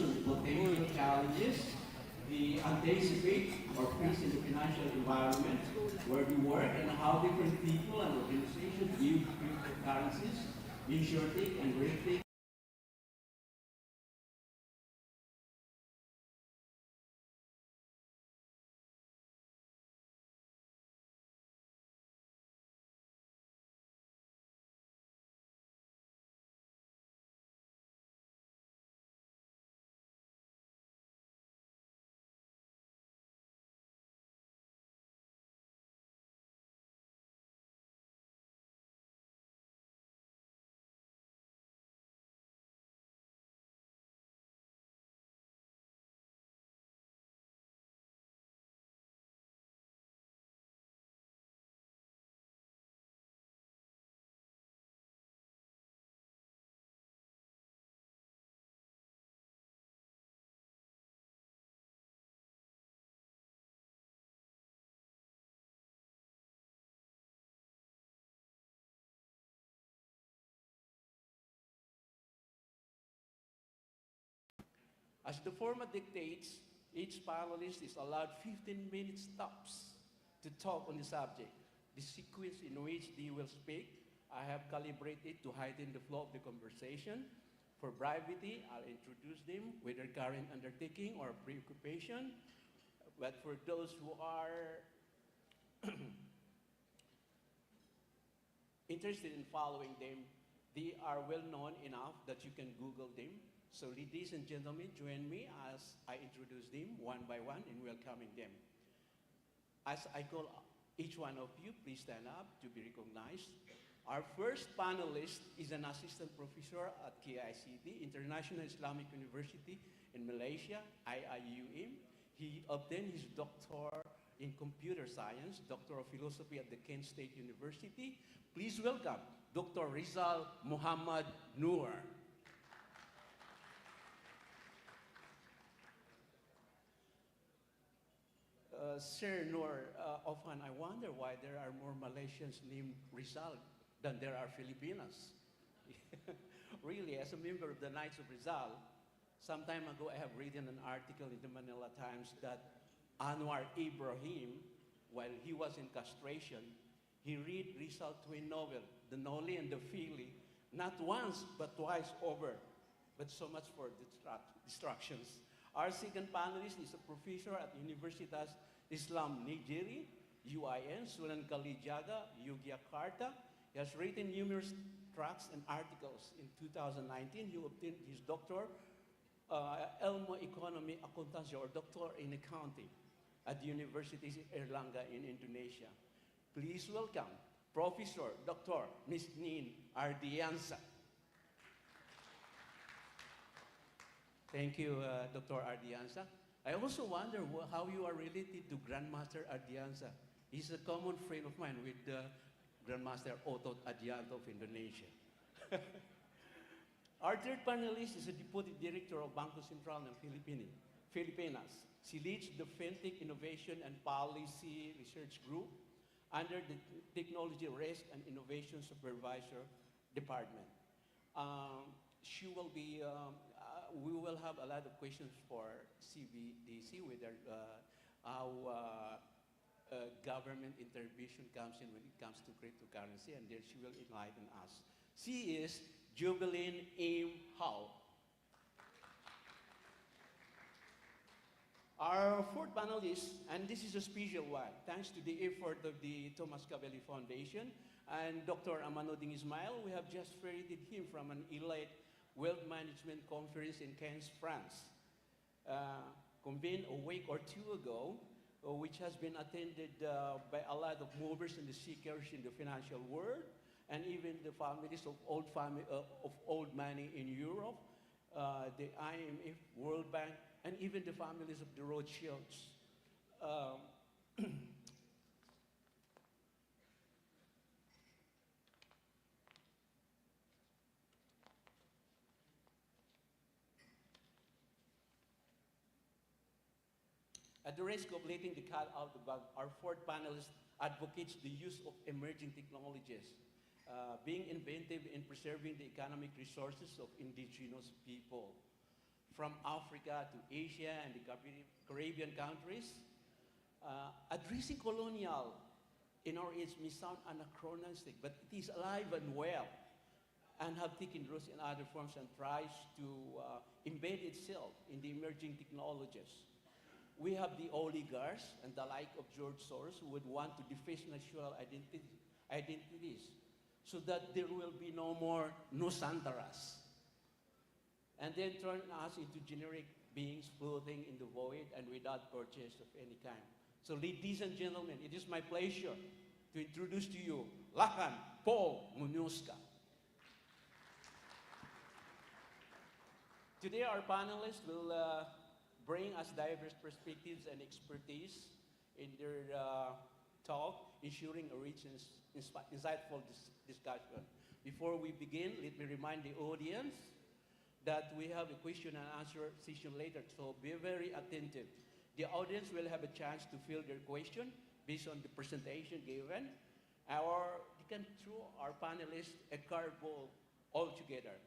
[SPEAKER 7] solution to potential challenges, the AICIF, or peace in the financial environment where we work, and how different people and organizations view cryptocurrencies, insurtech, and realtech. As the format dictates, each panelist is allowed 15 minutes tops to talk on the subject. The sequence in which they will speak, I have calibrated to heighten the flow of the conversation. For brevity, I'll introduce them with their current undertaking or preoccupation. But for those who are interested in following them, they are well known enough that you can Google them. So ladies and gentlemen, join me as I introduce them one by one and welcoming them. As I call each one of you, please stand up to be recognized. Our first panelist is an assistant professor at AICIF, International Islamic University in Malaysia, IIUM. He obtained his doctor in computer science, doctor of philosophy at the Kent State University. Please welcome Dr. Rizal Muhammad Noor. Sir Noor, often I wonder why there are more Malaysians named Rizal than there are Filipinos. Really, as a member of the Knights of Rizal, some time ago I have written an article in the Manila Times that Anwar Ibrahim, while he was in castration, he read Rizal twin novel, The Noli and the Fili, not once but twice over. But so much for distractions. Our second panelist is a professor at Universitas Islam Negeri, UIN, Sunan Kalijaga, Yogyakarta. He has written numerous tracts and articles. In 2019, he obtained his doctor, Ilmu Ekonomi Akuntansi, or doctor in accounting, at the University of Erlangga in Indonesia. Please welcome Professor Dr. Ms. Nin Ardiansa. Thank you, Dr. Ardiansa. I also wonder how you are related to Grandmaster Ardiansa. He's a common friend of mine with Grandmaster Otot Adianto of Indonesia. Our third panelist is a Deputy Director of Bangko Sentral ng Filipinas. She leads the FinTech Innovation and Policy Research Group under the Technology Risk and Innovation Supervisor Department. We will have a lot of questions for CBDC, whether how government intervention comes in when it comes to cryptocurrency, and there she will enlighten us. She is Jubilin Im Hao. Our fourth panelist, and this is a special one, thanks to the effort of the Thomas Cavelli Foundation and Dr. Amanuddin Ismail, we have just ferreted him from an elite wealth management conference in Cannes, France, convened a week or two ago, which has been attended by a lot of movers and the seekers in the financial world, and even the families of old money in Europe, the IMF, World Bank, and even the families of the Rothschilds. At the risk of letting the cat out of the bag, our fourth panelist advocates the use of emerging technologies, being inventive in preserving the economic resources of indigenous people. from Africa to Asia and the Caribbean countries. Addressing colonial in our age may sound anachronistic, but it is alive and well and have taken roots in other forms and tries to embed itself in the emerging technologies. We have the oligarchs and the like of George Soros who would want to deface national identities so that there will be no more Nusantaras, and then turn us into generic beings floating in the void and without purchase of any kind. So ladies and gentlemen, it is my pleasure to introduce to you Lahan Paul Munuzka. Today our panelists will bring us diverse perspectives and expertise in their talk, ensuring a rich and insightful discussion. Before we begin, let me remind the audience that we have a question and answer session later, so be very attentive. The audience will have a chance to fill their question based on the presentation given, or you can throw our panelists a card ball altogether.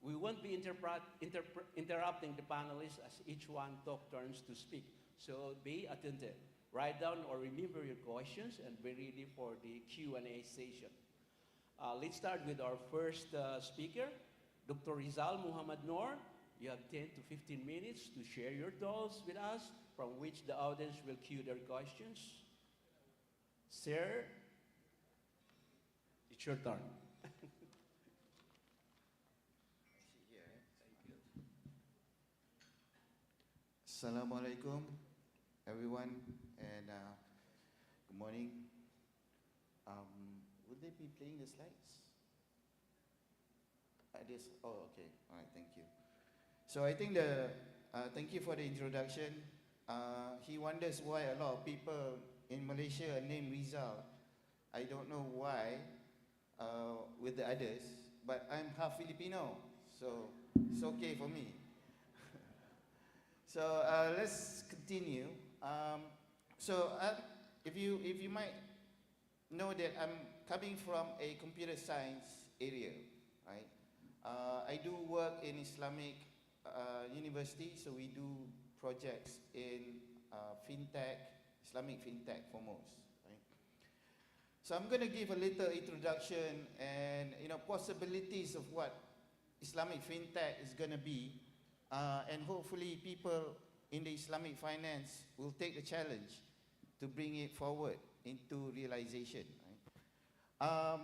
[SPEAKER 7] We won't be interrupting the panelists as each one talk turns to speak, so be attentive. Write down or remember your questions and be ready for the Q&A session. Let's start with our first speaker, Dr. Rizal Muhammad Noor. You have 10 to 15 minutes to share your thoughts with us, from which the audience will cue their questions. Sir, it's your turn.
[SPEAKER 2] Assalamualaikum, everyone, and good morning. Would they be playing the slides? Oh, okay. All right, thank you. So I think thank you for the introduction. He wonders why a lot of people in Malaysia are named Rizal. I don't know why with the others, but I'm half Filipino, so it's okay for me. So let's continue. If you might know that I'm coming from a computer science area, right? I do work in Islamic university, so we do projects in fintech, Islamic fintech foremost, right? So I'm going to give a little introduction and possibilities of what Islamic fintech is going to be, and hopefully people in the Islamic finance will take the challenge to bring it forward into realization. Right?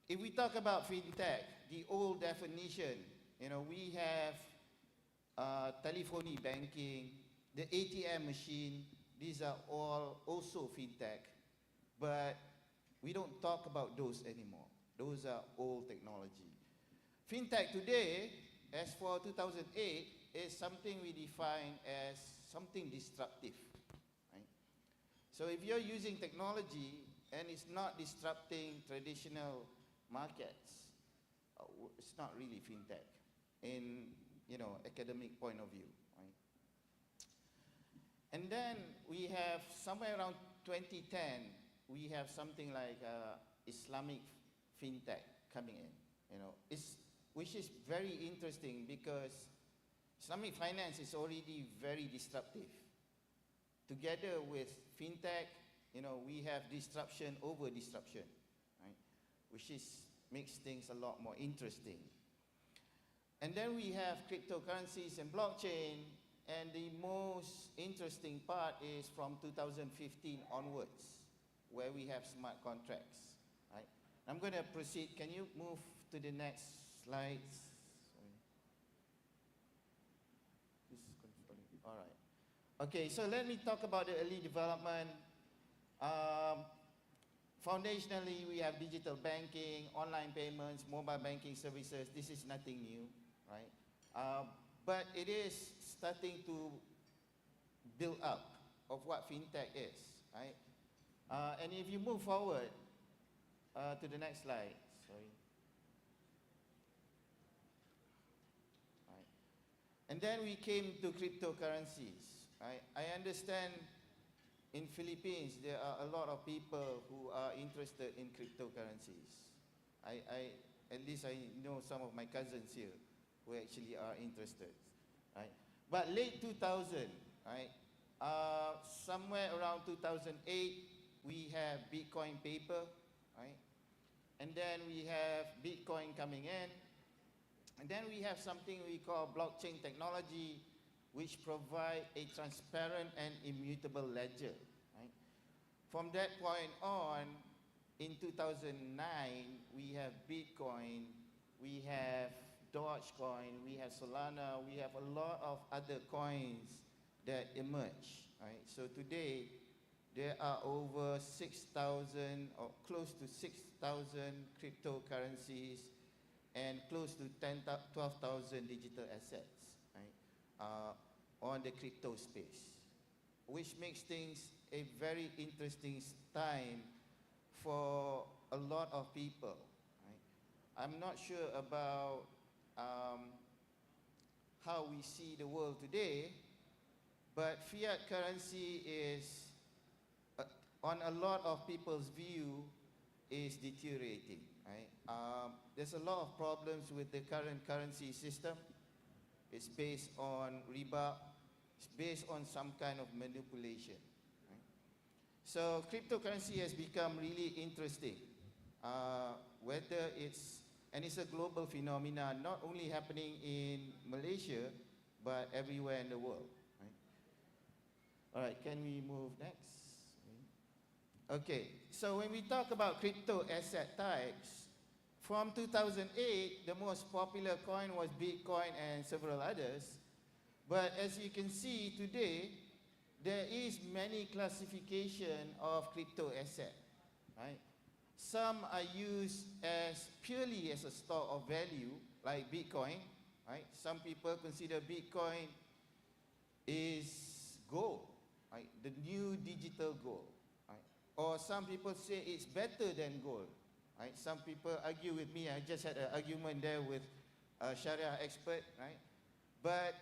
[SPEAKER 2] If we talk about fintech, the old definition, we have telephony banking, the ATM machine. These are all also fintech, but we don't talk about those anymore. Those are old technology. Fintech today, as for 2008, is something we define as something disruptive. Right? So if you're using technology and it's not disrupting traditional markets, it's not really fintech in academic point of view. Right? And then we have somewhere around 2010, we have something like Islamic fintech coming in. Which is very interesting because Islamic finance is already very disruptive. Together with fintech, we have disruption over disruption, right? Which makes things a lot more interesting. And then we have cryptocurrencies and blockchain, and the most interesting part is from 2015 onwards, where we have smart contracts, right? I'm going to proceed. Can you move to the next slides? Sorry. This is controlling. All right. Okay, so let me talk about the early development. Foundationally, we have digital banking, online payments, mobile banking services. This is nothing new, right? But it is starting to build up of what fintech is, right? And if you move forward to the next slide, sorry. Right. And then we came to cryptocurrencies, right? I understand in Philippines there are a lot of people who are interested in cryptocurrencies. At least I know some of my cousins here who actually are interested, right? But late 2000, right? Somewhere around 2008, we have Bitcoin paper, right? And then we have Bitcoin coming in. And then we have something we call blockchain technology, which provide a transparent and immutable ledger, right? From that point on, in 2009, we have Bitcoin, we have Dogecoin, we have Solana, we have a lot of other coins that emerge, right? So today, there are over 6,000 or close to 6,000 cryptocurrencies and close to 12,000 digital assets, right, on the crypto space, which makes things a very interesting time for a lot of people, right? I'm not sure about how we see the world today, but fiat currency is, on a lot of people's view, is deteriorating, right? There's a lot of problems with the current currency system. It's based on riba. It's based on some kind of manipulation, right? So cryptocurrency has become really interesting. Whether it's, and it's a global phenomenon, not only happening in Malaysia, but everywhere in the world, right? All right, can we move next? Okay, so when we talk about crypto asset types, from 2008, the most popular coin was Bitcoin and several others. But as you can see today, there is many classification of crypto asset, right? Some are used as purely as a store of value, like Bitcoin, right? Some people consider Bitcoin is gold, right? The new digital gold. Or some people say it's better than gold, right? Some people argue with me. I just had an argument there with a Sharia expert, right? But,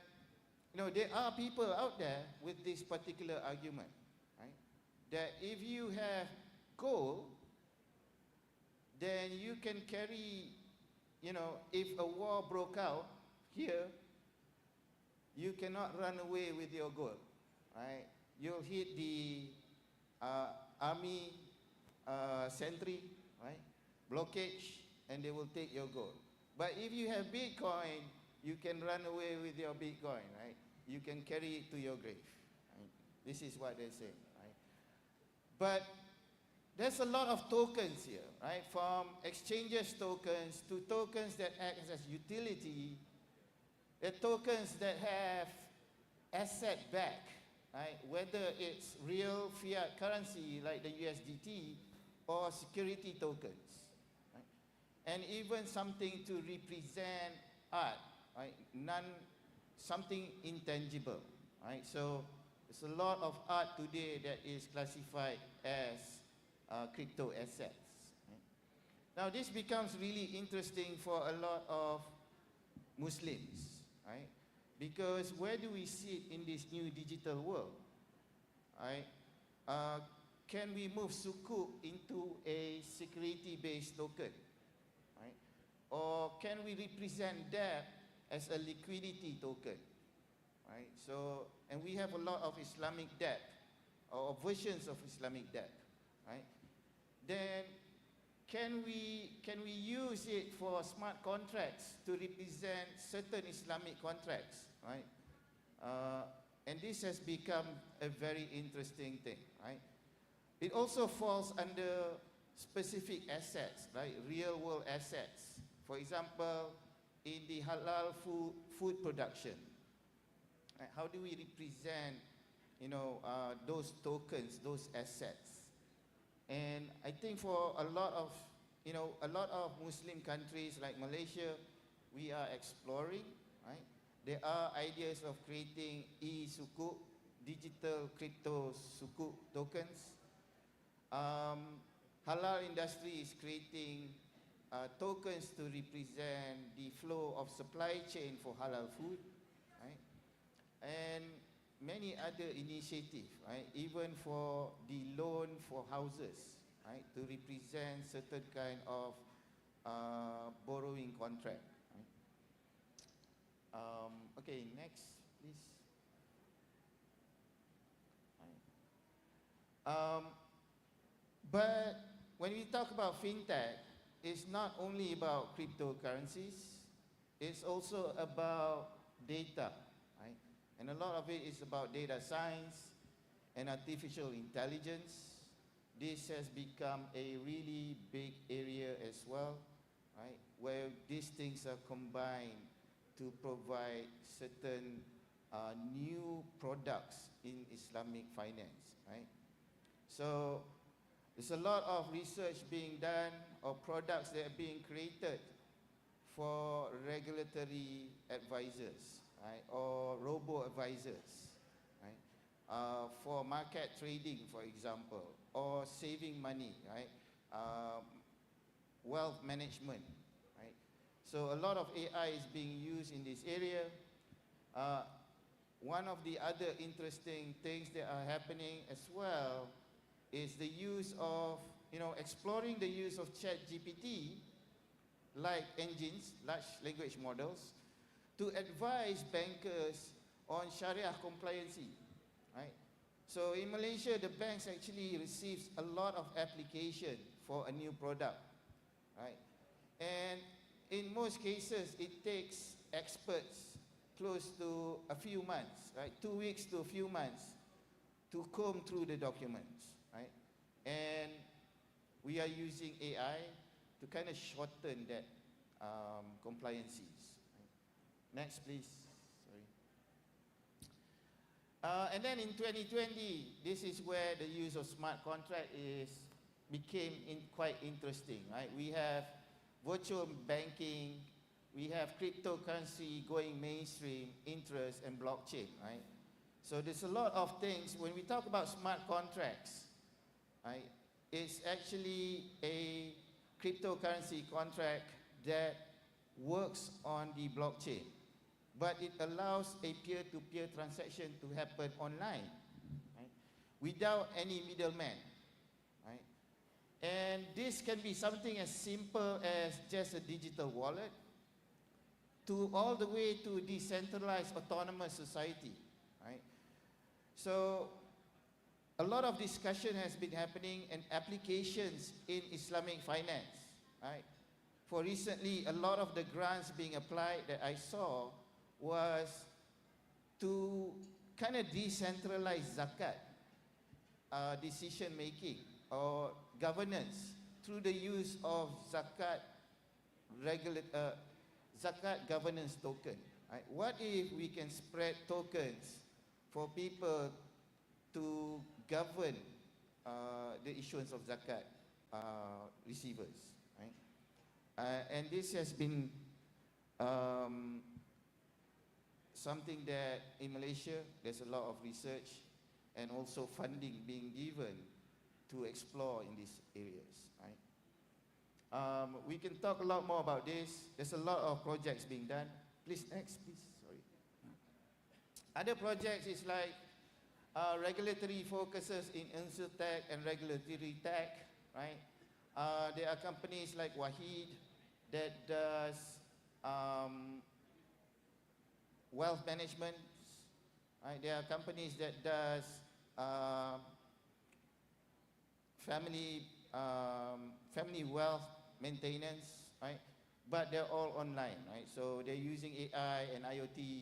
[SPEAKER 2] you know, there are people out there with this particular argument, right? That if you have gold, then you can carry, you know, if a war broke out here, you cannot run away with your gold, right? You'll hit the army sentry, right? Blockage, and they will take your gold. But if you have Bitcoin, you can run away with your Bitcoin, right? You can carry it to your grave, right? This is what they say, right? But there's a lot of tokens here, right? From exchanges tokens to tokens that act as utility, the tokens that have asset back, right? Whether it's real fiat currency like the USDT or security tokens, right? And even something to represent art, right? Something intangible, right? So there's a lot of art today that is classified as crypto assets, right? Now this becomes really interesting for a lot of Muslims, right? Because where do we sit in this new digital world, right? Can we move Sukuk into a security-based token, right? Or can we represent that as a liquidity token, right? So, and we have a lot of Islamic debt, or versions of Islamic debt, right? Then can we use it for smart contracts to represent certain Islamic contracts, right? And this has become a very interesting thing, right? It also falls under specific assets, right? Real world assets. For example, in the halal food production, right? How do we represent, you know, those tokens, those assets? And I think for a lot of, you know, a lot of Muslim countries like Malaysia, we are exploring, right? There are ideas of creating e-sukuk, digital crypto sukuk tokens. Halal industry is creating tokens to represent the flow of supply chain for halal food, right? And many other initiatives, right? Even for the loan for houses, right? To represent certain kind of borrowing contract, right? Okay, next, please.
[SPEAKER 8] Um, but when we talk about fintech, it's not only about cryptocurrencies, it's also about data, right? And a lot of it is about data science and artificial intelligence. This has become a really big area as well, right? Where these things are combined to provide certain new products in Islamic finance, right? So there's a lot of research being done or products that are being created for regulatory advisors, right, or robo-advisors, right, for market trading, for example, or saving money, right, wealth management, right. So a lot of AI is being used in this area. Uh, One of the other interesting things that are happening as well is the use of, exploring the use of ChatGPT like engines, large language models, to advise bankers on Sharia compliancy, right? So in Malaysia, the banks actually receives a lot of application for a new product, right? And in most cases, it takes experts close to a few months, right? 2 weeks to a few months to comb through the documents, right? And we are using AI to kind of shorten that compliances. Right? Next, please. Sorry. And then in 2020, this is where the use of smart contract became quite interesting, right? We have virtual banking, we have cryptocurrency going mainstream, interest, and blockchain, right? So there's a lot of things. When we talk about smart contracts, right, it's actually a cryptocurrency contract that works on the blockchain, but it allows a peer-to-peer transaction to happen online, right, without any middleman, right? And this can be something as simple as just a digital wallet to all the way to decentralized autonomous society, right? So a lot of discussion has been happening and applications in Islamic finance, right? For recently, a lot of the grants being applied that I saw was to kind of decentralize zakat decision making or governance through the use of zakat governance token. Right? What if we can spread tokens for people to govern the issuance of zakat receivers? Right? And this has been something that in Malaysia there's a lot of research and also funding being given to explore in these areas. Right? We can talk a lot more about this. There's a lot of projects being done. Please, next, please. Sorry. Other projects is like regulatory focuses in InsurTech and regulatory tech, right? There are companies like Wahid that does wealth management, right? There are companies that does family wealth maintenance, right? But they're all online, right? So they're using AI and IoT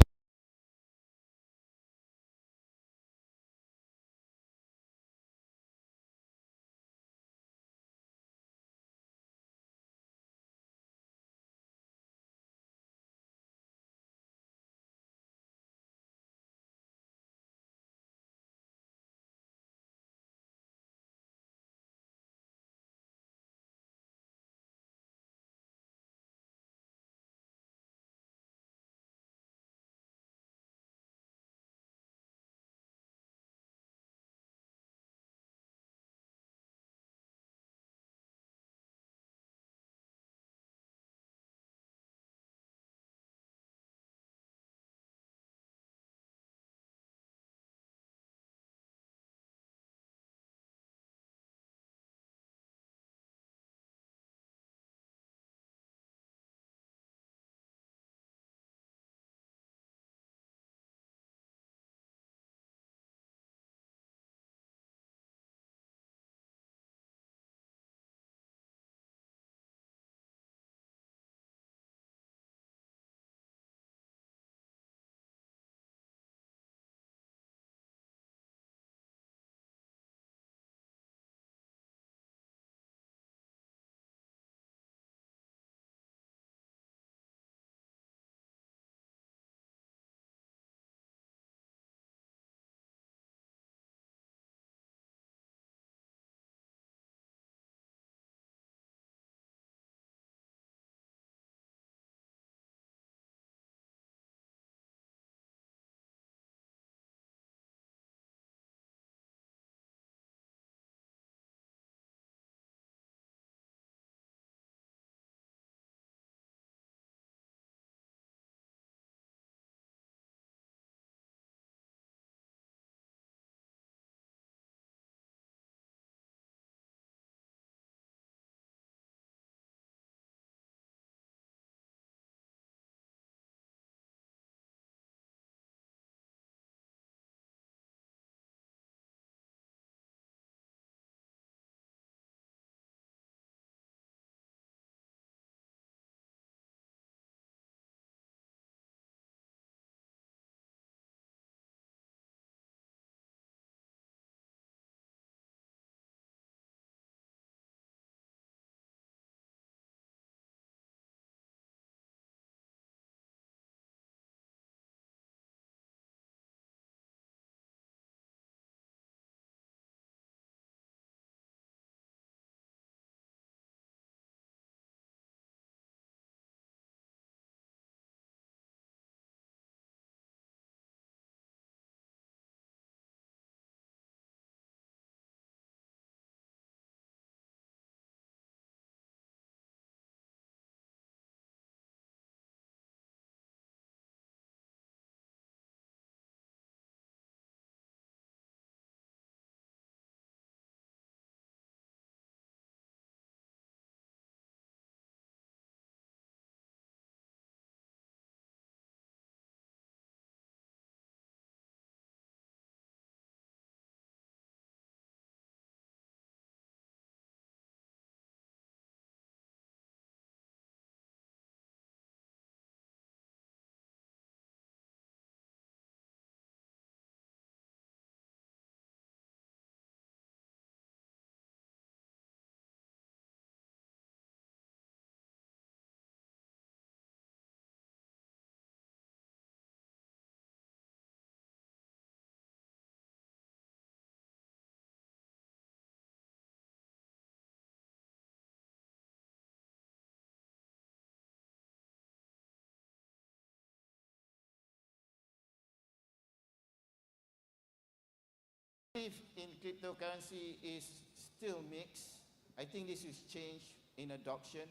[SPEAKER 8] If in cryptocurrency is still mixed. I think this is change in adoption,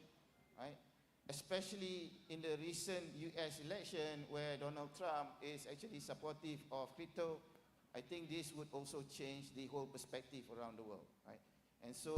[SPEAKER 8] right? Especially in the recent US election where Donald Trump is actually supportive of crypto. I think this would also change the whole perspective around the world, right? And so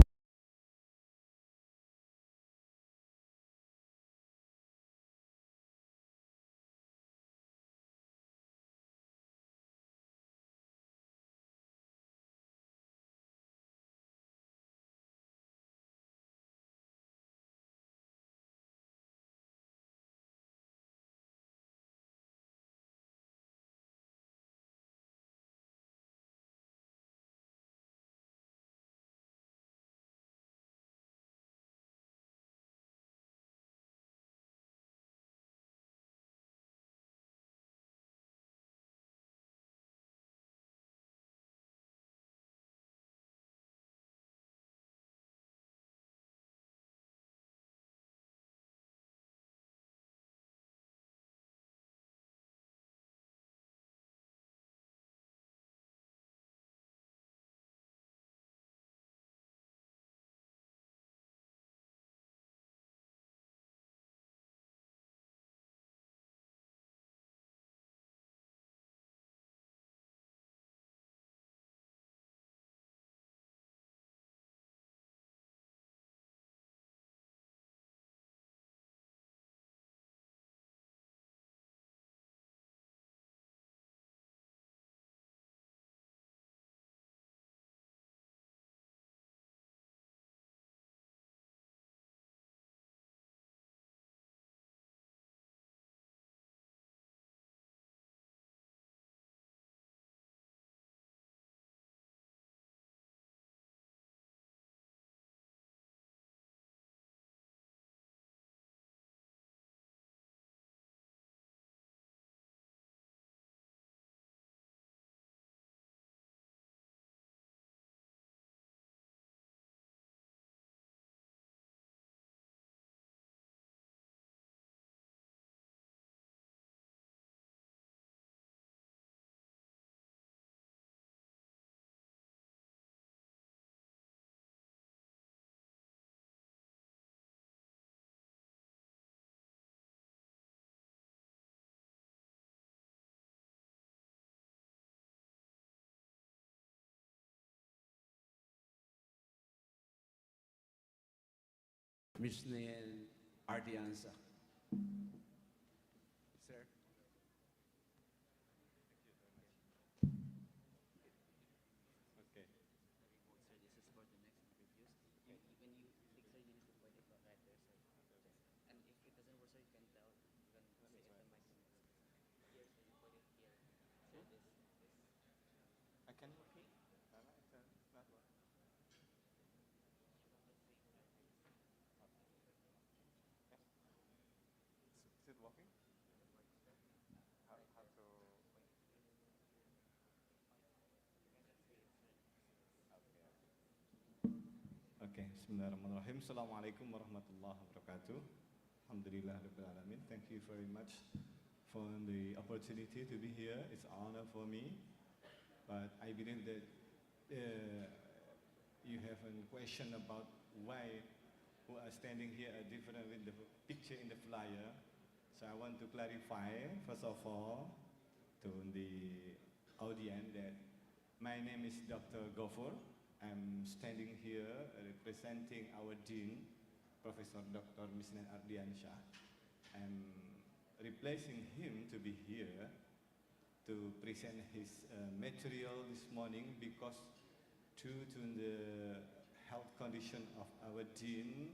[SPEAKER 7] Ms. Nail Ardianza. Sir. Okay.
[SPEAKER 2] I can repeat. It's not working. Is it working? How to? Okay, Bismillahirrahmanirrahim. Assalamualaikum warahmatullahi wabarakatuh. Alhamdulillah Rabbil Alamin. Thank you very much for the opportunity to be here. It's an honor for me. But I believe that you have a question about why who are standing here are different with the picture in the flyer. So I want to clarify, first of all, to the audience that my name is Dr. Gofur. I'm standing here representing our Dean, Professor Dr. Misnan Ardiansyah. I'm replacing him to be here to present his material this morning because due to the health condition of our Dean,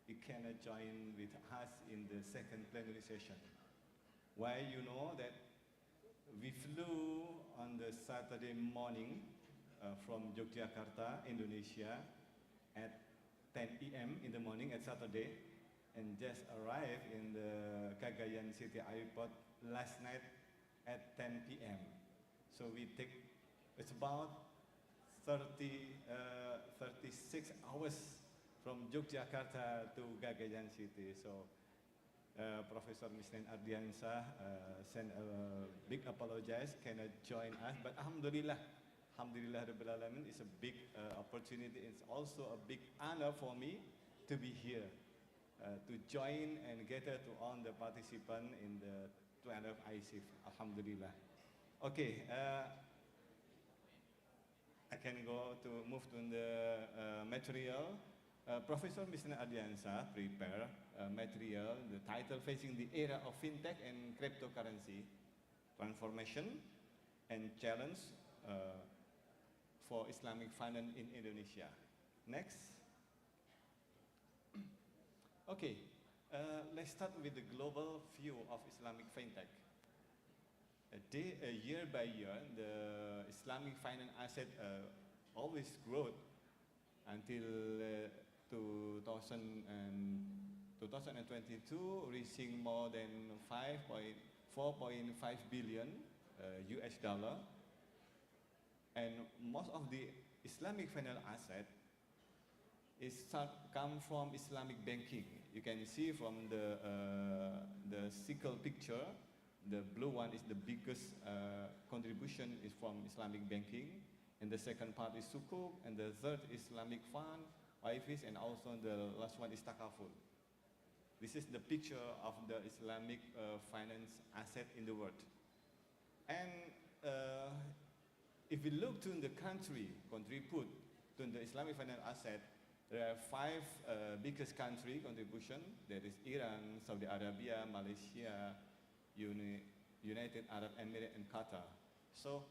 [SPEAKER 2] he cannot join with us in the second plenary session. Why? You know that we flew on the Saturday morning from Yogyakarta, Indonesia at 10 p.m. in the morning at Saturday and just arrived in the Cagayan City Airport last night at 10 p.m. So we take, it's about 36 hours from Yogyakarta to Cagayan City. So Professor Misnan Ardiansyah sent a big apologize, cannot join us, but Alhamdulillah,
[SPEAKER 9] Alhamdulillah Rabbil Alamin, it's a big opportunity. It's also a big honor for me to be here, to join and gather to all the participants in the 12th AICIF. Alhamdulillah. Okay, I can move to the material. Professor Mr. Adiansa prepare material, the title Facing the Era of FinTech and Cryptocurrency, Transformation and Challenge for Islamic Finance in Indonesia. Next. Okay, let's start with the global view of Islamic FinTech. Year by year, the Islamic finance asset always growth until 2022, reaching more than 4.5 billion US dollar. And most of the Islamic financial asset come from Islamic banking. You can see from the cycle picture, the blue one is the biggest contribution is from Islamic banking, and the second part is Sukuk, and the third Islamic fund, AICIF, and also the last one is Takaful. This is the picture of the Islamic finance asset in the world. And if we look to the country contribute to the Islamic finance asset, there are 5 biggest country contribution. There is Iran, Saudi Arabia, Malaysia, United Arab Emirates, and Qatar. So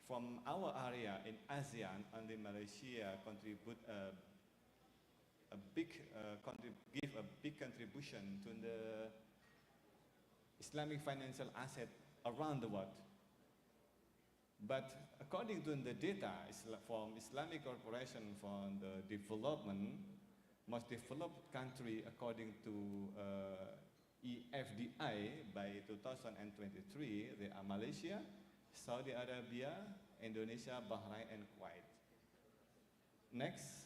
[SPEAKER 9] from our area in ASEAN, only Malaysia contribute give a big contribution to the Islamic financial asset around the world. But according to the data from Islamic Corporation for the development, most developed country according to EFDI by 2023, they are Malaysia, Saudi Arabia, Indonesia, Bahrain, and Kuwait. Next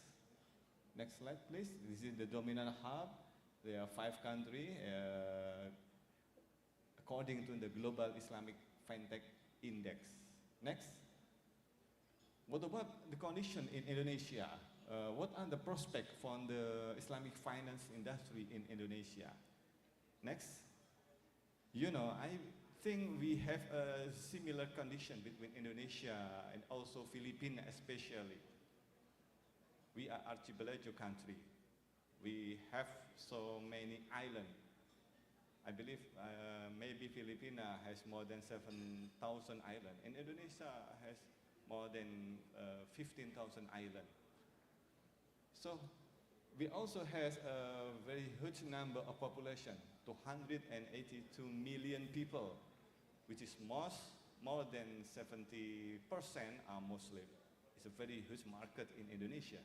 [SPEAKER 9] slide, please. This is the dominant hub. There are 5 countries according to the Global Islamic FinTech Index. Next. What about the condition in Indonesia? What are the prospects for the Islamic finance industry in Indonesia? Next. You know, I think we have a similar condition between Indonesia and also Philippines especially. We are archipelago country. We have so many islands. I believe maybe Philippines has more than 7,000 islands, and Indonesia has more than 15,000 islands. So we also have a very huge number of population, 282 million people, which is more than 70% are Muslim. It's a very huge market in Indonesia.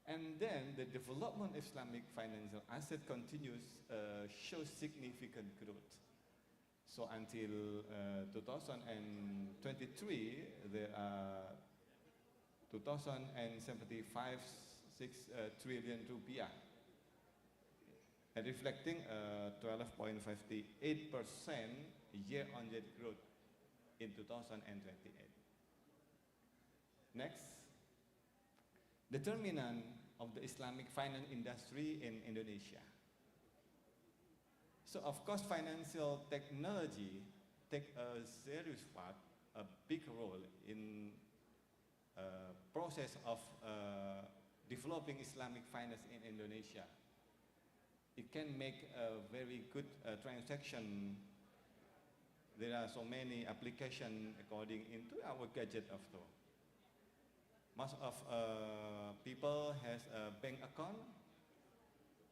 [SPEAKER 9] And then the development of Islamic financial asset continues, shows significant growth. So until 2023, there are 2,075 trillion rupiah, reflecting 12.58% year-on-year growth in 2028. Next. Determinant of the Islamic finance industry in Indonesia. So of course, financial technology take a serious part, a big role in process of developing Islamic finance in Indonesia. It can make a very good transaction. There are so many applications according into our gadget also. Most of people has a bank account.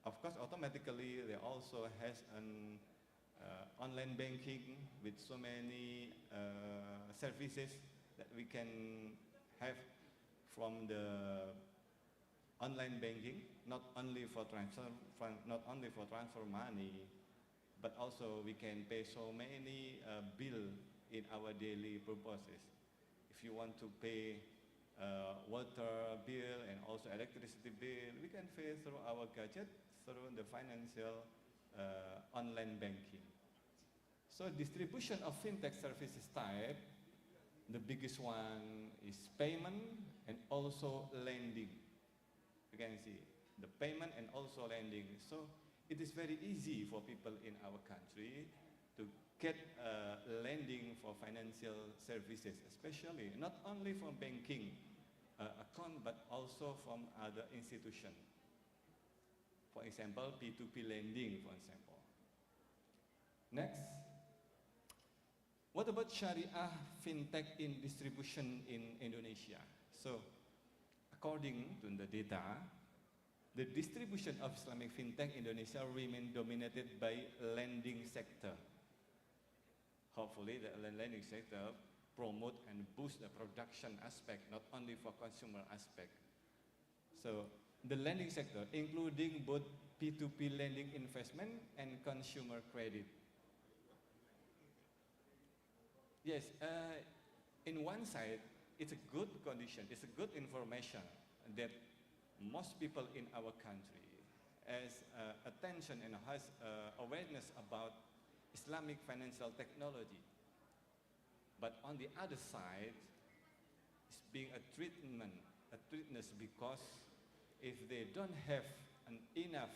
[SPEAKER 9] Of course, automatically they also has an online banking with so many services that we can have from the online banking, not only for transfer money, but also we can pay so many bills in our daily purposes. If you want to pay water bill and also electricity bill, we can pay through our gadget, through the financial online banking. So distribution of fintech services type The biggest one is payment and also lending. You can see the payment and also lending. So it is very easy for people in our country to get lending for financial services, especially not only from banking account, but also from other institutions. For example, P2P lending, for example. Next. What about Sharia fintech in distribution in Indonesia? So, according to the data, the distribution of Islamic fintech in Indonesia remain dominated by lending sector. Hopefully, the lending sector promote and boost the production aspect, not only for consumer aspect. So, the lending sector, including both P2P lending investment and consumer credit. Yes, in one side, it's a good condition, it's a good information that most people in our country has attention and has awareness about Islamic financial technology. But on the other side, it's being a treatment because if they don't have enough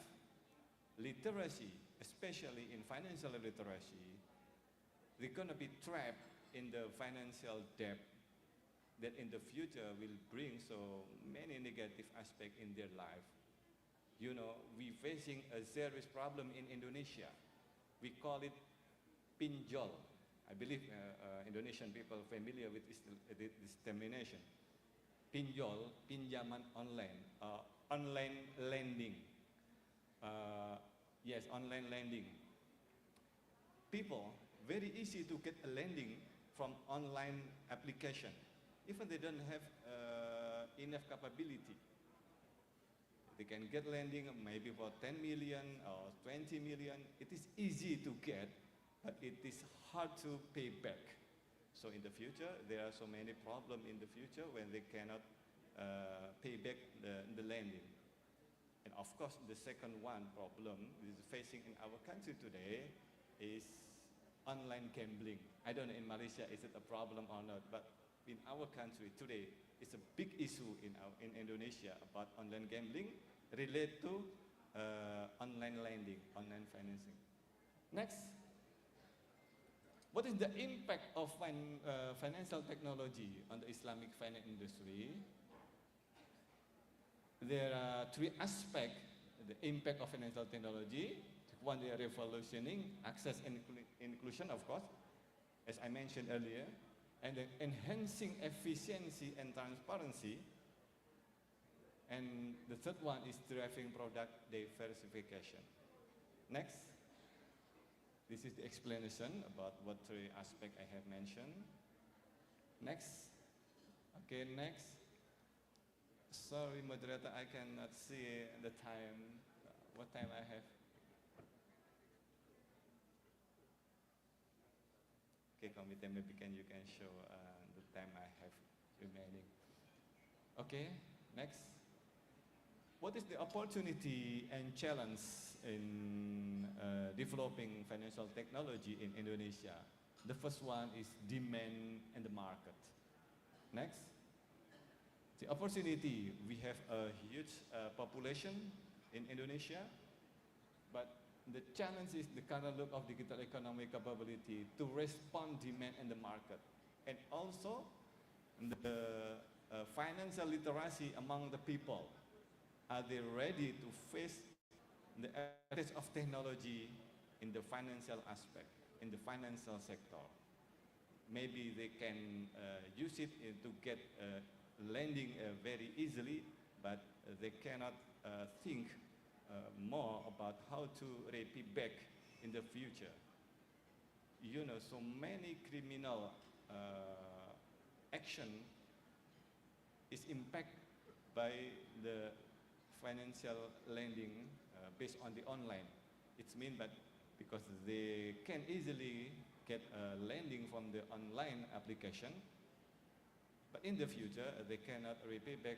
[SPEAKER 9] literacy, especially in financial literacy, they're going to be trapped in the financial debt that in the future will bring so many negative aspects in their life. You know, we're facing a serious problem in Indonesia. We call it pinjol. I believe Indonesian people are familiar with this termination. Pinjol, pinjaman online, online lending. Yes, online lending. People, very easy to get a lending from online application, even they don't have enough capability. They can get lending maybe for 10 million or 20 million. It is easy to get, but it is hard to pay back. So in the future, there are so many problems in the future when they cannot pay back the lending. And of course, the second one problem is facing in our country today is online gambling. I don't know in Malaysia is it a problem or not, but in our country today, it's a big issue in Indonesia about online gambling related to online lending, online financing. Next, what is the impact of financial technology on the Islamic finance industry? There are three aspects, the impact of financial technology. One, they are revolutioning access and inclusion, of course, as I mentioned earlier, and then enhancing efficiency and transparency. And the third one is driving product diversification. Next, this is the explanation about what three aspects I have mentioned. Next, okay, next. Sorry, moderator, I cannot see the time, what time I have. Okay, committee, maybe you can show the time I have remaining. Okay, next. What is the opportunity and challenge in developing financial technology in Indonesia? The first one is demand and the market. Next. The opportunity, we have a huge population in Indonesia, but the challenge is the current look of digital economic capability to respond demand in the market, and also the financial literacy among the people. Are they ready to face the advantage of technology in the financial aspect, in the financial sector? Maybe they can use it to get lending very easily, but they cannot think more about how to repay back in the future. You know, so many criminal action is impacted by the financial lending based on the online. It's mean that because they can easily get lending from the online application, but in the future, they cannot repay back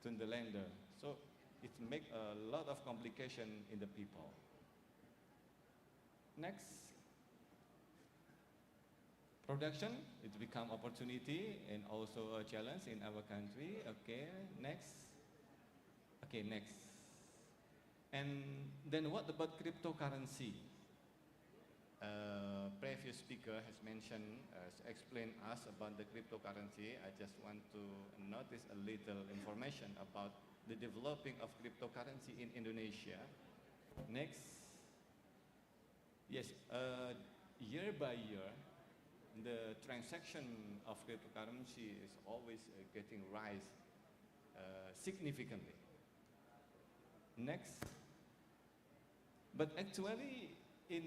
[SPEAKER 9] to the lender. So it makes a lot of complication in the people. Next. production, it become opportunity and also a challenge in our country. Okay, next. Okay, next. And then what about cryptocurrency? Previous speaker has mentioned, explained us about the cryptocurrency. I just want to notice a little information about the developing of cryptocurrency in Indonesia. Next. Yes, year by year, the transaction of cryptocurrency is always getting rise significantly. Next. But actually, in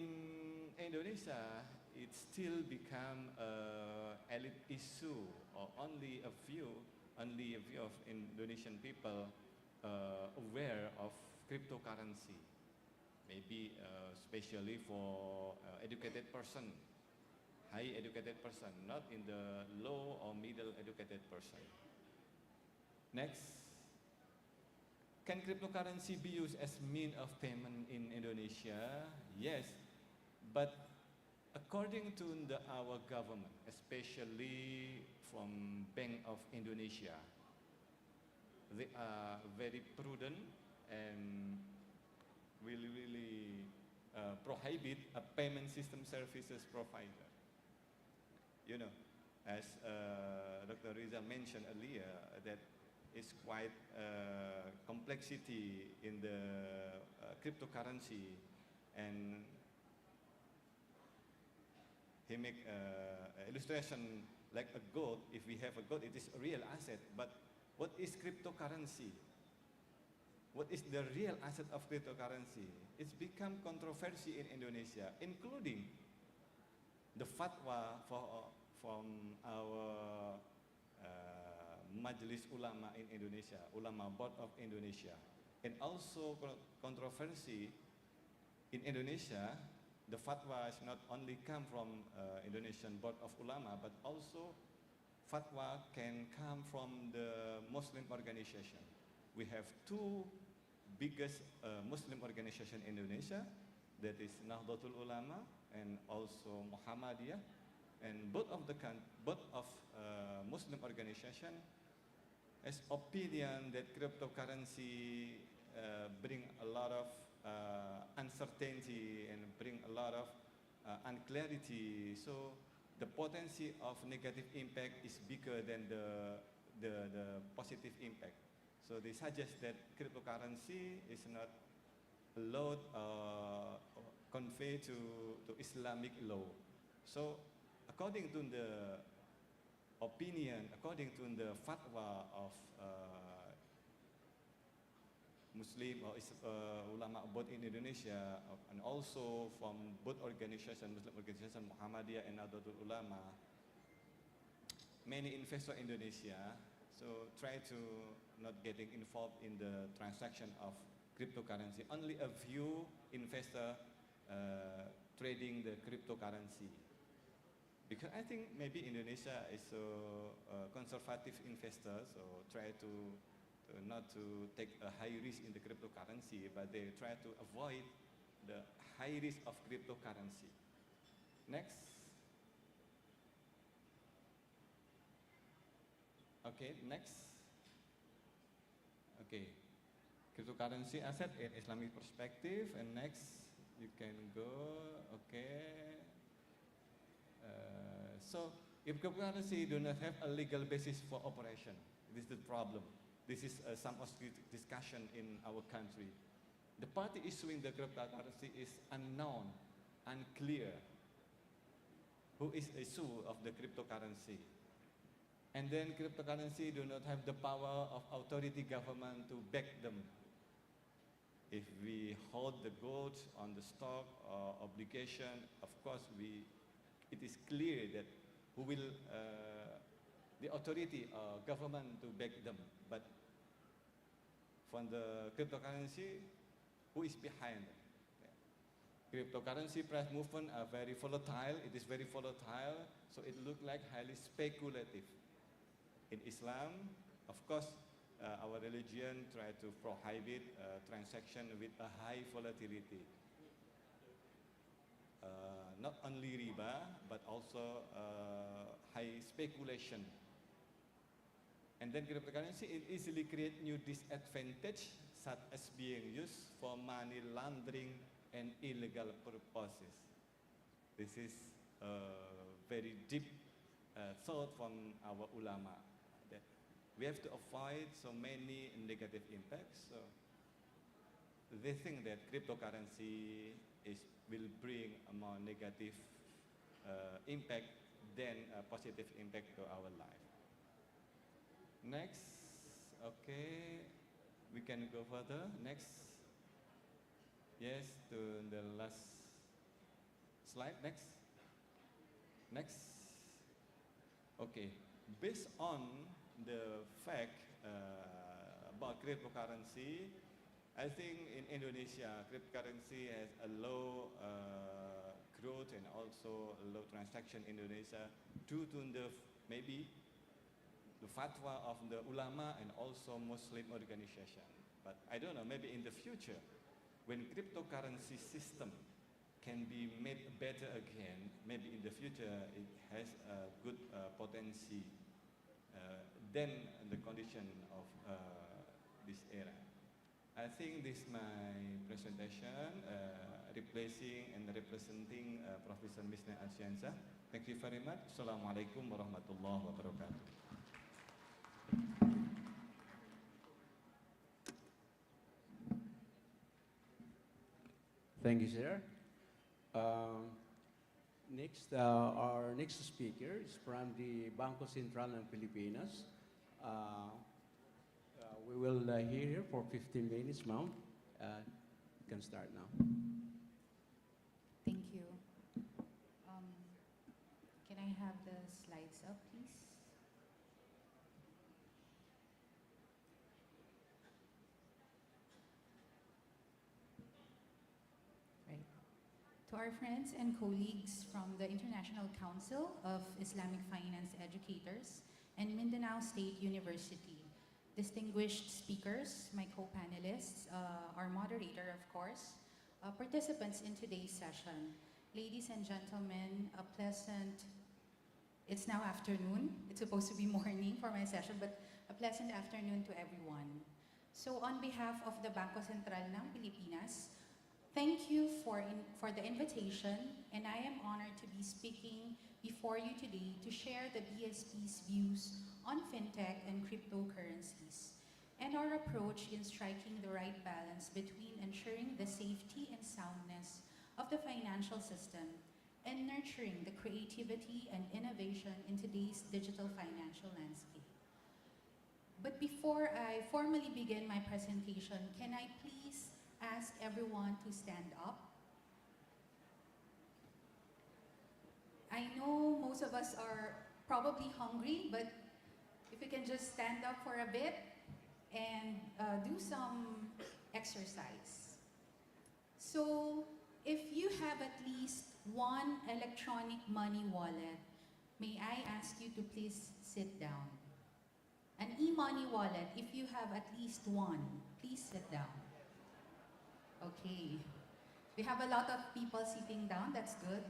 [SPEAKER 9] Indonesia, it still become a elite issue, or only a few of Indonesian people aware of cryptocurrency. Maybe especially for educated person, high educated person, not in the low or middle educated person. Next. Can cryptocurrency be used as mean of payment in Indonesia? Yes, but according to our government, especially from Bank of Indonesia, they are very prudent and will really prohibit a payment system services provider. You know, as Dr. Rizal mentioned earlier, that is quite complexity in the cryptocurrency, and he make illustration like a gold. If we have a gold, it is a real asset. But what is cryptocurrency? What is the real asset of cryptocurrency? It's become controversy in Indonesia, including the fatwa from our Majelis Ulama in Indonesia, Ulama Board of Indonesia, and also controversy in Indonesia. The fatwa is not only come from Indonesian Board of Ulama, but also fatwa can come from the Muslim organization. We have two biggest Muslim organization in Indonesia, that is Nahdlatul Ulama and also Muhammadiyah, and both of Muslim organization has opinion that cryptocurrency bring a lot of uncertainty and bring a lot of unclarity. So the potency of negative impact is bigger than the positive impact. So they suggest that cryptocurrency is not allowed convey to Islamic law. So according to the opinion, according to the fatwa of Muslim or ulama both in Indonesia and also from both organization, Muslim organization, Muhammadiyah and Nahdlatul Ulama, many investor in Indonesia so try to not getting involved in the transaction of cryptocurrency. Only a few investor trading the cryptocurrency. Because I think maybe Indonesia is so conservative investor, so try to not to take a high risk in the cryptocurrency, but they try to avoid the high risk of cryptocurrency. Next. Okay, next. Okay, cryptocurrency asset in Islamic perspective, and next you can go. Okay. So if cryptocurrency do not have a legal basis for operation, this is the problem. This is some of the discussion in our country. The party issuing the cryptocurrency is unknown, unclear. Who is issue of the cryptocurrency? And then cryptocurrency do not have the power of authority government to back them. If we hold the gold on the stock or obligation, of course it is clear that who will the authority or government to back them. But from the cryptocurrency, who is behind it? Cryptocurrency price movement are very volatile. It is very volatile, so it looks like highly speculative. In Islam, of course, our religion try to prohibit transaction with a high volatility. not only riba, but also high speculation. And then cryptocurrency it easily create new disadvantage, such as being used for money laundering and illegal purposes. This is a very deep thought from our ulama, that we have to avoid so many negative impacts. So they think that cryptocurrency will bring a more negative impact than a positive impact to our life. Next, okay, we can go further. Next, yes, to the last slide. Next. Okay, based on the fact about cryptocurrency, I think in Indonesia, cryptocurrency has a low growth and also a low transaction in Indonesia due to maybe the fatwa of the ulama and also Muslim organization. But I don't know, maybe in the future, when cryptocurrency system can be made better again, maybe in the future it has a good potency than the condition of this era. I think this is my presentation, replacing and representing Professor Misna Alshiansa. Thank you very much. Assalamualaikum warahmatullahi wabarakatuh.
[SPEAKER 7] Thank you, sir. Our next speaker is from the Bangko Sentral ng Pilipinas. We will hear for 15 minutes, ma'am. You can start now.
[SPEAKER 10] Thank you. Can I have the slides up, please? Right. To our friends and colleagues from the International Council of Islamic Finance Educators and Mindanao State University, distinguished speakers, my co-panelists, our moderator, of course, participants in today's session, ladies and gentlemen, a pleasant, it's now afternoon, it's supposed to be morning for my session, but a pleasant afternoon to everyone. So on behalf of the Bangko Sentral ng Pilipinas, thank you for the invitation, and I am honored to be speaking before you today to share the BSP's views on fintech and cryptocurrencies, and our approach in striking the right balance between ensuring the safety and soundness of the financial system and nurturing the creativity and innovation in today's digital financial landscape. But before I formally begin my presentation, can I please ask everyone to stand up? I know most of us are probably hungry, but if you can just stand up for a bit and do some exercise. So if you have at least one electronic money wallet, may I ask you to please sit down? An e-money wallet, if you have at least one, please sit down. Okay. We have a lot of people sitting down, that's good.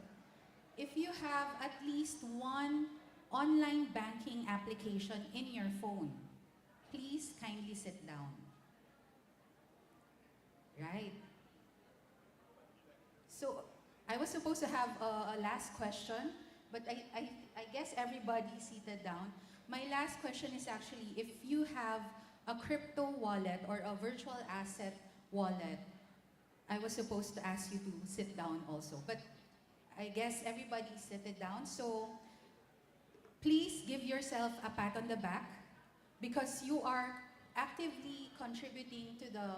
[SPEAKER 10] If you have at least one online banking application in your phone, please kindly sit down. Right. So I was supposed to have a last question, but I guess everybody's seated down. My last question is actually, if you have a crypto wallet or a virtual asset wallet, I was supposed to ask you to sit down also, but I guess everybody's seated down. So please give yourself a pat on the back because you are actively contributing to the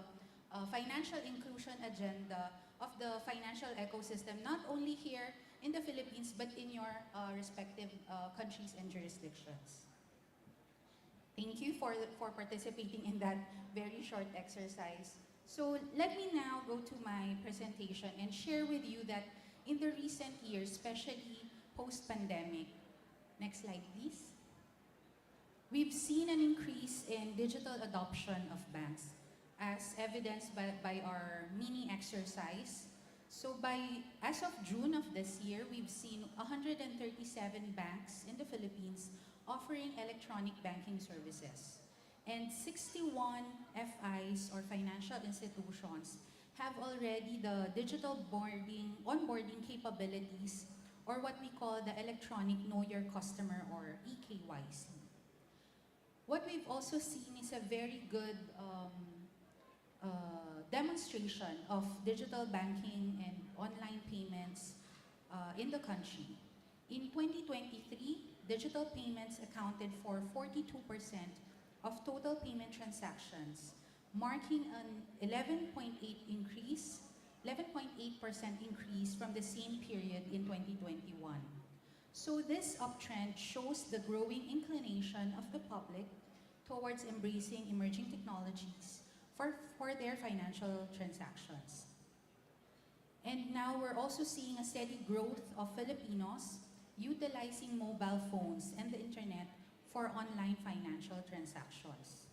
[SPEAKER 10] financial inclusion agenda of the financial ecosystem, not only here in the Philippines, but in your respective countries and jurisdictions. Thank you for participating in that very short exercise. So let me now go to my presentation and share with you that in the recent years, especially post-pandemic, next slide please, we've seen an increase in digital adoption of banks, as evidenced by our mini exercise. So as of June of this year, we've seen 137 banks in the Philippines offering electronic banking services. And 61 FIs or financial institutions have already the digital onboarding capabilities, or what we call the electronic Know Your Customer, or EKYC. What we've also seen is a very good demonstration of digital banking and online payments in the country. In 2023, digital payments accounted for 42% of total payment transactions, marking an 11.8% increase from the same period in 2021. So this uptrend shows the growing inclination of the public towards embracing emerging technologies for their financial transactions. And now we're also seeing a steady growth of Filipinos utilizing mobile phones and the internet for online financial transactions.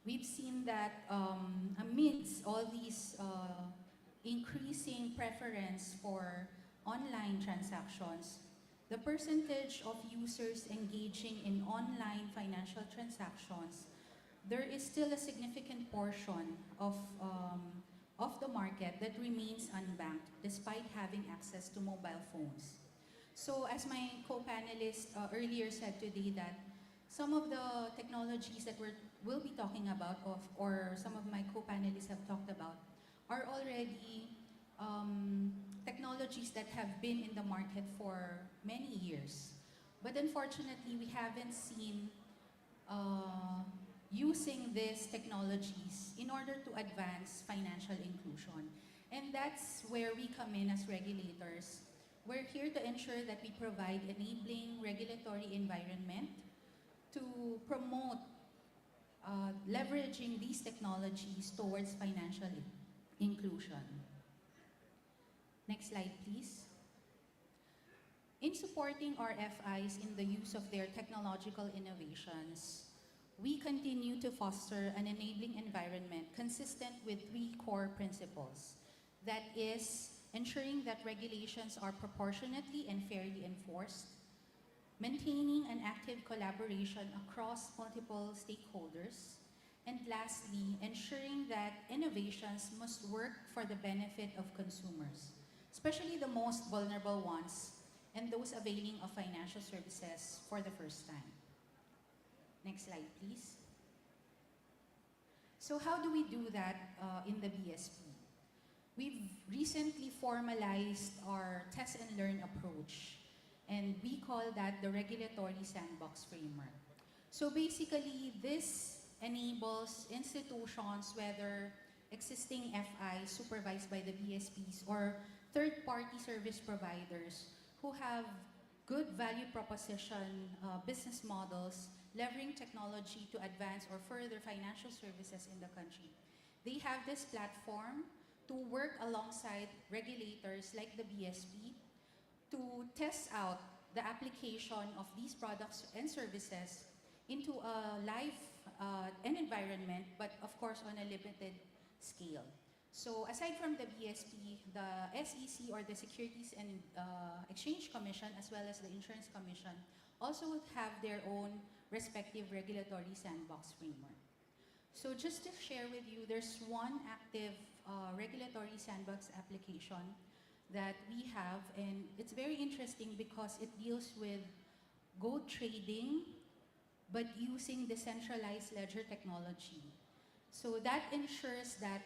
[SPEAKER 10] We've seen that amidst all these increasing preference for online transactions, the percentage of users engaging in online financial transactions, there is still a significant portion of the market that remains unbanked despite having access to mobile phones. So as my co-panelist earlier said today, that some of the technologies that we'll be talking about, or some of my co-panelists have talked about, are already technologies that have been in the market for many years. But unfortunately, we haven't seen using these technologies in order to advance financial inclusion. And that's where we come in as regulators. We're here to ensure that we provide enabling regulatory environment to promote leveraging these technologies towards financial inclusion. Next slide, please. In supporting our FIs in the use of their technological innovations, we continue to foster an enabling environment consistent with 3 core principles. That is, ensuring that regulations are proportionately and fairly enforced, maintaining an active collaboration across multiple stakeholders, and lastly, ensuring that innovations must work for the benefit of consumers, especially the most vulnerable ones and those availing of financial services for the first time. Next slide, please. So how do we do that in the BSP? We've recently formalized our test and learn approach, and we call that the regulatory sandbox framework. So basically, this enables institutions, whether existing FIs supervised by the BSPs or third-party service providers who have good value proposition business models, leveraging technology to advance or further financial services in the country. They have this platform to work alongside regulators like the BSP to test out the application of these products and services into a live environment, but of course on a limited scale. So aside from the BSP, the SEC, or the Securities and Exchange Commission, as well as the Insurance Commission, also have their own respective regulatory sandbox framework. So just to share with you, there's one active regulatory sandbox application that we have, and it's very interesting because it deals with gold trading, but using decentralized ledger technology. So that ensures that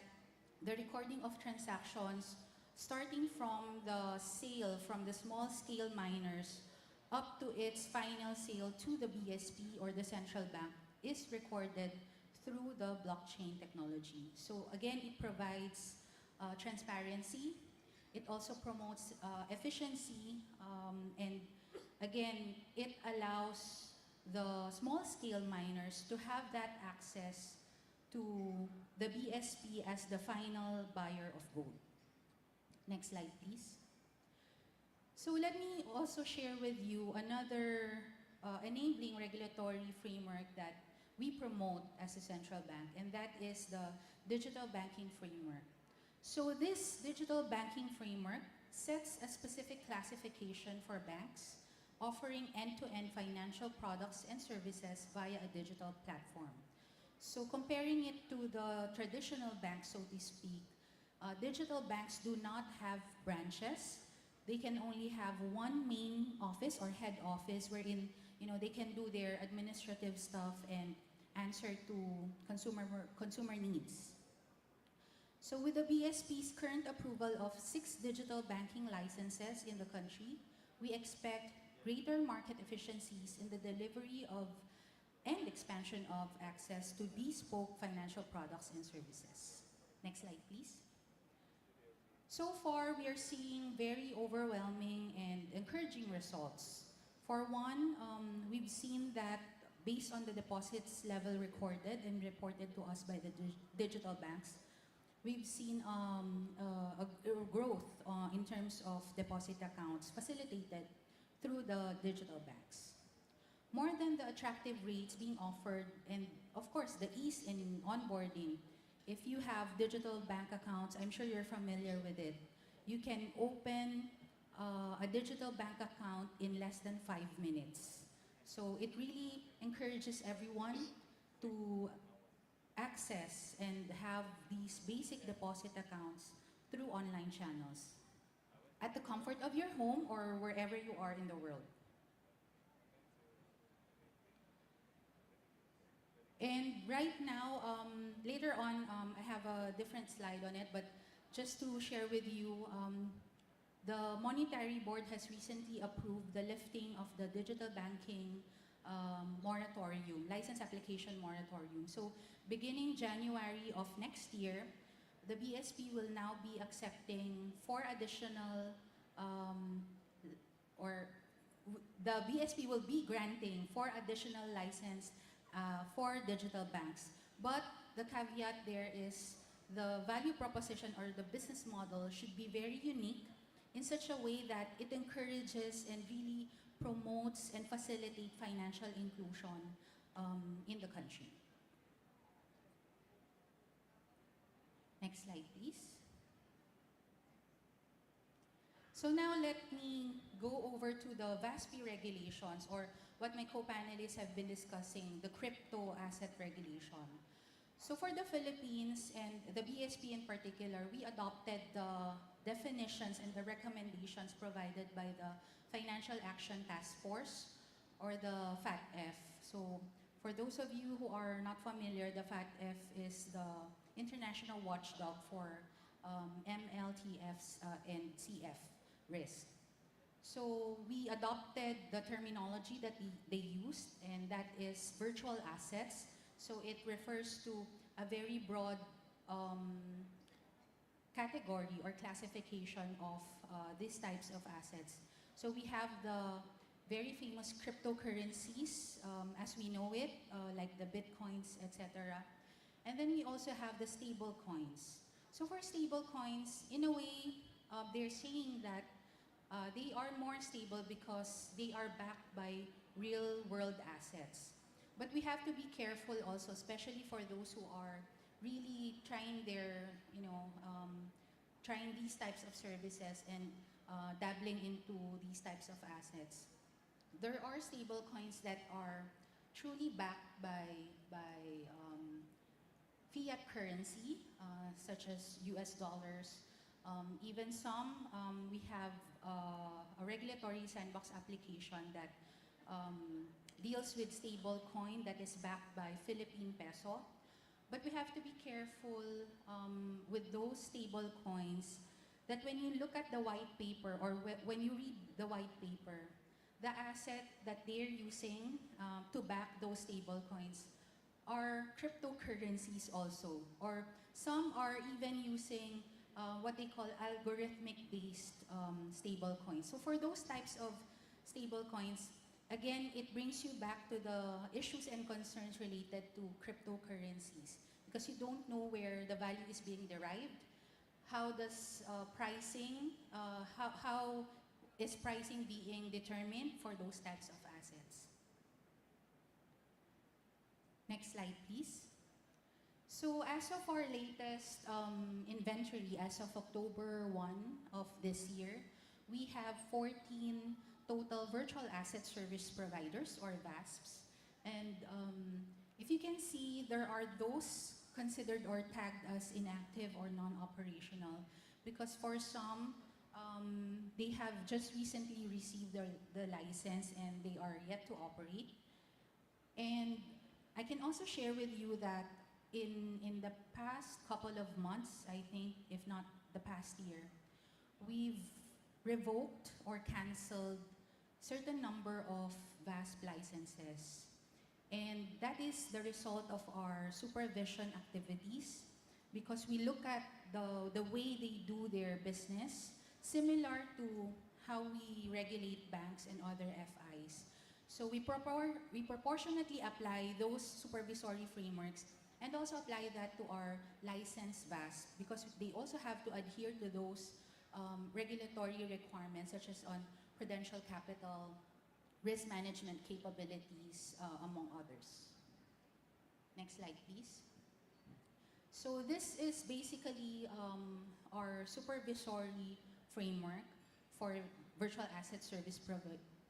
[SPEAKER 10] the recording of transactions, starting from the sale from the small scale miners up to its final sale to the BSP or the central bank, is recorded through the blockchain technology. So again, it provides transparency. It also promotes efficiency, and again, it allows the small scale miners to have that access to the BSP as the final buyer of gold. Next slide, please. So let me also share with you another enabling regulatory framework that we promote as a central bank, and that is the digital banking framework. So this digital banking framework sets a specific classification for banks offering end-to-end financial products and services via a digital platform. So comparing it to the traditional banks, so to speak, digital banks do not have branches. They can only have one main office or head office wherein they can do their administrative stuff and answer to consumer needs. So with the BSP's current approval of 6 digital banking licenses in the country, we expect greater market efficiencies in the delivery of and expansion of access to bespoke financial products and services. Next slide, please. So far, we are seeing very overwhelming and encouraging results. For one, we've seen that based on the deposits level recorded and reported to us by the digital banks, we've seen a growth in terms of deposit accounts facilitated through the digital banks. More than the attractive rates being offered and, of course, the ease in onboarding, if you have digital bank accounts, I'm sure you're familiar with it. You can open a digital bank account in less than 5 minutes. So it really encourages everyone to access and have these basic deposit accounts through online channels at the comfort of your home or wherever you are in the world. And right now, later on, I have a different slide on it, but just to share with you, the Monetary Board has recently approved the lifting of the digital banking moratorium, license application moratorium. So beginning January of next year, the BSP will now be accepting 4 additional, the BSP will be granting 4 additional license for digital banks. But the caveat there is the value proposition or the business model should be very unique in such a way that it encourages and really promotes and facilitates financial inclusion in the country. Next slide, please. So now let me go over to the VASP regulations, or what my co-panelists have been discussing, the crypto asset regulation. So for the Philippines and the BSP in particular, we adopted the definitions and the recommendations provided by the Financial Action Task Force, or the FATF. So for those of you who are not familiar, the FATF is the international watchdog for MLTFs and CF risk. So we adopted the terminology that they used, and that is virtual assets. So it refers to a very broad category or classification of these types of assets. So we have the very famous cryptocurrencies as we know it, like the bitcoins, etc. And then we also have the stable coins. So for stable coins, in a way, they're saying that they are more stable because they are backed by real world assets. But we have to be careful also, especially for those who are really trying trying these types of services and dabbling into these types of assets. There are stable coins that are truly backed by fiat currency, such as US dollars. Even some, we have a regulatory sandbox application that deals with stable coin that is backed by Philippine peso. But we have to be careful with those stable coins that when you look at the white paper or when you read the white paper, the asset that they're using to back those stable coins are cryptocurrencies also, or some are even using what they call algorithmic-based stable coins. So for those types of stable coins, again, it brings you back to the issues and concerns related to cryptocurrencies, because you don't know where the value is being derived. How does pricing, how is pricing being determined for those types of assets? Next slide, please. So as of our latest inventory, as of October 1 of this year, we have 14 total virtual asset service providers, or VASPs. And if you can see, there are those considered or tagged as inactive or non-operational, because for some, they have just recently received the license and they are yet to operate. And I can also share with you that in the past couple of months, I think, if not the past year, we've revoked or canceled certain number of VASP licenses. And that is the result of our supervision activities, because we look at the way they do their business, similar to how we regulate banks and other FIs. So we proportionately apply those supervisory frameworks and also apply that to our licensed VASP, because they also have to adhere to those regulatory requirements, such as on prudential capital, risk management capabilities, among others. Next slide, please. So this is basically our supervisory framework for virtual asset service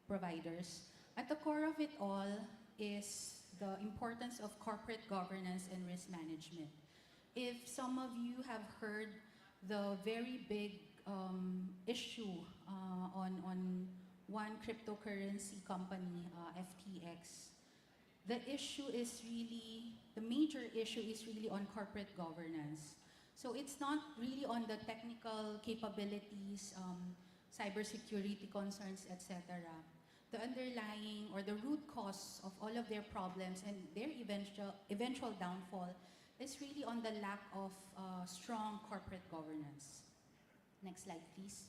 [SPEAKER 10] providers. At the core of it all is the importance of corporate governance and risk management. If some of you have heard the very big issue on one cryptocurrency company, FTX, the major issue is really on corporate governance. So it's not really on the technical capabilities, cybersecurity concerns, etc. The underlying or the root cause of all of their problems and their eventual downfall is really on the lack of strong corporate governance. Next slide, please.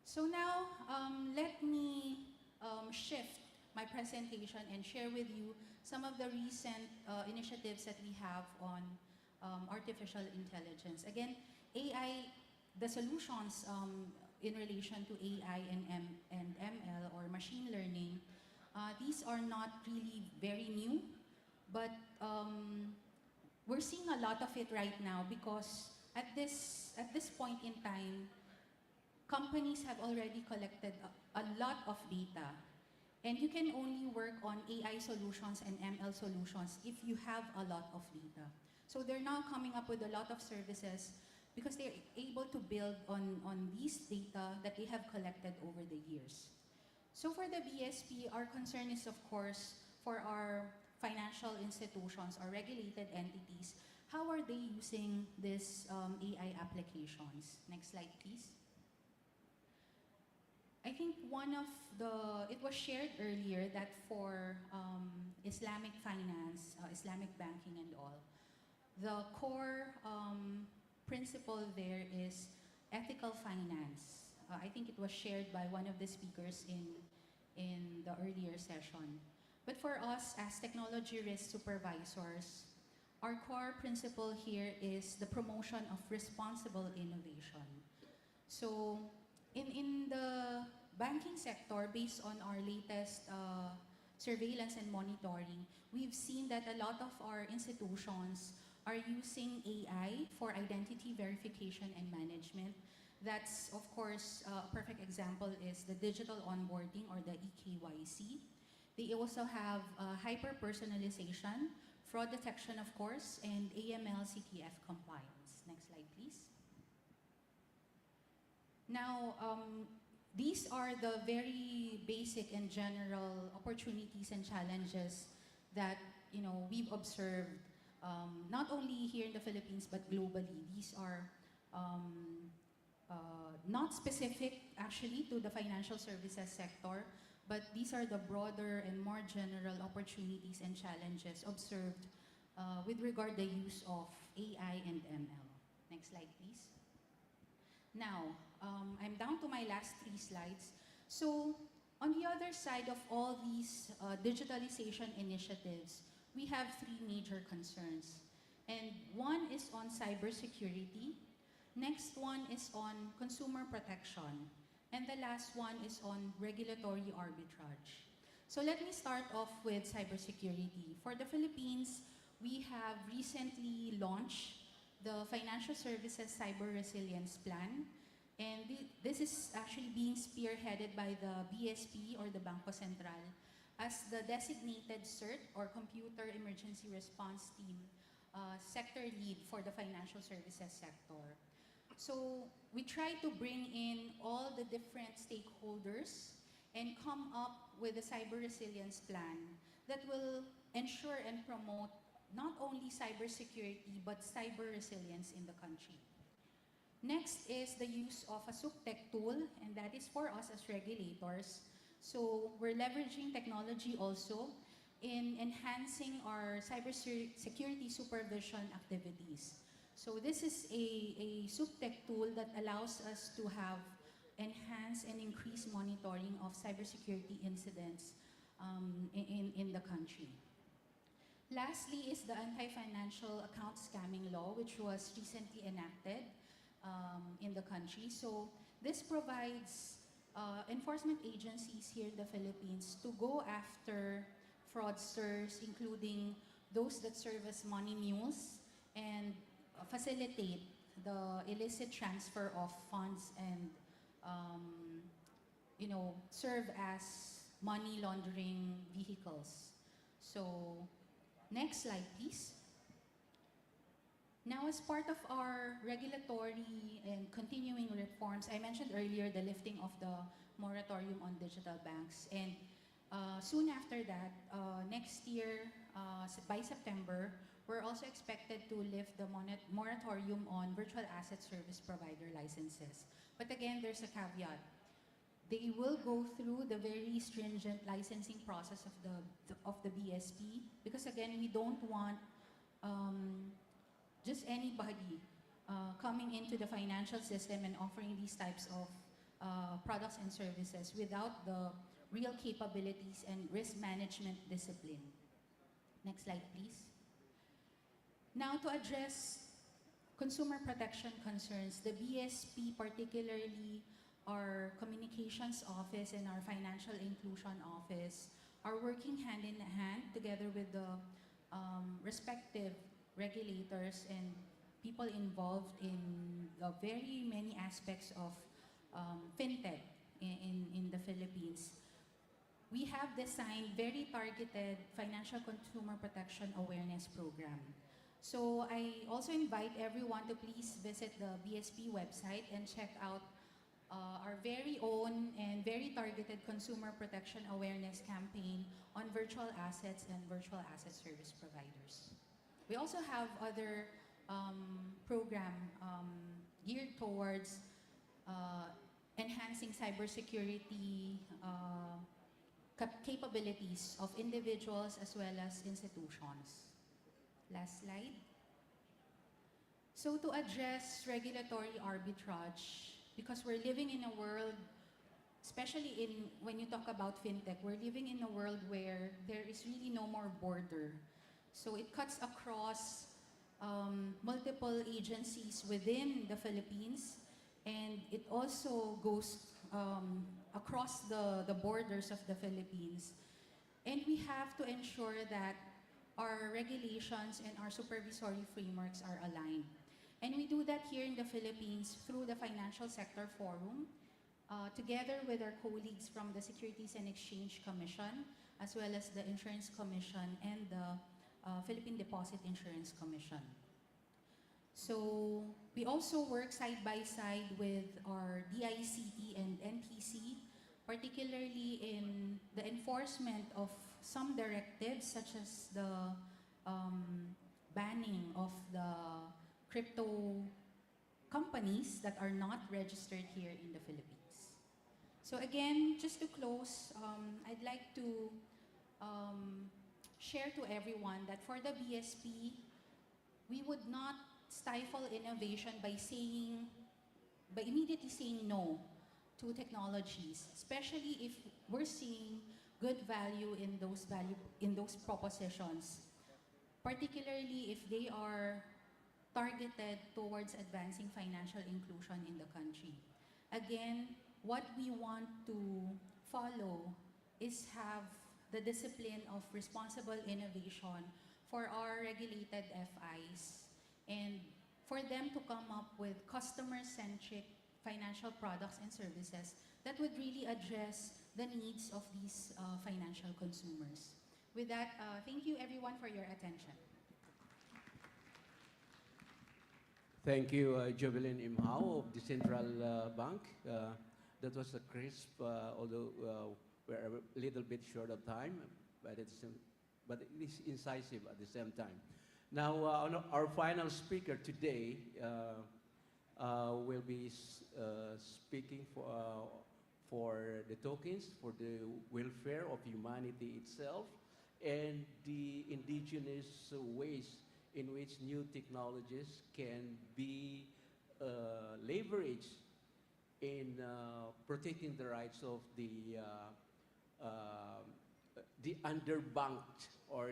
[SPEAKER 10] So now, let me shift my presentation and share with you some of the recent initiatives that we have on artificial intelligence. Again, AI, the solutions in relation to AI and ML, or machine learning, these are not really very new, but we're seeing a lot of it right now, because at this point in time, companies have already collected a lot of data, and you can only work on AI solutions and ML solutions if you have a lot of data. So they're now coming up with a lot of services because they're able to build on these data that they have collected over the years. So for the BSP, our concern is, of course, for our financial institutions or regulated entities, how are they using these AI applications? Next slide, please. I think it was shared earlier that for Islamic finance, Islamic banking and all, the core principle there is ethical finance. I think it was shared by one of the speakers in the earlier session. But for us as technology risk supervisors, our core principle here is the promotion of responsible innovation. So in the banking sector, based on our latest surveillance and monitoring, we've seen that a lot of our institutions are using AI for identity verification and management. That's, of course, a perfect example is the digital onboarding, or the EKYC. They also have hyper-personalization, fraud detection, of course, and AML-CTF compliance. Next slide, please. Now, these are the very basic and general opportunities and challenges that we've observed, not only here in the Philippines but globally. These are not specific actually to the financial services sector, but these are the broader and more general opportunities and challenges observed with regard to the use of AI and ML. Next slide, please. Now, I'm down to my last 3 slides. So, on the other side of all these digitalization initiatives, we have 3 major concerns. And one is on cybersecurity. Next one is on consumer protection. And the last one is on regulatory arbitrage. So let me start off with cybersecurity. For the Philippines, we have recently launched the Financial Services Cyber Resilience Plan. And this is actually being spearheaded by the BSP or the Bangko Sentral as the designated CERT or Computer Emergency Response Team sector lead for the financial services sector. So we try to bring in all the different stakeholders and come up with a cyber resilience plan that will ensure and promote not only cybersecurity but cyber resilience in the country. Next is the use of a SupTech tool, and that is for us as regulators. So we're leveraging technology also in enhancing our cybersecurity supervision activities. So this is a SupTech tool that allows us to have enhanced and increased monitoring of cybersecurity incidents in the country. Lastly is the Anti-Financial Account Scamming Law, which was recently enacted in the country. So this provides enforcement agencies here in the Philippines to go after fraudsters, including those that serve as money mules and facilitate the illicit transfer of funds and serve as money laundering vehicles. So next slide, please. Now, as part of our regulatory and continuing reforms, I mentioned earlier the lifting of the moratorium on digital banks. And soon after that, next year, by September, we're also expected to lift the moratorium on virtual asset service provider licenses. But again, there's a caveat. They will go through the very stringent licensing process of the BSP because again, we don't want just anybody coming into the financial system and offering these types of products and services without the real capabilities and risk management discipline. Next slide, please. Now, to address consumer protection concerns, the BSP, particularly our communications office and our financial inclusion office, are working hand in hand together with the respective regulators and people involved in very many aspects of fintech in the Philippines. We have designed very targeted financial consumer protection awareness program. So I also invite everyone to please visit the BSP website and check out our very own and very targeted consumer protection awareness campaign on virtual assets and virtual asset service providers. We also have other program geared towards enhancing cybersecurity capabilities of individuals as well as institutions. Last slide. So to address regulatory arbitrage, because we're living in a world, especially when you talk about fintech, we're living in a world where there is really no more border. So it cuts across multiple agencies within the Philippines, and it also goes across the borders of the Philippines. And we have to ensure that our regulations and our supervisory frameworks are aligned. And we do that here in the Philippines through the Financial Sector Forum, together with our colleagues from the Securities and Exchange Commission, as well as the Insurance Commission and the Philippine Deposit Insurance Commission. So we also work side by side with our DICT and NTC, particularly in the enforcement of some directives such as the banning of the crypto companies that are not registered here in the Philippines. So again, just to close, I'd like to share to everyone that for the BSP, we would not stifle innovation by immediately saying no to technologies, especially if we're seeing good value in those propositions, particularly if they are targeted towards advancing financial inclusion in the country. Again, what we want to follow is have the discipline of responsible innovation for our regulated FIs and for them to come up with customer-centric financial products and services that would really address the needs of these financial consumers. With that, thank you everyone for your attention.
[SPEAKER 7] Thank you, Jovelyn Imhao of the Central Bank. That was a crisp, although we're a little bit short of time, but it is incisive at the same time. Now, our final speaker today will be speaking for the tokens, for the welfare of humanity itself, and the indigenous ways in which new technologies can be leveraged in protecting the rights of the underbanked or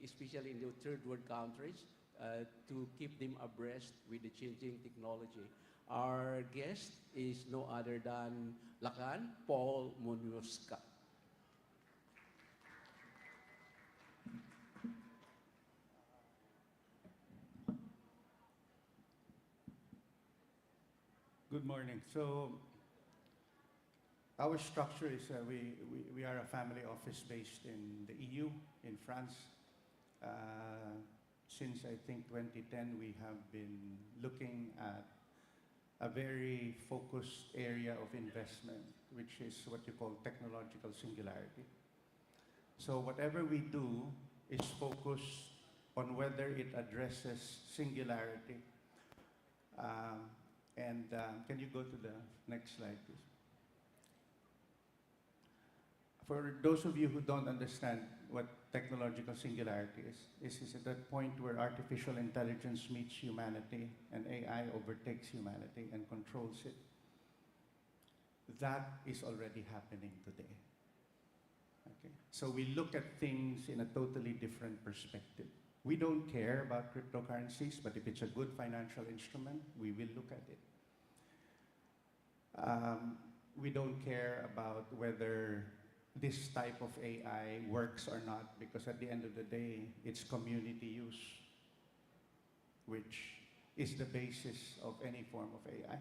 [SPEAKER 7] especially in the third world countries, to keep them abreast with the changing technology. Our guest is no other than Lacan Paul Munyusca.
[SPEAKER 11] Good morning. So our structure is we are a family office based in the EU, in France. Since I think 2010, we have been looking at a very focused area of investment, which is what you call technological singularity. So whatever we do is focused on whether it addresses singularity. Can you go to the next slide, please? For those of you who don't understand what technological singularity is at that point where artificial intelligence meets humanity and AI overtakes humanity and controls it. That is already happening today. Okay? So we look at things in a totally different perspective. We don't care about cryptocurrencies, but if it's a good financial instrument, we will look at it. We don't care about whether this type of AI works or not, because at the end of the day, it's community use, which is the basis of any form of AI.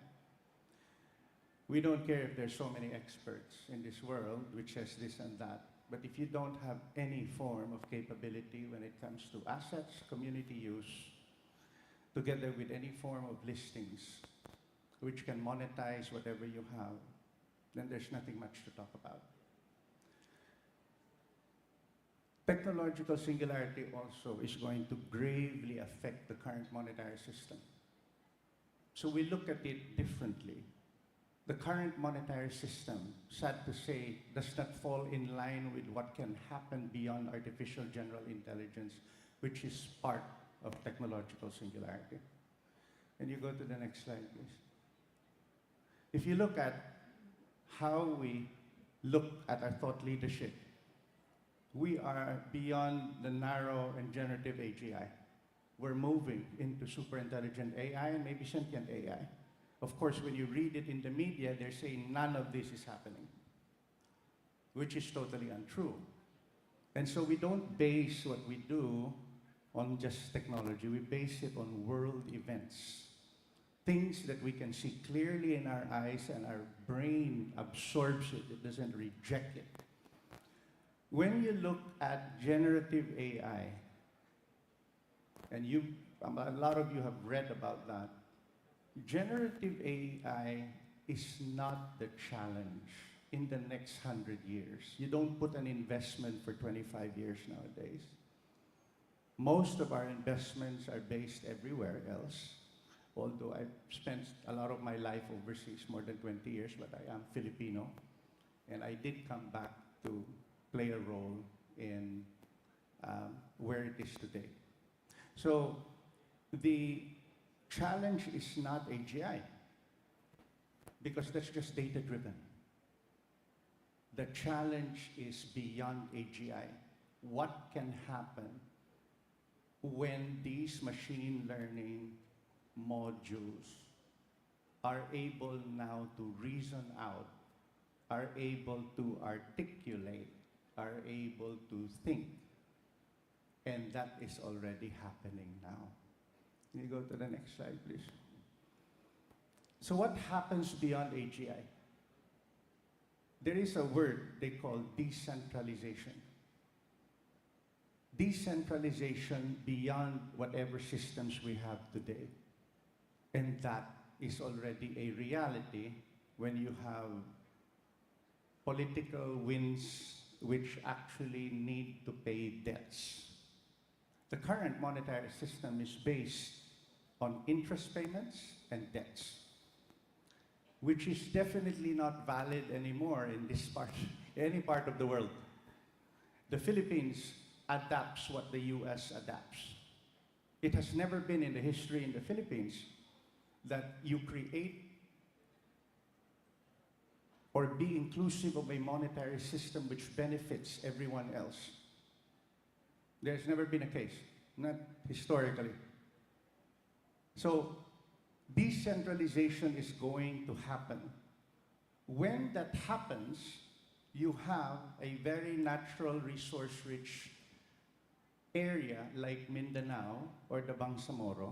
[SPEAKER 11] We don't care if there's so many experts in this world which says this and that, but if you don't have any form of capability when it comes to assets, community use, together with any form of listings, which can monetize whatever you have, then there's nothing much to talk about. Technological singularity also is going to gravely affect the current monetary system. So we look at it differently. The current monetary system, sad to say, does not fall in line with what can happen beyond artificial general intelligence, which is part of technological singularity. Can you go to the next slide, please? If you look at how we look at our thought leadership, we are beyond the narrow and generative AGI. We're moving into super intelligent AI and maybe sentient AI. Of course, when you read it in the media, they're saying none of this is happening, which is totally untrue. And so we don't base what we do on just technology. We base it on world events. Things that we can see clearly in our eyes and our brain absorbs it. It doesn't reject it. When you look at generative AI, and a lot of you have read about that, generative AI is not the challenge in the next 100 years. You don't put an investment for 25 years nowadays. Most of our investments are based everywhere else, although I've spent a lot of my life overseas, more than 20 years, but I am Filipino, and I did come back to play a role in where it is today. So the challenge is not AGI, because that's just data-driven. The challenge is beyond AGI. What can happen when these machine learning modules are able now to reason out, are able to articulate, are able to think And that is already happening now. Can you go to the next slide, please? So what happens beyond AGI? There is a word they call decentralization. Decentralization beyond whatever systems we have today. And that is already a reality when you have political wins which actually need to pay debts. The current monetary system is based on interest payments and debts, which is definitely not valid anymore in this part, any part of the world. The Philippines adapts what the US adapts. It has never been in the history in the Philippines that you create or be inclusive of a monetary system which benefits everyone else. There's never been a case, not historically. So decentralization is going to happen. When that happens, you have a very natural resource-rich area like Mindanao or the Bangsamoro,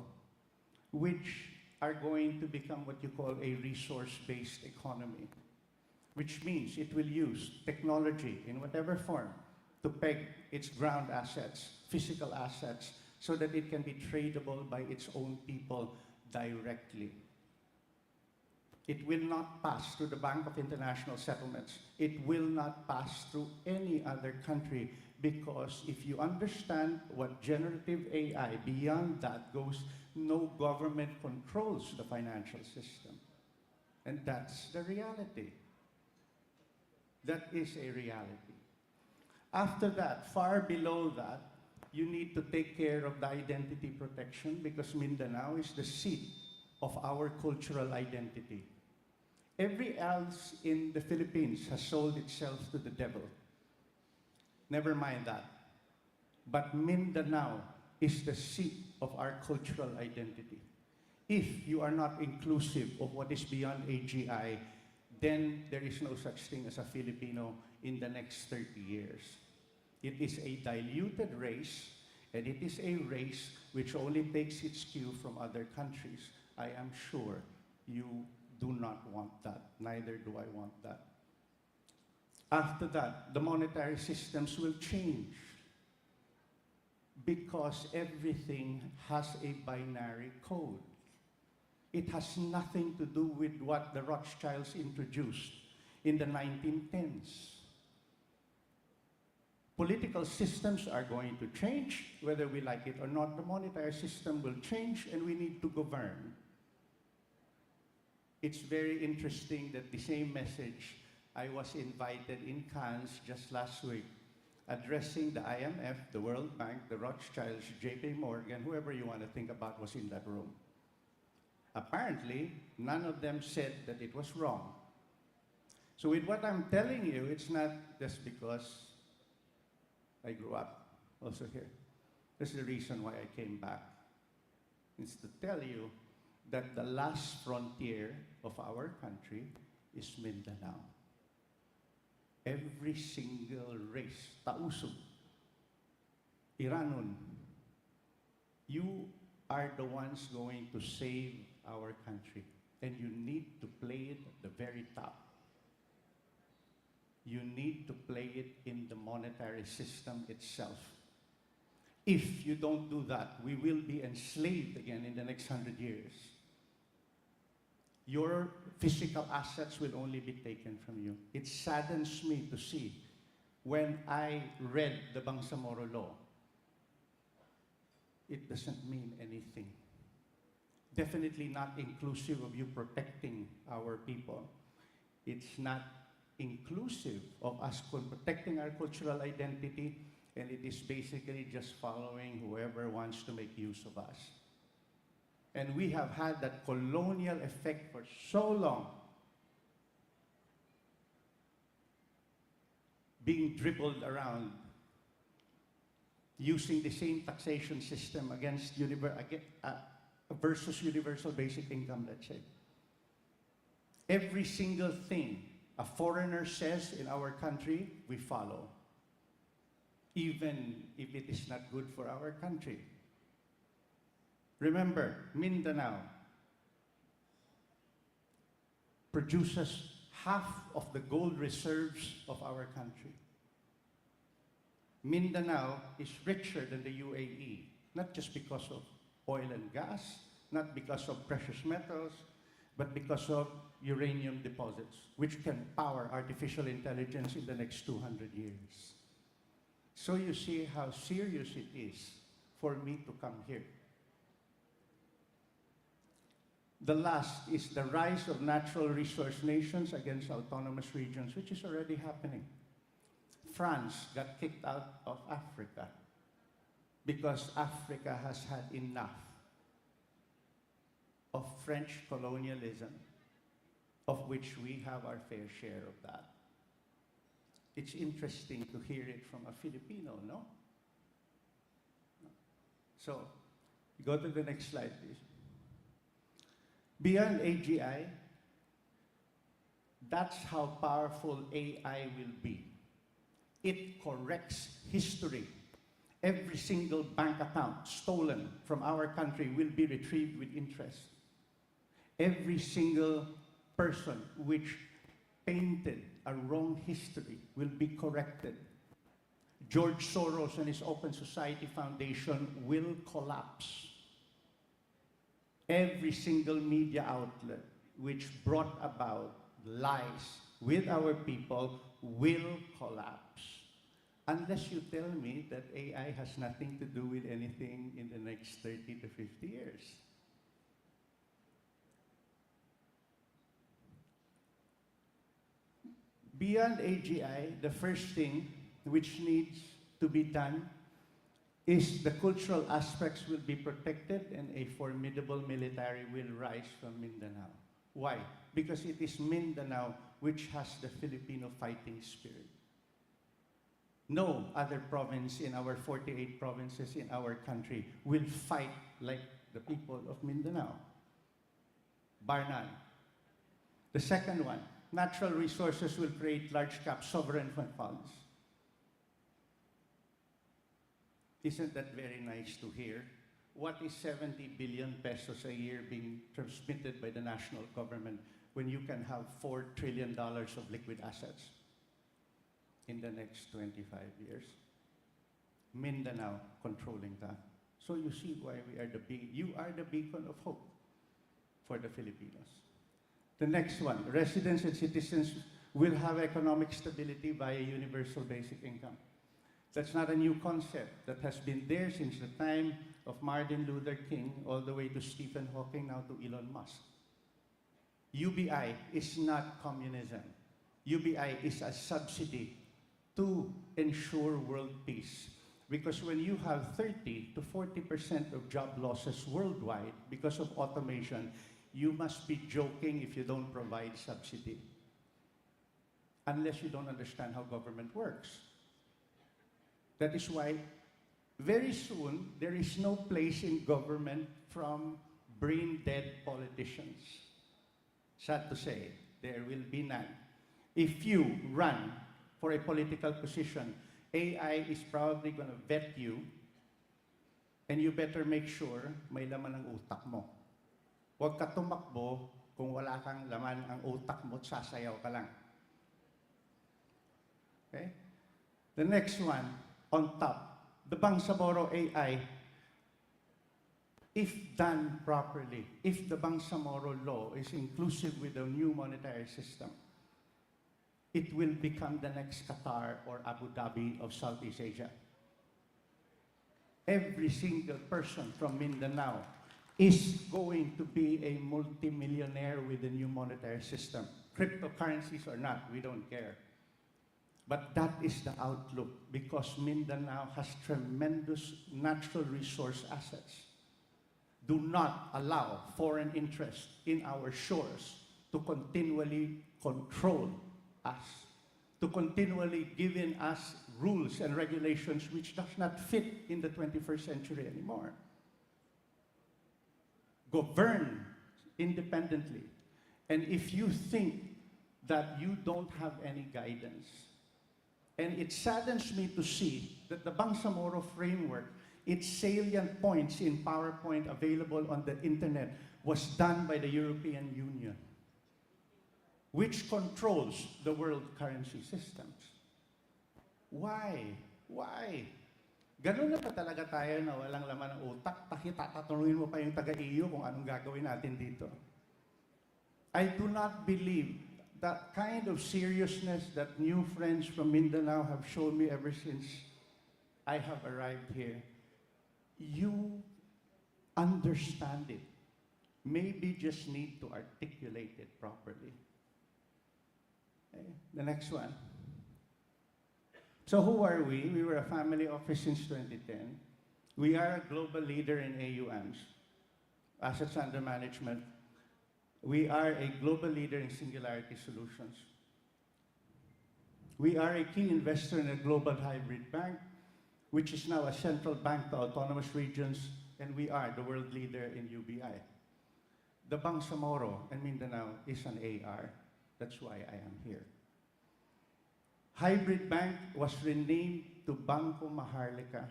[SPEAKER 11] which are going to become what you call a resource-based economy, which means it will use technology in whatever form to peg its ground assets, physical assets, so that it can be tradable by its own people directly. It will not pass through the Bank of International Settlements. It will not pass through any other country, because if you understand what generative AI beyond that goes, no government controls the financial system. And that's the reality. That is a reality. After that, far below that, you need to take care of the identity protection, because Mindanao is the seat of our cultural identity. Every else in the Philippines has sold itself to the devil. Never mind that. But Mindanao is the seat of our cultural identity. If you are not inclusive of what is beyond AGI, then there is no such thing as a Filipino in the next 30 years. It is a diluted race, and it is a race which only takes its cue from other countries. I am sure you do not want that. Neither do I want that. After that, the monetary systems will change, because everything has a binary code. It has nothing to do with what the Rothschilds introduced in the 1910s. Political systems are going to change, whether we like it or not. The monetary system will change, and we need to govern. It's very interesting that the same message, I was invited in Cannes just last week, addressing the IMF, the World Bank, the Rothschilds, JP Morgan, whoever you want to think about was in that room. Apparently, none of them said that it was wrong. So with what I'm telling you, it's not just because I grew up also here. This is the reason why I came back. It's to tell you that the last frontier of our country is Mindanao. Every single race, Tausug, Iranon, you are the ones going to save our country, and you need to play it at the very top. You need to play it in the monetary system itself. If you don't do that, we will be enslaved again in the next 100 years. Your physical assets will only be taken from you. It saddens me to see when I read the Bangsamoro law. It doesn't mean anything. Definitely not inclusive of you protecting our people. It's not inclusive of us protecting our cultural identity, and it is basically just following whoever wants to make use of us. And we have had that colonial effect for so long, being dribbled around, using the same taxation system against versus universal basic income, let's say. Every single thing a foreigner says in our country, we follow. even if it is not good for our country. Remember, Mindanao produces half of the gold reserves of our country. Mindanao is richer than the UAE, not just because of oil and gas, not because of precious metals, but because of uranium deposits, which can power artificial intelligence in the next 200 years. So you see how serious it is for me to come here. The last is the rise of natural resource nations against autonomous regions, which is already happening. France got kicked out of Africa because Africa has had enough of French colonialism, of which we have our fair share of that. It's interesting to hear it from a Filipino, no? So, go to the next slide, please. Beyond AGI, that's how powerful AI will be. It corrects history. Every single bank account stolen from our country will be retrieved with interest. Every single person which painted a wrong history will be corrected. George Soros and his Open Society Foundation will collapse. Every single media outlet which brought about lies with our people will collapse. Unless you tell me that AI has nothing to do with anything in the next 30 to 50 years. Beyond AGI, the first thing which needs to be done is the cultural aspects will be protected and a formidable military will rise from Mindanao. Why? Because it is Mindanao which has the Filipino fighting spirit. No other province in our 48 provinces in our country will fight like the people of Mindanao. Bar none. The second one, natural resources will create large-cap sovereign funds. Isn't that very nice to hear? What is 70 billion pesos a year being transmitted by the national government when you can have $4 trillion of liquid assets in the next 25 years? Mindanao controlling that. So you see why we are you are the beacon of hope for the Filipinos. The next one, residents and citizens will have economic stability via universal basic income. That's not a new concept. That has been there since the time of Martin Luther King all the way to Stephen Hawking, now to Elon Musk. UBI is not communism. UBI is a subsidy to ensure world peace. Because when you have 30 to 40% of job losses worldwide because of automation, you must be joking if you don't provide subsidy. Unless you don't understand how government works. That is why very soon there is no place in government from brain-dead politicians. Sad to say, there will be none. If you run for a political position, AI is probably going to vet you, and you better make sure may laman ang utak mo. Huwag ka tumakbo kung wala kang laman ang utak mo at sasayaw ka lang. Okay? The next one, on top, the Bangsamoro AI, if done properly, if the Bangsamoro law is inclusive with the new monetary system, it will become the next Qatar or Abu Dhabi of Southeast Asia. Every single person from Mindanao is going to be a multimillionaire with the new monetary system. Cryptocurrencies or not, we don't care. But that is the outlook because Mindanao has tremendous natural resource assets. Do not allow foreign interest in our shores to continually control us, to continually giving us rules and regulations which does not fit in the 21st century anymore. Govern independently. And if you think that you don't have any guidance, And it saddens me to see that the Bangsamoro framework, its salient points in PowerPoint available on the internet, was done by the European Union, which controls the world currency systems. Why? Why? Ganun na pa talaga tayo na walang laman ng utak, tatanungin mo pa yung taga-EU kung anong gagawin natin dito. I do not believe that kind of seriousness that new friends from Mindanao have shown me ever since I have arrived here. You understand it. Maybe just need to articulate it properly. Okay, the next one. So who are we? We were a family office since 2010. We are a global leader in AUMs, assets under management. We are a global leader in singularity solutions. We are a key investor in a global hybrid bank, which is now a central bank to autonomous regions, and we are the world leader in UBI. The Bangsamoro and Mindanao is an AR. That's why I am here. Hybrid Bank was renamed to Banco Maharlika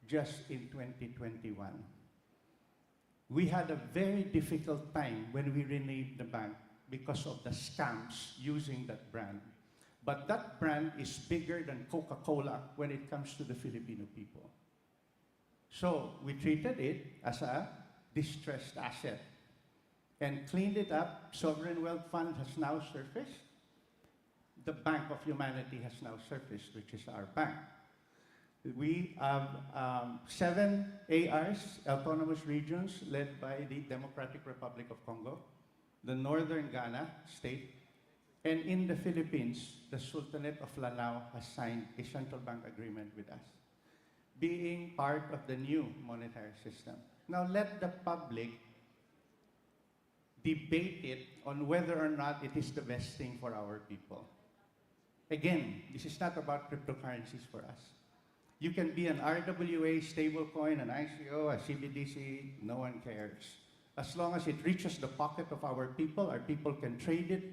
[SPEAKER 11] just in 2021. We had a very difficult time when we renamed the bank because of the scams using that brand. But that brand is bigger than Coca-Cola when it comes to the Filipino people. So we treated it as a distressed asset and cleaned it up. Sovereign Wealth Fund has now surfaced. The Bank of Humanity has now surfaced, which is our bank. We have 7 ARs, autonomous regions, led by the Democratic Republic of Congo, the Northern Ghana state, and in the Philippines, the Sultanate of Lanao has signed a central bank agreement with us, being part of the new monetary system. Now let the public debate it on whether or not it is the best thing for our people. Again, this is not about cryptocurrencies for us. You can be an RWA, stablecoin, an ICO, a CBDC, no one cares. As long as it reaches the pocket of our people can trade it,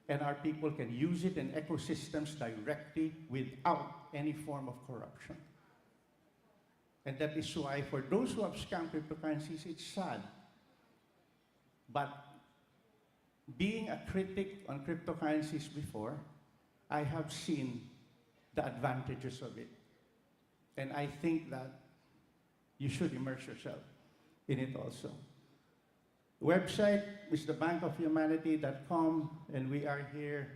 [SPEAKER 11] and our people can use it in ecosystems directly without any form of corruption. And that is why for those who have scammed cryptocurrencies, it's sad. But being a critic on cryptocurrencies before, I have seen the advantages of it. And I think that you should immerse yourself in it also. Website is thebankofhumanity.com, and we are here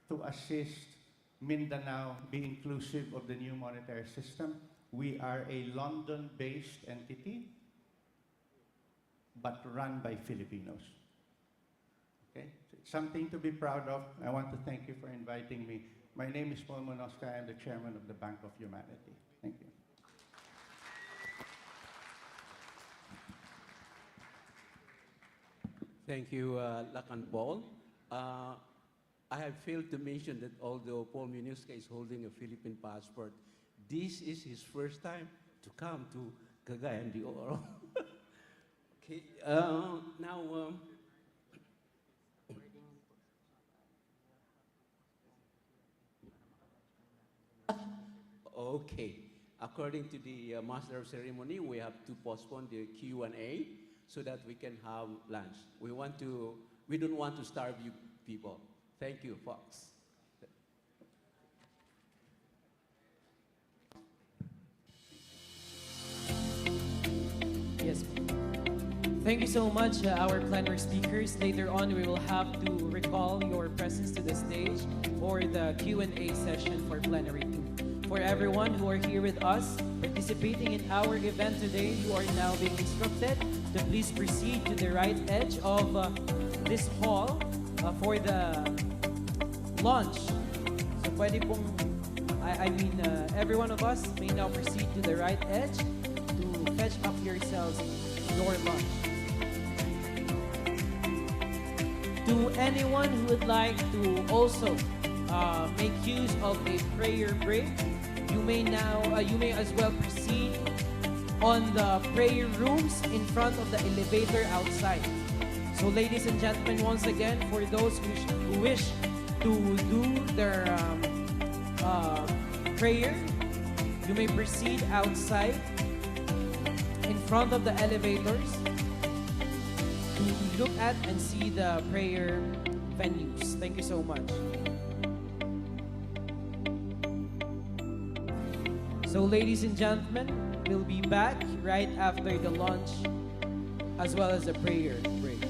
[SPEAKER 11] to assist Mindanao be inclusive of the new monetary system. We are a London-based entity, but run by Filipinos. Okay? So it's something to be proud of. I want to thank you for inviting me. My name is Paul Monosca. I am the chairman of the Bank of Humanity. Thank you.
[SPEAKER 7] Thank you, Lakan Paul. I have failed to mention that although Paul Munosca is holding a Philippine passport, this is his first time to come to Cagayan de Oro. Okay, now, okay. According to the Master of Ceremony, we have to postpone the Q&A so that we can have lunch. We don't want to starve you people. Thank you, folks.
[SPEAKER 6] Yes. Thank you so much, our plenary speakers. Later on, we will have to recall your presence to the stage for the Q&A session for plenary 2. For everyone who are here with us, participating in our event today, you are now being instructed to please proceed to the right edge of this hall for the launch. So pwede pong, every one of us may now proceed to the right edge to fetch up yourselves your lunch. To anyone who would like to also make use of a prayer break, you may as well proceed on the prayer rooms in front of the elevator outside. So ladies and gentlemen, once again, for those who wish to do their prayer, you may proceed outside in front of the elevators to look at and see the prayer venues. Thank you so much. So ladies and gentlemen, we'll be back right after the lunch as well as the prayer break.